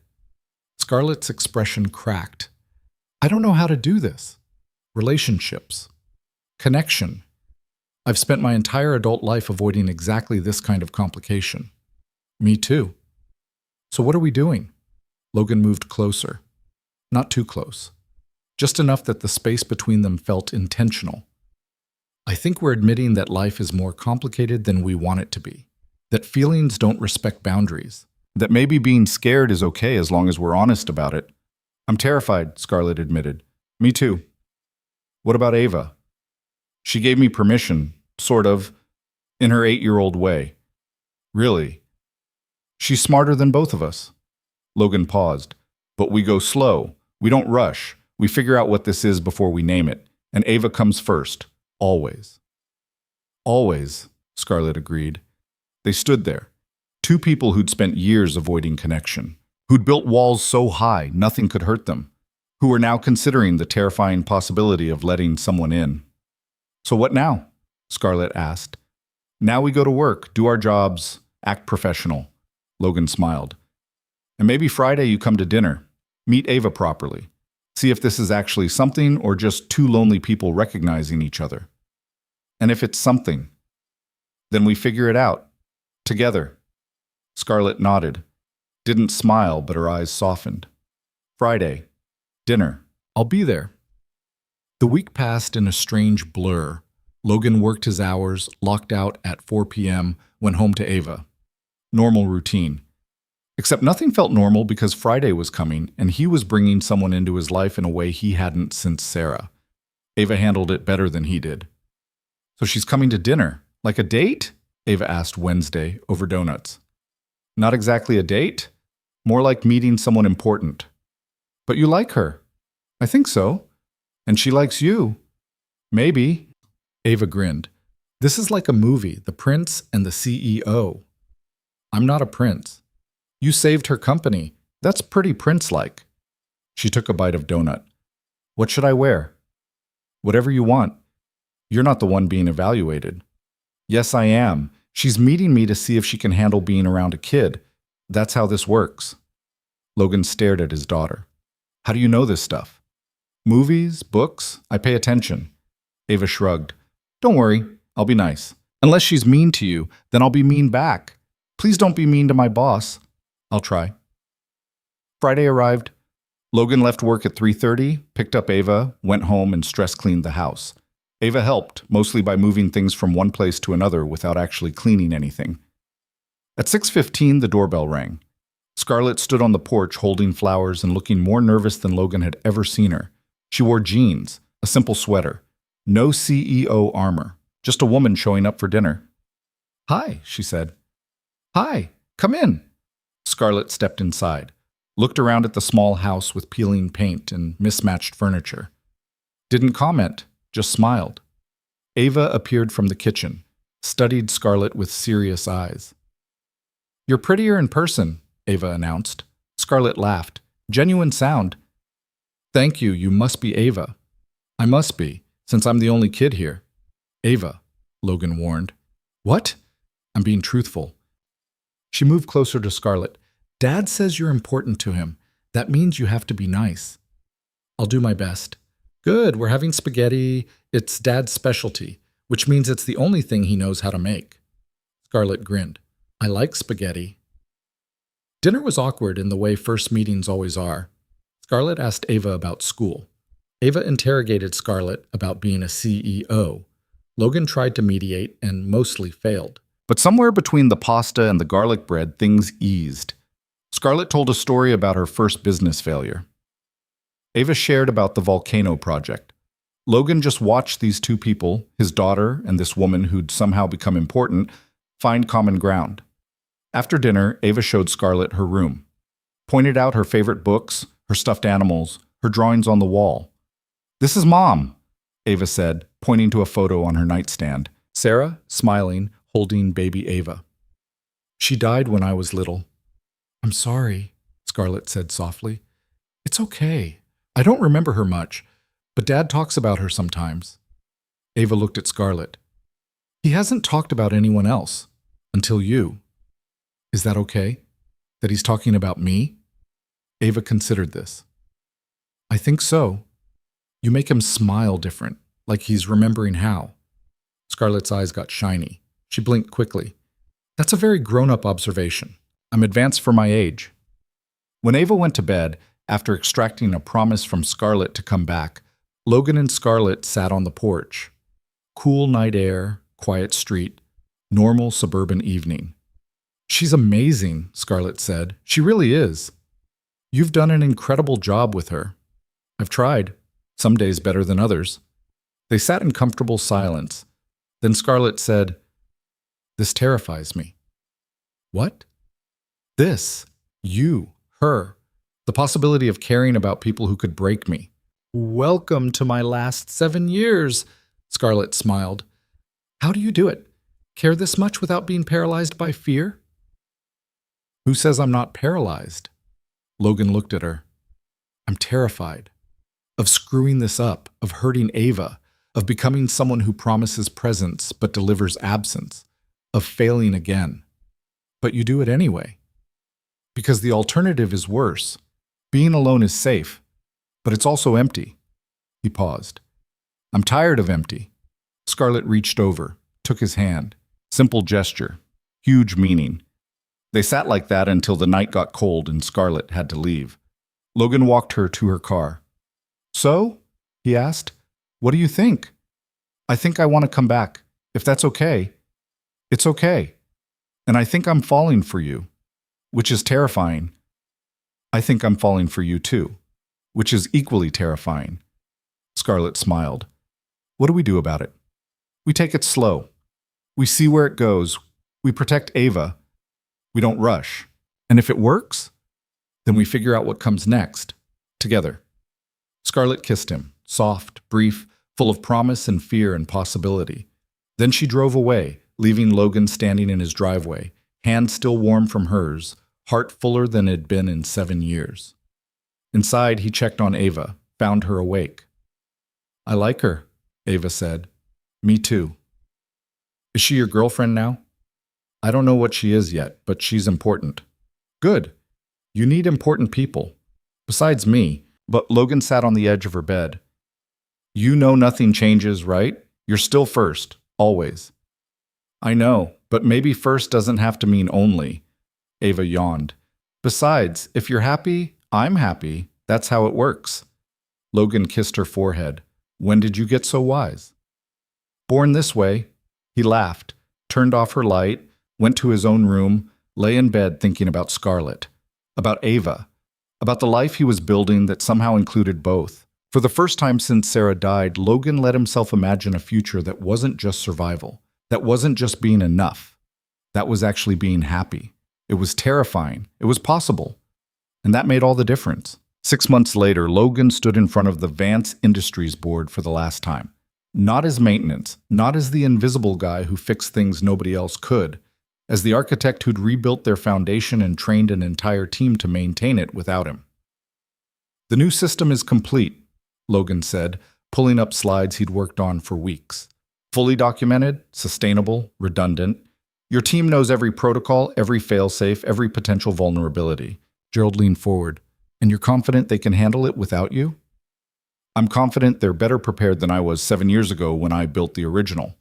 Scarlett's expression cracked. I don't know how to do this. Relationships. Connection. I've spent my entire adult life avoiding exactly this kind of complication. Me too. So what are we doing? Logan moved closer. Not too close. Just enough that the space between them felt intentional. I think we're admitting that life is more complicated than we want it to be. That feelings don't respect boundaries. That maybe being scared is okay as long as we're honest about it. I'm terrified, Scarlett admitted. Me too. What about Ava? She gave me permission, sort of, in her 8-year-old way. Really? She's smarter than both of us. Logan paused. But we go slow. We don't rush. We figure out what this is before we name it. And Ava comes first. Always. Always, Scarlett agreed. They stood there. Two people who'd spent years avoiding connection. Who'd built walls so high nothing could hurt them. Who were now considering the terrifying possibility of letting someone in. So what now? Scarlett asked. Now we go to work, do our jobs, act professional. Logan smiled. And maybe Friday you come to dinner. Meet Ava properly. See if this is actually something or just two lonely people recognizing each other. And if it's something, then we figure it out. Together. Scarlett nodded. Didn't smile, but her eyes softened. Friday. Dinner. I'll be there. The week passed in a strange blur. Logan worked his hours, locked out at 4 p.m., went home to Ava. Normal routine. Except nothing felt normal because Friday was coming, and he was bringing someone into his life in a way he hadn't since Sarah. Ava handled it better than he did. So she's coming to dinner. Like a date? Ava asked Wednesday over donuts. Not exactly a date. More like meeting someone important. But you like her. I think so. And she likes you. Maybe. Ava grinned. This is like a movie, The Prince and the CEO. I'm not a prince. You saved her company. That's pretty prince-like. She took a bite of donut. What should I wear? Whatever you want. You're not the one being evaluated. Yes, I am. She's meeting me to see if she can handle being around a kid. That's how this works. Logan stared at his daughter. How do you know this stuff? Movies, books, I pay attention. Ava shrugged. Don't worry, I'll be nice. Unless she's mean to you, then I'll be mean back. Please don't be mean to my boss. I'll try. Friday arrived. Logan left work at 3:30, picked up Ava, went home and stress cleaned the house. Ava helped, mostly by moving things from one place to another without actually cleaning anything. At 6:15, the doorbell rang. Scarlett stood on the porch holding flowers and looking more nervous than Logan had ever seen her. She wore jeans, a simple sweater. No CEO armor, just a woman showing up for dinner. Hi, she said. Hi, come in. Scarlett stepped inside, looked around at the small house with peeling paint and mismatched furniture. Didn't comment, just smiled. Ava appeared from the kitchen, studied Scarlett with serious eyes. You're prettier in person, Ava announced. Scarlett laughed. Genuine sound. Thank you, you must be Ava. I must be, since I'm the only kid here. Ava, Logan warned. What? I'm being truthful. She moved closer to Scarlett. Dad says you're important to him. That means you have to be nice. I'll do my best. Good, we're having spaghetti. It's Dad's specialty, which means it's the only thing he knows how to make. Scarlett grinned. I like spaghetti. Dinner was awkward in the way first meetings always are. Scarlett asked Ava about school. Ava interrogated Scarlett about being a CEO. Logan tried to mediate and mostly failed. But somewhere between the pasta and the garlic bread, things eased. Scarlett told a story about her first business failure. Ava shared about the volcano project. Logan just watched these two people, his daughter and this woman who'd somehow become important, find common ground. After dinner, Ava showed Scarlett her room, pointed out her favorite books, her stuffed animals, her drawings on the wall. This is Mom, Ava said, pointing to a photo on her nightstand. Sarah, smiling, holding baby Ava. She died when I was little. I'm sorry, Scarlett said softly. It's okay. I don't remember her much, but Dad talks about her sometimes. Ava looked at Scarlett. He hasn't talked about anyone else, until you. Is that okay? That he's talking about me? Ava considered this. I think so. You make him smile different, like he's remembering how. Scarlett's eyes got shiny. She blinked quickly. That's a very grown-up observation. I'm advanced for my age. When Ava went to bed, after extracting a promise from Scarlett to come back, Logan and Scarlett sat on the porch. Cool night air, quiet street, normal suburban evening. She's amazing, Scarlett said. She really is. You've done an incredible job with her. I've tried. Some days better than others. They sat in comfortable silence. Then Scarlett said, This terrifies me. What? This. You. Her. The possibility of caring about people who could break me. Welcome to my last 7 years, Scarlett smiled. How do you do it? Care this much without being paralyzed by fear? Who says I'm not paralyzed? Logan looked at her. I'm terrified. Of screwing this up, of hurting Ava, of becoming someone who promises presence but delivers absence. of failing again. But you do it anyway. Because the alternative is worse. Being alone is safe, but it's also empty. He paused. I'm tired of empty. Scarlett reached over, took his hand. Simple gesture, huge meaning. They sat like that until the night got cold and Scarlett had to leave. Logan walked her to her car. So? He asked. What do you think? I think I want to come back. If that's okay. It's okay. And I think I'm falling for you, which is terrifying. I think I'm falling for you too, which is equally terrifying. Scarlett smiled. What do we do about it? We take it slow. We see where it goes. We protect Ava. We don't rush. And if it works, then we figure out what comes next, together. Scarlett kissed him, soft, brief, full of promise and fear and possibility. Then she drove away, leaving Logan standing in his driveway, hand still warm from hers, heart fuller than it had been in 7 years. Inside, he checked on Ava, found her awake. I like her, Ava said. Me too. Is she your girlfriend now? I don't know what she is yet, but she's important. Good. You need important people. Besides me. But Logan sat on the edge of her bed. You know nothing changes, right? You're still first, always. I know, but maybe first doesn't have to mean only. Ava yawned. Besides, if you're happy, I'm happy. That's how it works. Logan kissed her forehead. When did you get so wise? Born this way. He laughed, turned off her light, went to his own room, lay in bed thinking about Scarlett, about Ava, about the life he was building that somehow included both. For the first time since Sarah died, Logan let himself imagine a future that wasn't just survival, that wasn't just being enough. That was actually being happy. It was terrifying. It was possible. And that made all the difference. 6 months later, Logan stood in front of the Vance Industries board for the last time. Not as maintenance, not as the invisible guy who fixed things nobody else could, as the architect who'd rebuilt their foundation and trained an entire team to maintain it without him. The new system is complete, Logan said, pulling up slides he'd worked on for weeks. Fully documented, sustainable, redundant. Your team knows every protocol, every failsafe, every potential vulnerability. Gerald leaned forward. And you're confident they can handle it without you? I'm confident they're better prepared than I was 7 years ago when I built the original.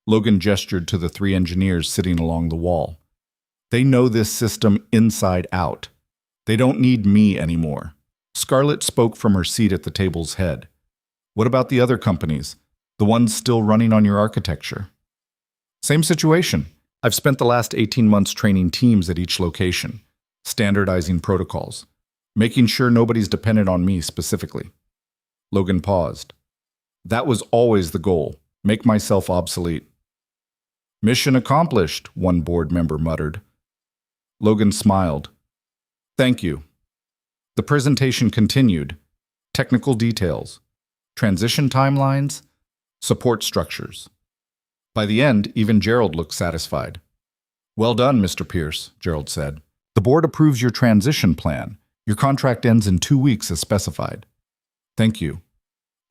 Logan gestured to the 3 engineers sitting along the wall. They know this system inside out. They don't need me anymore. Scarlett spoke from her seat at the table's head. What about the other companies? The ones still running on your architecture? Same situation. I've spent the last 18 months training teams at each location, standardizing protocols, making sure nobody's dependent on me specifically. Logan paused. That was always the goal, make myself obsolete. Mission accomplished, one board member muttered. Logan smiled. Thank you. The presentation continued. Technical details, transition timelines, support structures. By the end, even Gerald looked satisfied. Well done, Mr. Pierce, Gerald said. The board approves your transition plan. Your contract ends in 2 weeks as specified. Thank you.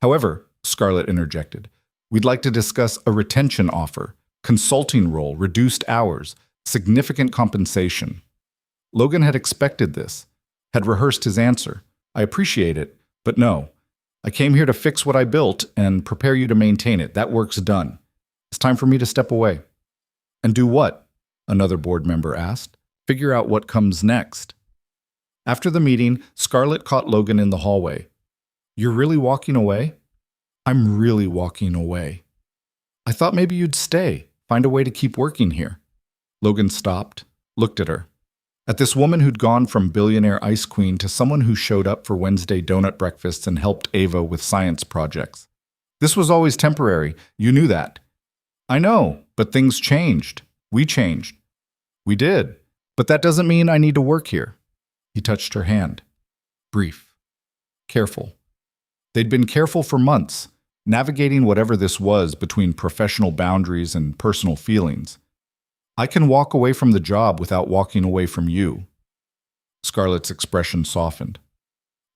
However, Scarlett interjected, we'd like to discuss a retention offer, consulting role, reduced hours, significant compensation. Logan had expected this, had rehearsed his answer. I appreciate it, but no. I came here to fix what I built and prepare you to maintain it. That work's done. It's time for me to step away. And do what? Another board member asked. Figure out what comes next. After the meeting, Scarlett caught Logan in the hallway. You're really walking away? I'm really walking away. I thought maybe you'd stay, find a way to keep working here. Logan stopped, looked at her. At this woman who'd gone from billionaire ice queen to someone who showed up for Wednesday donut breakfasts and helped Ava with science projects. This was always temporary. You knew that. I know, but things changed. We changed. We did. But that doesn't mean I need to work here. He touched her hand. Brief. Careful. They'd been careful for months, navigating whatever this was between professional boundaries and personal feelings. I can walk away from the job without walking away from you. Scarlett's expression softened.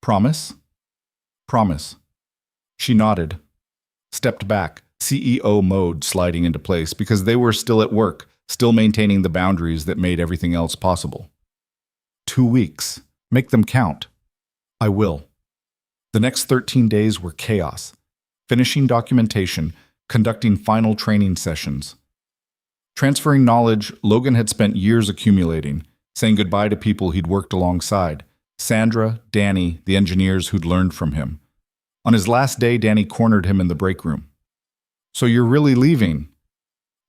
Promise? Promise. She nodded, stepped back, CEO mode sliding into place because they were still at work, still maintaining the boundaries that made everything else possible. 2 weeks. Make them count. I will. The next 13 days were chaos. Finishing documentation, conducting final training sessions. Transferring knowledge Logan had spent years accumulating, saying goodbye to people he'd worked alongside. Sandra, Danny, the engineers who'd learned from him. On his last day, Danny cornered him in the break room. So you're really leaving?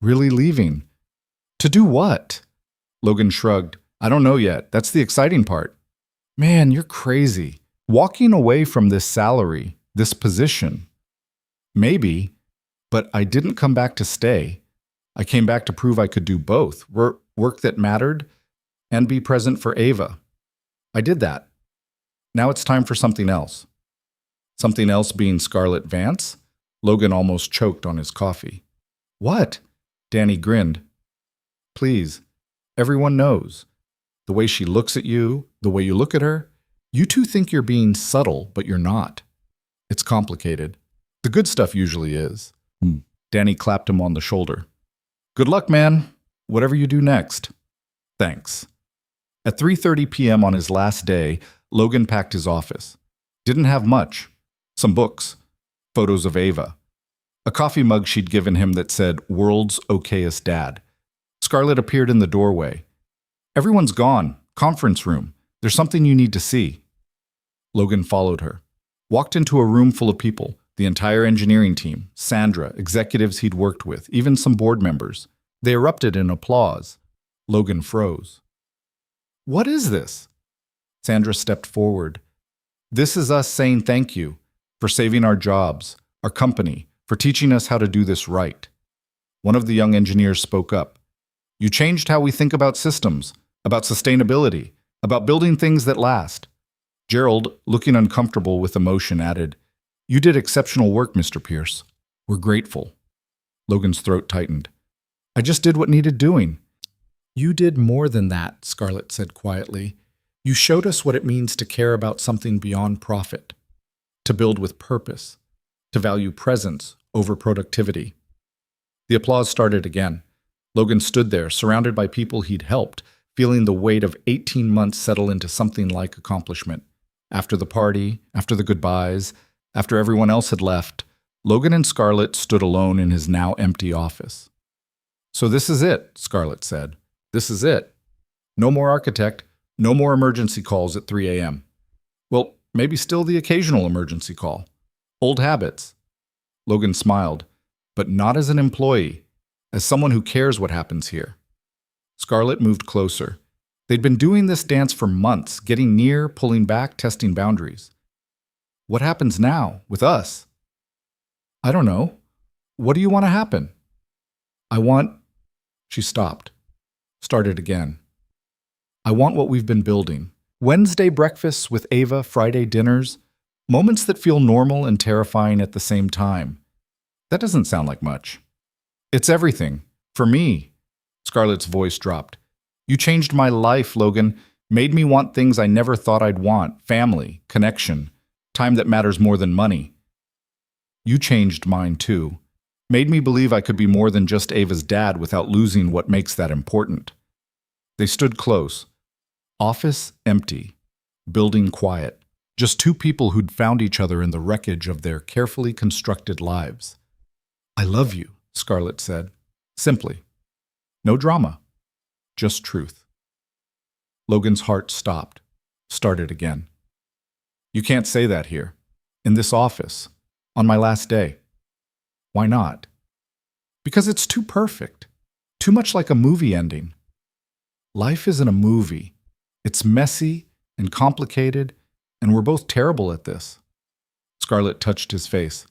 Really leaving? To do what? Logan shrugged. I don't know yet. That's the exciting part. Man, you're crazy. Walking away from this salary, this position. Maybe, but I didn't come back to stay. I came back to prove I could do both, work that mattered, and be present for Ava. I did that. Now it's time for something else. Something else being Scarlett Vance? Logan almost choked on his coffee. What? Danny grinned. Please, everyone knows. The way she looks at you, the way you look at her, you two think you're being subtle, but you're not. It's complicated. The good stuff usually is. Danny clapped him on the shoulder. Good luck, man. Whatever you do next. Thanks. At 3:30 p.m. on his last day, Logan packed his office. Didn't have much. Some books. Photos of Ava. A coffee mug she'd given him that said, World's Okayest Dad. Scarlett appeared in the doorway. Everyone's gone. Conference room. There's something you need to see. Logan followed her. Walked into a room full of people. The entire engineering team, Sandra, executives he'd worked with, even some board members. They erupted in applause. Logan froze. What is this? Sandra stepped forward. This is us saying thank you for saving our jobs, our company, for teaching us how to do this right. One of the young engineers spoke up. You changed how we think about systems, about sustainability, about building things that last. Gerald, looking uncomfortable with emotion, added, You did exceptional work, Mr. Pierce. We're grateful. Logan's throat tightened. I just did what needed doing. You did more than that, Scarlett said quietly. You showed us what it means to care about something beyond profit, to build with purpose, to value presence over productivity. The applause started again. Logan stood there, surrounded by people he'd helped, feeling the weight of 18 months settle into something like accomplishment. After the party, after the goodbyes, after everyone else had left, Logan and Scarlett stood alone in his now empty office. So this is it, Scarlett said. This is it. No more architect, no more emergency calls at 3 a.m. Well, maybe still the occasional emergency call. Old habits. Logan smiled, but not as an employee, as someone who cares what happens here. Scarlett moved closer. They'd been doing this dance for months, getting near, pulling back, testing boundaries. What happens now, with us? I don't know. What do you want to happen? I want... She stopped. Started again. I want what we've been building. Wednesday breakfasts with Ava, Friday dinners. Moments that feel normal and terrifying at the same time. That doesn't sound like much. It's everything. For me. Scarlett's voice dropped. You changed my life, Logan. Made me want things I never thought I'd want. Family, connection, time that matters more than money. You changed mine too. Made me believe I could be more than just Ava's dad without losing what makes that important. They stood close. Office empty. Building quiet. Just two people who'd found each other in the wreckage of their carefully constructed lives. I love you, Scarlett said. Simply. No drama. Just truth. Logan's heart stopped. Started again. You can't say that here. In this office. On my last day. Why not? Because it's too perfect. Too much like a movie ending. Life isn't a movie. It's messy and complicated, and we're both terrible at this. Scarlett touched his face.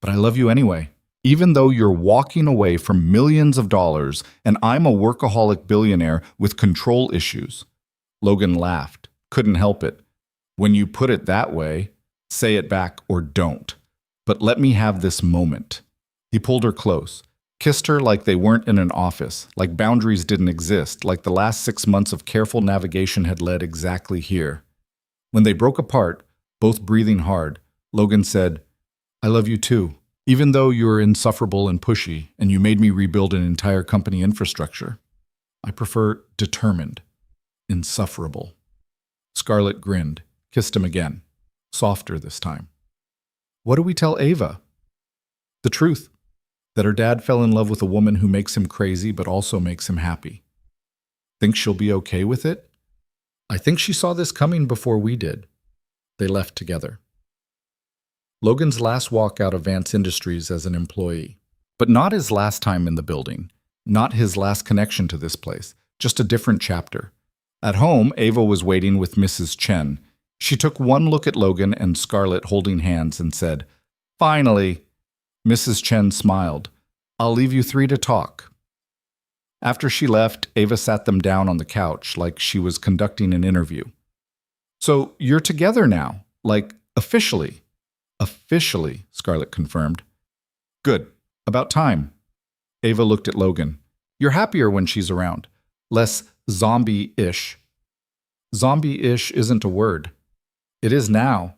But I love you anyway. Even though you're walking away from millions of dollars and I'm a workaholic billionaire with control issues. Logan laughed. Couldn't help it. When you put it that way, say it back or don't. But let me have this moment. He pulled her close, kissed her like they weren't in an office, like boundaries didn't exist, like the last 6 months of careful navigation had led exactly here. When they broke apart, both breathing hard, Logan said, I love you too. Even though you're insufferable and pushy, and you made me rebuild an entire company infrastructure, I prefer determined, insufferable. Scarlett grinned, kissed him again, softer this time. What do we tell Ava? The truth, that her dad fell in love with a woman who makes him crazy but also makes him happy. Think she'll be okay with it? I think she saw this coming before we did. They left together. Logan's last walk out of Vance Industries as an employee, but not his last time in the building, not his last connection to this place, just a different chapter. At home, Ava was waiting with Mrs. Chen. She took one look at Logan and Scarlett holding hands and said, "Finally." Mrs. Chen smiled. "I'll leave you three to talk." After she left, Ava sat them down on the couch like she was conducting an interview. "So you're together now, like officially?" "Officially," Scarlett confirmed. "Good. About time." Ava looked at Logan. "You're happier when she's around. Less zombie-ish." "Zombie-ish isn't a word." "It is now."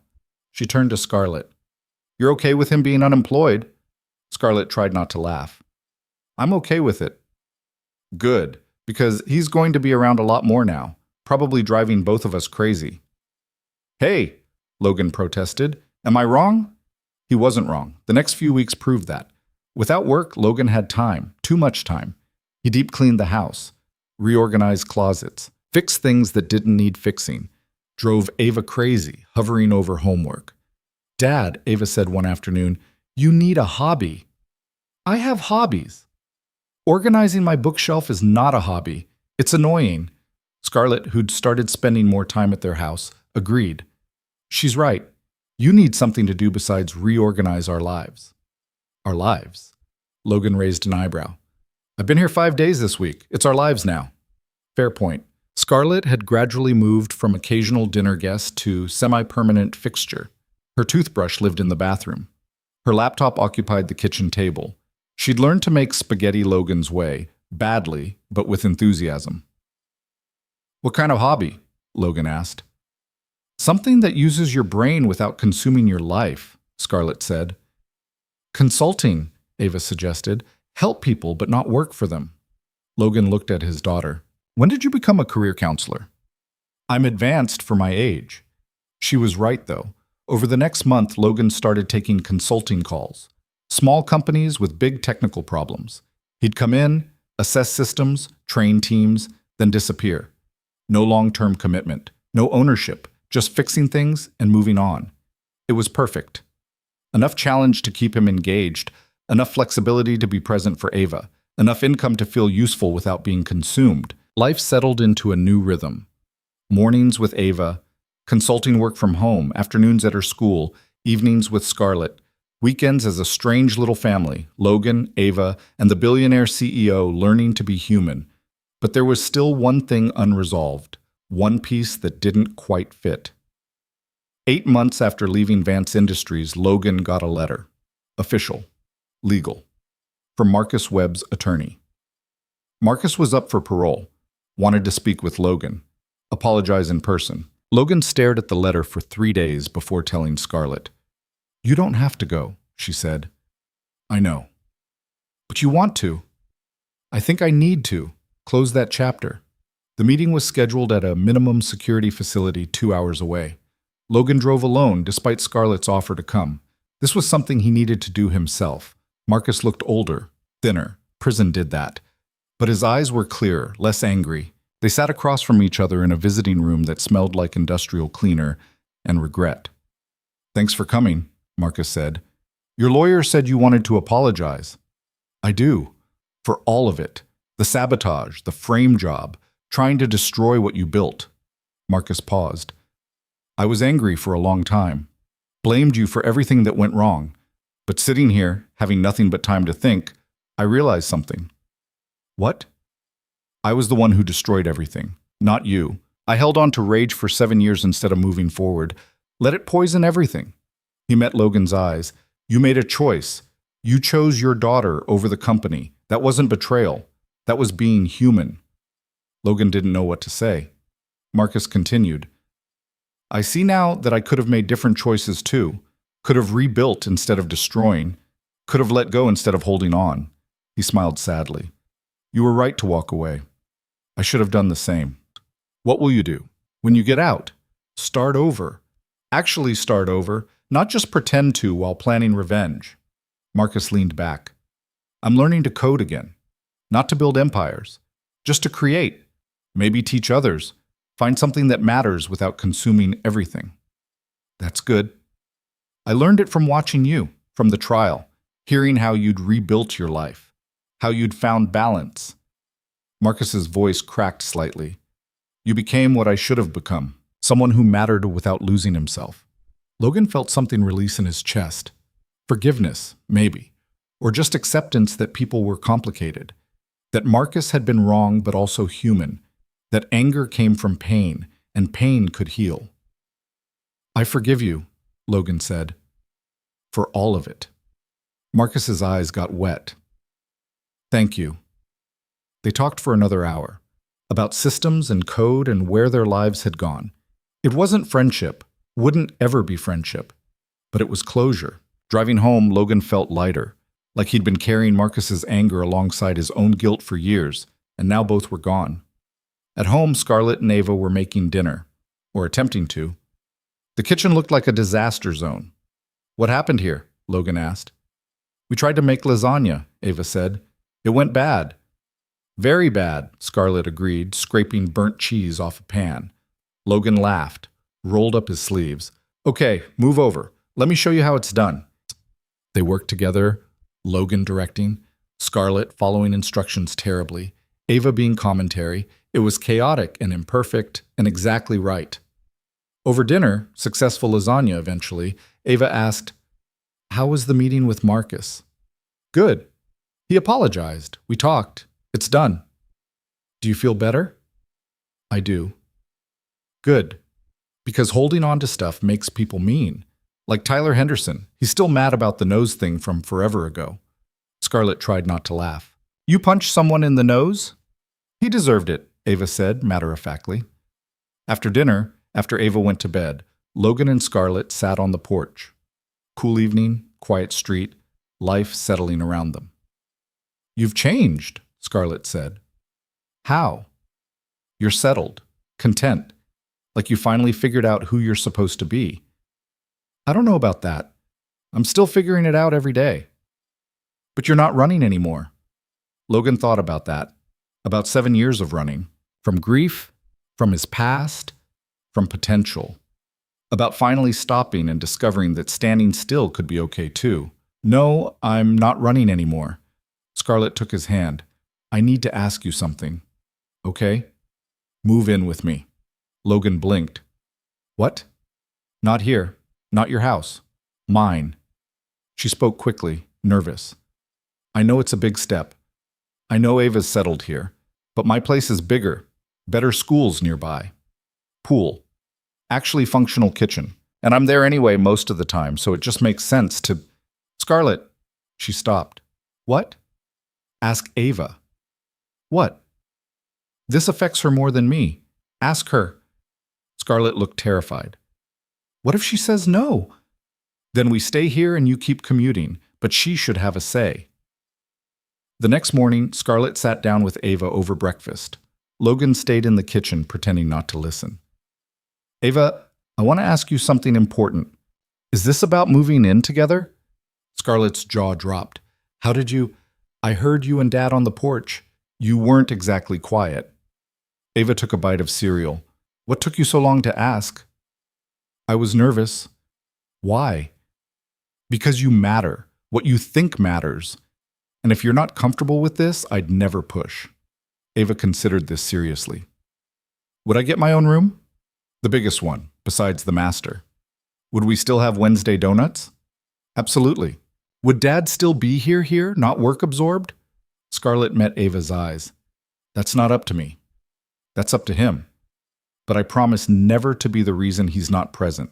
She turned to Scarlett. "You're okay with him being unemployed?" Scarlett tried not to laugh. "I'm okay with it." "Good, because he's going to be around a lot more now, probably driving both of us crazy." "Hey," Logan protested, "am I wrong?" He wasn't wrong. The next few weeks proved that. Without work, Logan had time, too much time. He deep cleaned the house, reorganized closets, fixed things that didn't need fixing, drove Ava crazy, hovering over homework. "Dad," Ava said one afternoon, "you need a hobby." "I have hobbies." "Organizing my bookshelf is not a hobby. It's annoying." Scarlett, who'd started spending more time at their house, agreed. "She's right. You need something to do besides reorganize our lives." "Our lives?" Logan raised an eyebrow. "I've been here 5 days this week. It's our lives now." Fair point. Scarlett had gradually moved from occasional dinner guest to semi-permanent fixture. Her toothbrush lived in the bathroom. Her laptop occupied the kitchen table. She'd learned to make spaghetti Logan's way, badly, but with enthusiasm. "What kind of hobby?" Logan asked. "Something that uses your brain without consuming your life," Scarlett said. "Consulting," Ava suggested. "Help people, but not work for them." Logan looked at his daughter. "When did you become a career counselor?" "I'm advanced for my age." She was right, though. Over the next month, Logan started taking consulting calls. Small companies with big technical problems. He'd come in, assess systems, train teams, then disappear. No long-term commitment, no ownership, just fixing things and moving on. It was perfect. Enough challenge to keep him engaged, enough flexibility to be present for Ava, enough income to feel useful without being consumed. Life settled into a new rhythm. Mornings with Ava, consulting work from home, afternoons at her school, evenings with Scarlett, weekends as a strange little family, Logan, Ava, and the billionaire CEO learning to be human. But there was still one thing unresolved, one piece that didn't quite fit. 8 months after leaving Vance Industries, Logan got a letter. Official. Legal. From Marcus Webb's attorney. Marcus was up for parole. Wanted to speak with Logan. Apologize in person. Logan stared at the letter for 3 days before telling Scarlett. "You don't have to go," she said. "I know. But you want to." "I think I need to. Close that chapter." The meeting was scheduled at a minimum security facility 2 hours away. Logan drove alone, despite Scarlett's offer to come. This was something he needed to do himself. Marcus looked older, thinner. Prison did that. But his eyes were clearer, less angry. They sat across from each other in a visiting room that smelled like industrial cleaner and regret. "Thanks for coming," Marcus said. "Your lawyer said you wanted to apologize." "I do. For all of it. The sabotage, the frame job, trying to destroy what you built." Marcus paused. "I was angry for a long time. Blamed you for everything that went wrong. But sitting here, having nothing but time to think, I realized something." "What?" "I was the one who destroyed everything, not you. I held on to rage for 7 years instead of moving forward. Let it poison everything." He met Logan's eyes. "You made a choice. You chose your daughter over the company. That wasn't betrayal. That was being human." Logan didn't know what to say. Marcus continued. "I see now that I could have made different choices too. Could have rebuilt instead of destroying. Could have let go instead of holding on. He smiled sadly. You were right to walk away. I should have done the same. What will you do? When you get out, start over. Actually start over, not just pretend to while planning revenge. Marcus leaned back. I'm learning to code again. Not to build empires. Just to create. Maybe teach others. Find something that matters without consuming everything. That's good. I learned it from watching you, from the trial, hearing how you'd rebuilt your life, how you'd found balance. Marcus's voice cracked slightly. You became what I should have become, someone who mattered without losing himself. Logan felt something release in his chest. Forgiveness, maybe, or just acceptance that people were complicated, that Marcus had been wrong but also human, that anger came from pain, and pain could heal. I forgive you, Logan said, for all of it. Marcus's eyes got wet. Thank you. They talked for another hour, about systems and code and where their lives had gone. It wasn't friendship, wouldn't ever be friendship, but it was closure. Driving home, Logan felt lighter, like he'd been carrying Marcus's anger alongside his own guilt for years, and now both were gone. At home, Scarlett and Ava were making dinner, or attempting to. The kitchen looked like a disaster zone. What happened here? Logan asked. We tried to make lasagna, Ava said. It went bad. Very bad, Scarlett agreed, scraping burnt cheese off a pan. Logan laughed, rolled up his sleeves. Okay, move over. Let me show you how it's done. They worked together, Logan directing, Scarlett following instructions terribly, Ava being commentary. It was chaotic and imperfect and exactly right. Over dinner, successful lasagna eventually, Ava asked, How was the meeting with Marcus? Good. He apologized. We talked. It's done. Do you feel better? I do. Good. Because holding on to stuff makes people mean. Like Tyler Henderson. He's still mad about the nose thing from forever ago. Scarlett tried not to laugh. You punched someone in the nose? He deserved it, Ava said, matter-of-factly. After dinner, after Ava went to bed, Logan and Scarlett sat on the porch. Cool evening, quiet street, life settling around them. You've changed, Scarlett said. How? You're settled, content, like you finally figured out who you're supposed to be. I don't know about that. I'm still figuring it out every day. But you're not running anymore. Logan thought about that. About 7 years of running. From grief, from his past, from potential. About finally stopping and discovering that standing still could be okay too. No, I'm not running anymore. Scarlett took his hand. I need to ask you something. Okay? Move in with me. Logan blinked. What? Not here. Not your house. Mine. She spoke quickly, nervous. I know it's a big step. I know Ava's settled here, but my place is bigger. Better schools nearby. Pool. Actually functional kitchen. And I'm there anyway most of the time, so it just makes sense to... Scarlett. She stopped. What? Ask Ava. What? This affects her more than me. Ask her. Scarlett looked terrified. What if she says no? Then we stay here and you keep commuting, but she should have a say. The next morning, Scarlett sat down with Ava over breakfast. Logan stayed in the kitchen, pretending not to listen. Ava, I want to ask you something important. Is this about moving in together? Scarlett's jaw dropped. How did you... I heard you and Dad on the porch. You weren't exactly quiet. Ava took a bite of cereal. What took you so long to ask? I was nervous. Why? Because you matter. What you think matters. And if you're not comfortable with this, I'd never push. Ava considered this seriously. Would I get my own room? The biggest one, besides the master. Would we still have Wednesday donuts? Absolutely. Would Dad still be here, not work absorbed? Scarlett met Ava's eyes. That's not up to me. That's up to him. But I promise never to be the reason he's not present.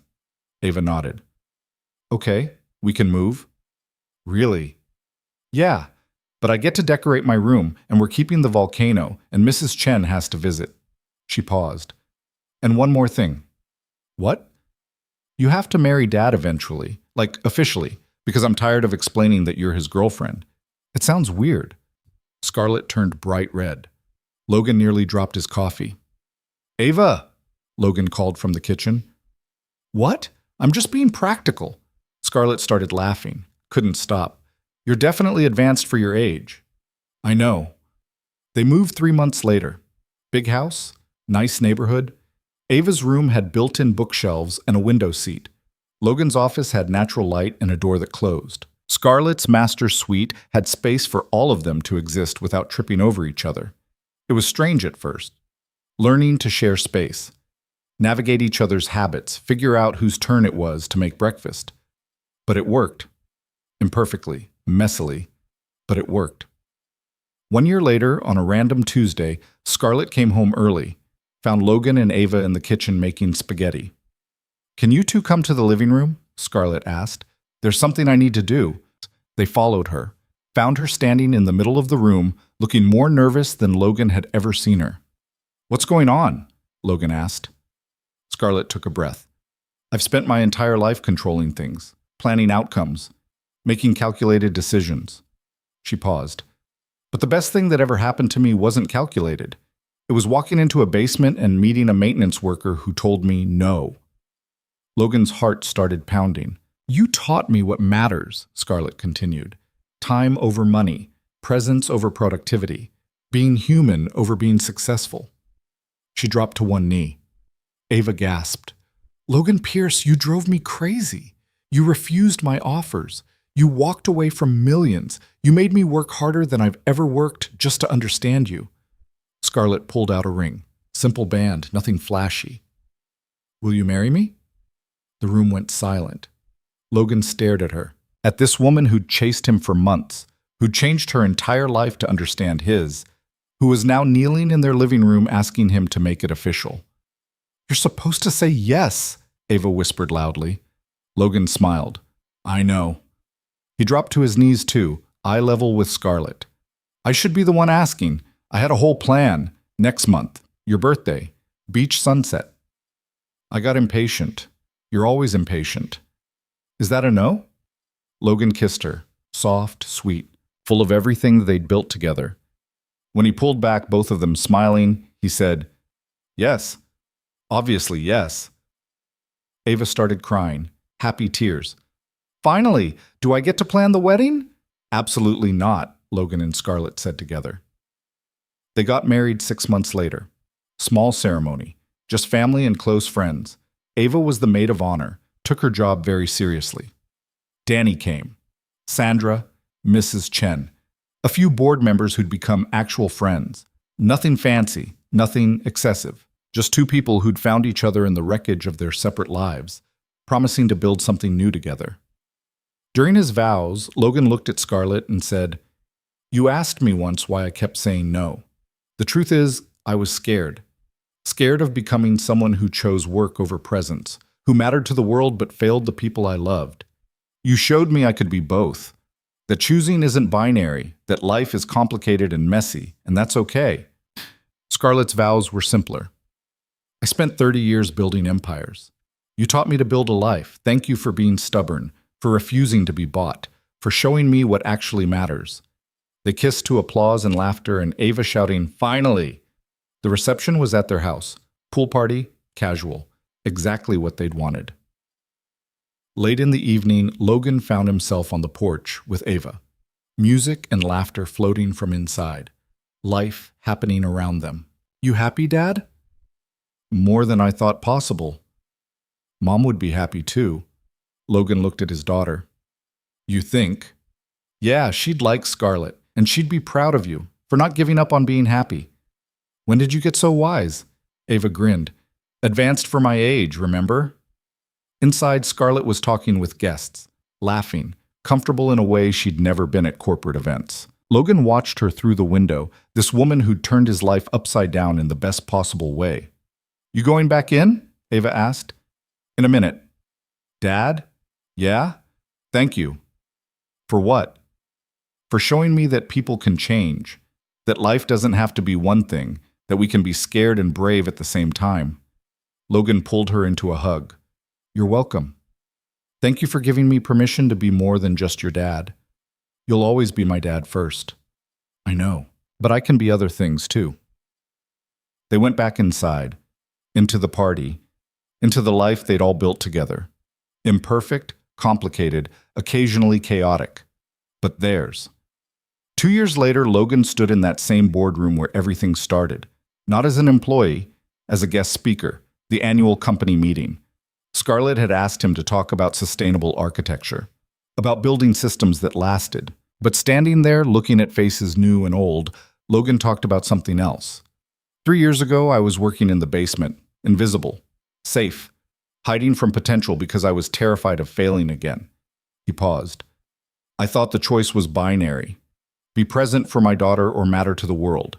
Ava nodded. Okay, we can move. Really? Yeah, but I get to decorate my room, and we're keeping the volcano, and Mrs. Chen has to visit. She paused. And one more thing. What? You have to marry Dad eventually, like officially, Because I'm tired of explaining that you're his girlfriend. It sounds weird. Scarlett turned bright red. Logan nearly dropped his coffee. Ava, Logan called from the kitchen. What? I'm just being practical. Scarlett started laughing. Couldn't stop. You're definitely advanced for your age. I know. They moved 3 months later. Big house, nice neighborhood. Ava's room had built-in bookshelves and a window seat. Logan's office had natural light and a door that closed. Scarlett's master suite had space for all of them to exist without tripping over each other. It was strange at first. Learning to share space. Navigate each other's habits, figure out whose turn it was to make breakfast. But it worked. Imperfectly, messily, but it worked. 1 year later, on a random Tuesday, Scarlett came home early, found Logan and Ava in the kitchen making spaghetti. Can you two come to the living room? Scarlett asked. There's something I need to do. They followed her, found her standing in the middle of the room, looking more nervous than Logan had ever seen her. What's going on? Logan asked. Scarlett took a breath. I've spent my entire life controlling things, planning outcomes, making calculated decisions. She paused. But the best thing that ever happened to me wasn't calculated. It was walking into a basement and meeting a maintenance worker who told me no. Logan's heart started pounding. You taught me what matters, Scarlett continued. Time over money, presence over productivity, being human over being successful. She dropped to one knee. Ava gasped. Logan Pierce, you drove me crazy. You refused my offers. You walked away from millions. You made me work harder than I've ever worked just to understand you. Scarlett pulled out a ring. Simple band, nothing flashy. Will you marry me? The room went silent. Logan stared at her, at this woman who'd chased him for months, who'd changed her entire life to understand his, who was now kneeling in their living room asking him to make it official. You're supposed to say yes, Ava whispered loudly. Logan smiled. I know. He dropped to his knees too, eye level with Scarlett. I should be the one asking. I had a whole plan. Next month. Your birthday. Beach sunset. I got impatient. You're always impatient. Is that a no? Logan kissed her, soft, sweet, full of everything they'd built together. When he pulled back, both of them smiling, he said, Yes. Obviously, yes. Ava started crying, happy tears. Finally, do I get to plan the wedding? Absolutely not, Logan and Scarlett said together. They got married 6 months later. Small ceremony, just family and close friends. Ava was the maid of honor, took her job very seriously. Danny came. Sandra, Mrs. Chen. A few board members who'd become actual friends. Nothing fancy, nothing excessive. Just two people who'd found each other in the wreckage of their separate lives, promising to build something new together. During his vows, Logan looked at Scarlett and said, You asked me once why I kept saying no. The truth is, I was scared. Scared of becoming someone who chose work over presence, who mattered to the world but failed the people I loved. You showed me I could be both. That choosing isn't binary, that life is complicated and messy, and that's okay. Scarlett's vows were simpler. I spent 30 years building empires. You taught me to build a life. Thank you for being stubborn, for refusing to be bought, for showing me what actually matters. They kissed to applause and laughter, and Ava shouting, Finally! The reception was at their house. Pool party, casual. Exactly what they'd wanted. Late in the evening, Logan found himself on the porch with Ava. Music and laughter floating from inside. Life happening around them. You happy, Dad? More than I thought possible. Mom would be happy too. Logan looked at his daughter. You think? Yeah, she'd like Scarlett, and she'd be proud of you for not giving up on being happy. When did you get so wise? Ava grinned. Advanced for my age, remember? Inside, Scarlett was talking with guests, laughing, comfortable in a way she'd never been at corporate events. Logan watched her through the window, this woman who'd turned his life upside down in the best possible way. You going back in? Ava asked. In a minute. Dad? Yeah? Thank you. For what? For showing me that people can change, that life doesn't have to be one thing, that we can be scared and brave at the same time. Logan pulled her into a hug. You're welcome. Thank you for giving me permission to be more than just your dad. You'll always be my dad first. I know, but I can be other things too. They went back inside, into the party, into the life they'd all built together. Imperfect, complicated, occasionally chaotic, but theirs. 2 years later, Logan stood in that same boardroom where everything started, not as an employee, as a guest speaker, the annual company meeting. Scarlett had asked him to talk about sustainable architecture, about building systems that lasted. But standing there, looking at faces new and old, Logan talked about something else. 3 years ago, I was working in the basement, invisible, safe, hiding from potential because I was terrified of failing again. He paused. I thought the choice was binary. Be present for my daughter or matter to the world.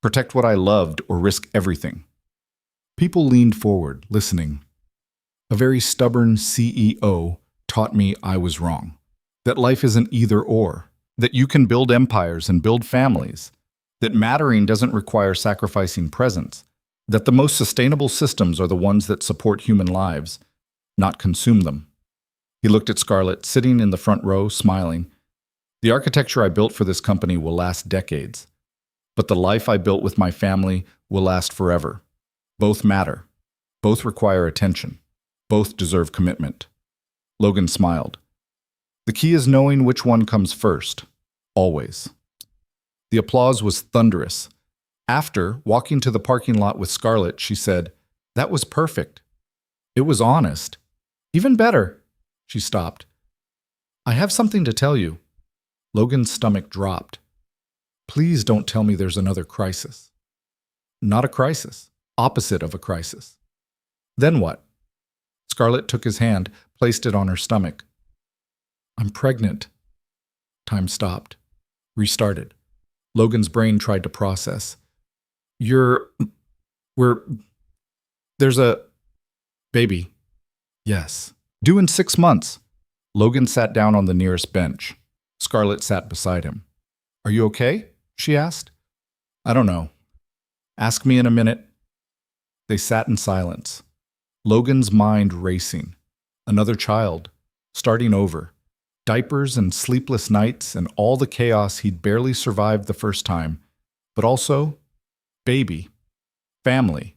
Protect what I loved or risk everything. People leaned forward, listening. A very stubborn CEO taught me I was wrong. That life isn't either or. That you can build empires and build families. That mattering doesn't require sacrificing presence. That the most sustainable systems are the ones that support human lives, not consume them. He looked at Scarlett, sitting in the front row, smiling. The architecture I built for this company will last decades. But the life I built with my family will last forever. Both matter. Both require attention. Both deserve commitment. Logan smiled. The key is knowing which one comes first. Always. The applause was thunderous. After, walking to the parking lot with Scarlett, she said, "That was perfect. It was honest. Even better." She stopped. "I have something to tell you." Logan's stomach dropped. "Please don't tell me there's another crisis." "Not a crisis. Opposite of a crisis." "Then what?" Scarlett took his hand, placed it on her stomach. "I'm pregnant." Time stopped. Restarted. Logan's brain tried to process. There's a baby." "Yes. Due in 6 months." Logan sat down on the nearest bench. Scarlett sat beside him. "Are you okay?" she asked. "I don't know. Ask me in a minute." They sat in silence. Logan's mind racing. Another child. Starting over. Diapers and sleepless nights and all the chaos he'd barely survived the first time. But also, baby. Family.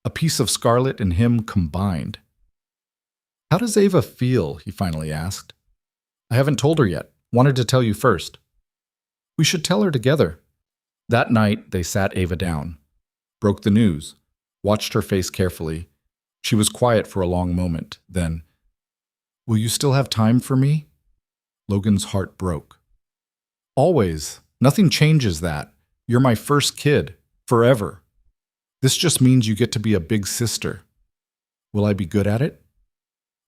A piece of Scarlett and him combined. "How does Ava feel?" he finally asked. "I haven't told her yet. Wanted to tell you first." "We should tell her together." That night, they sat Ava down. Broke the news. Watched her face carefully. She was quiet for a long moment. Then, "Will you still have time for me?" Logan's heart broke. "Always. Nothing changes that. You're my first kid. Forever. This just means you get to be a big sister." "Will I be good at it?"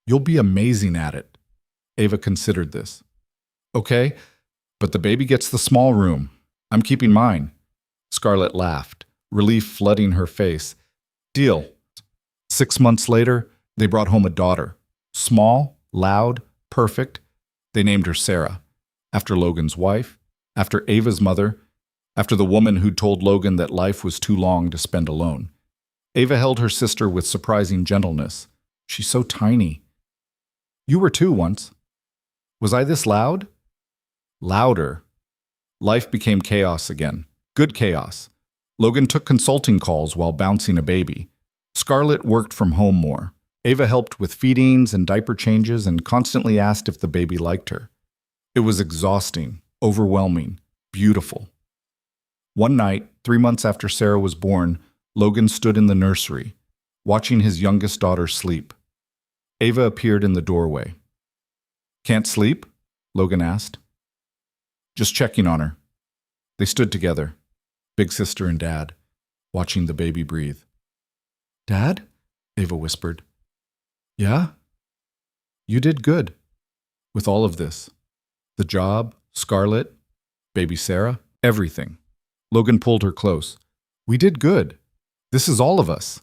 "You'll be amazing at it." Ava considered this. "Okay, but the baby gets the small room. I'm keeping mine." Scarlett laughed, relief flooding her face. "Deal." 6 months later, they brought home a daughter. Small, loud, perfect. They named her Sarah, after Logan's wife, after Ava's mother, after the woman who'd told Logan that life was too long to spend alone. Ava held her sister with surprising gentleness. "She's so tiny." "You were too once." "Was I this loud?" Louder. Life became chaos again. Good chaos. Logan took consulting calls while bouncing a baby. Scarlett worked from home more. Ava helped with feedings and diaper changes and constantly asked if the baby liked her. It was exhausting, overwhelming, beautiful. One night, 3 months after Sarah was born, Logan stood in the nursery, watching his youngest daughter sleep. Ava appeared in the doorway. "Can't sleep?" Logan asked. "Just checking on her." They stood together, big sister and dad, watching the baby breathe. "Dad?" Ava whispered. "Yeah?" "You did good. With all of this. The job, Scarlett, baby Sarah, everything." Logan pulled her close. "We did good. This is all of us."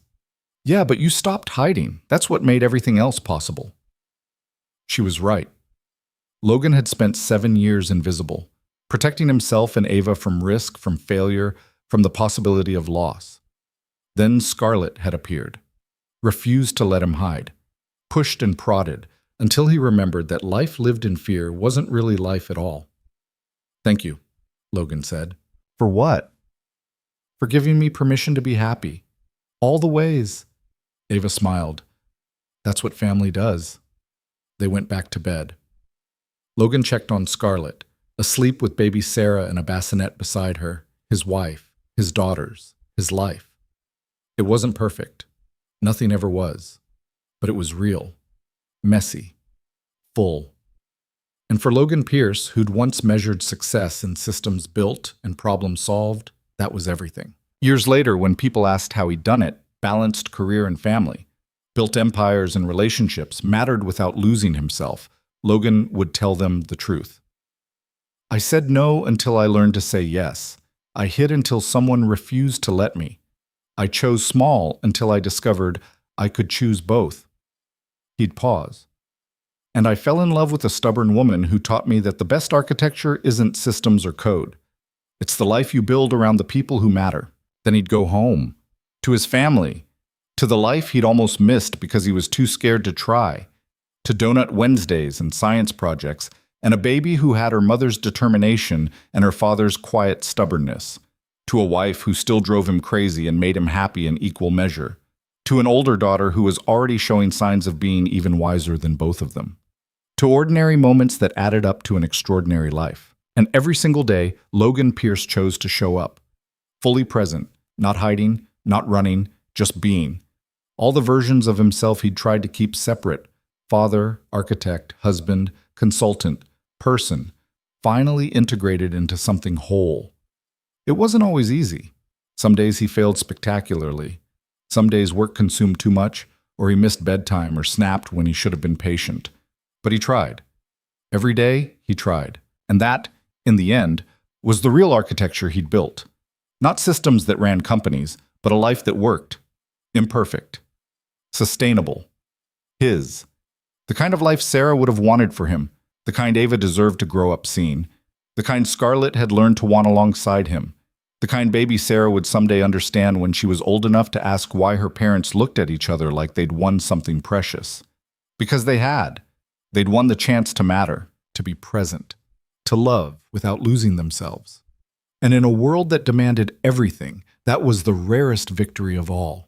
"Yeah, but you stopped hiding. That's what made everything else possible." She was right. Logan had spent 7 years invisible, protecting himself and Ava from risk, from failure, from the possibility of loss. Then Scarlett had appeared, refused to let him hide, pushed and prodded, until he remembered that life lived in fear wasn't really life at all. "Thank you," Logan said. "For what?" "For giving me permission to be happy. All the ways." Ava smiled. "That's what family does." They went back to bed. Logan checked on Scarlett, asleep with baby Sarah in a bassinet beside her, his wife, his daughters, his life. It wasn't perfect. Nothing ever was. But it was real, messy, full. And for Logan Pierce, who'd once measured success in systems built and problems solved, that was everything. Years later, when people asked how he'd done it, balanced career and family, built empires and relationships, mattered without losing himself, Logan would tell them the truth. "I said no until I learned to say yes. I hid until someone refused to let me. I chose small until I discovered I could choose both." He'd pause. "And I fell in love with a stubborn woman who taught me that the best architecture isn't systems or code. It's the life you build around the people who matter." Then he'd go home, to his family, to the life he'd almost missed because he was too scared to try, to Donut Wednesdays and science projects, and a baby who had her mother's determination and her father's quiet stubbornness, to a wife who still drove him crazy and made him happy in equal measure, to an older daughter who was already showing signs of being even wiser than both of them, to ordinary moments that added up to an extraordinary life. And every single day, Logan Pierce chose to show up, fully present, not hiding, not running, just being. All the versions of himself he'd tried to keep separate, father, architect, husband, consultant, person, finally integrated into something whole. It wasn't always easy. Some days he failed spectacularly. Some days work consumed too much, or he missed bedtime or snapped when he should have been patient. But he tried. Every day, he tried. And that, in the end, was the real architecture he'd built. Not systems that ran companies, but a life that worked. Imperfect. Sustainable. His. The kind of life Sarah would have wanted for him, the kind Ava deserved to grow up seeing, the kind Scarlett had learned to want alongside him, the kind baby Sarah would someday understand when she was old enough to ask why her parents looked at each other like they'd won something precious. Because they had. They'd won the chance to matter, to be present, to love without losing themselves. And in a world that demanded everything, that was the rarest victory of all.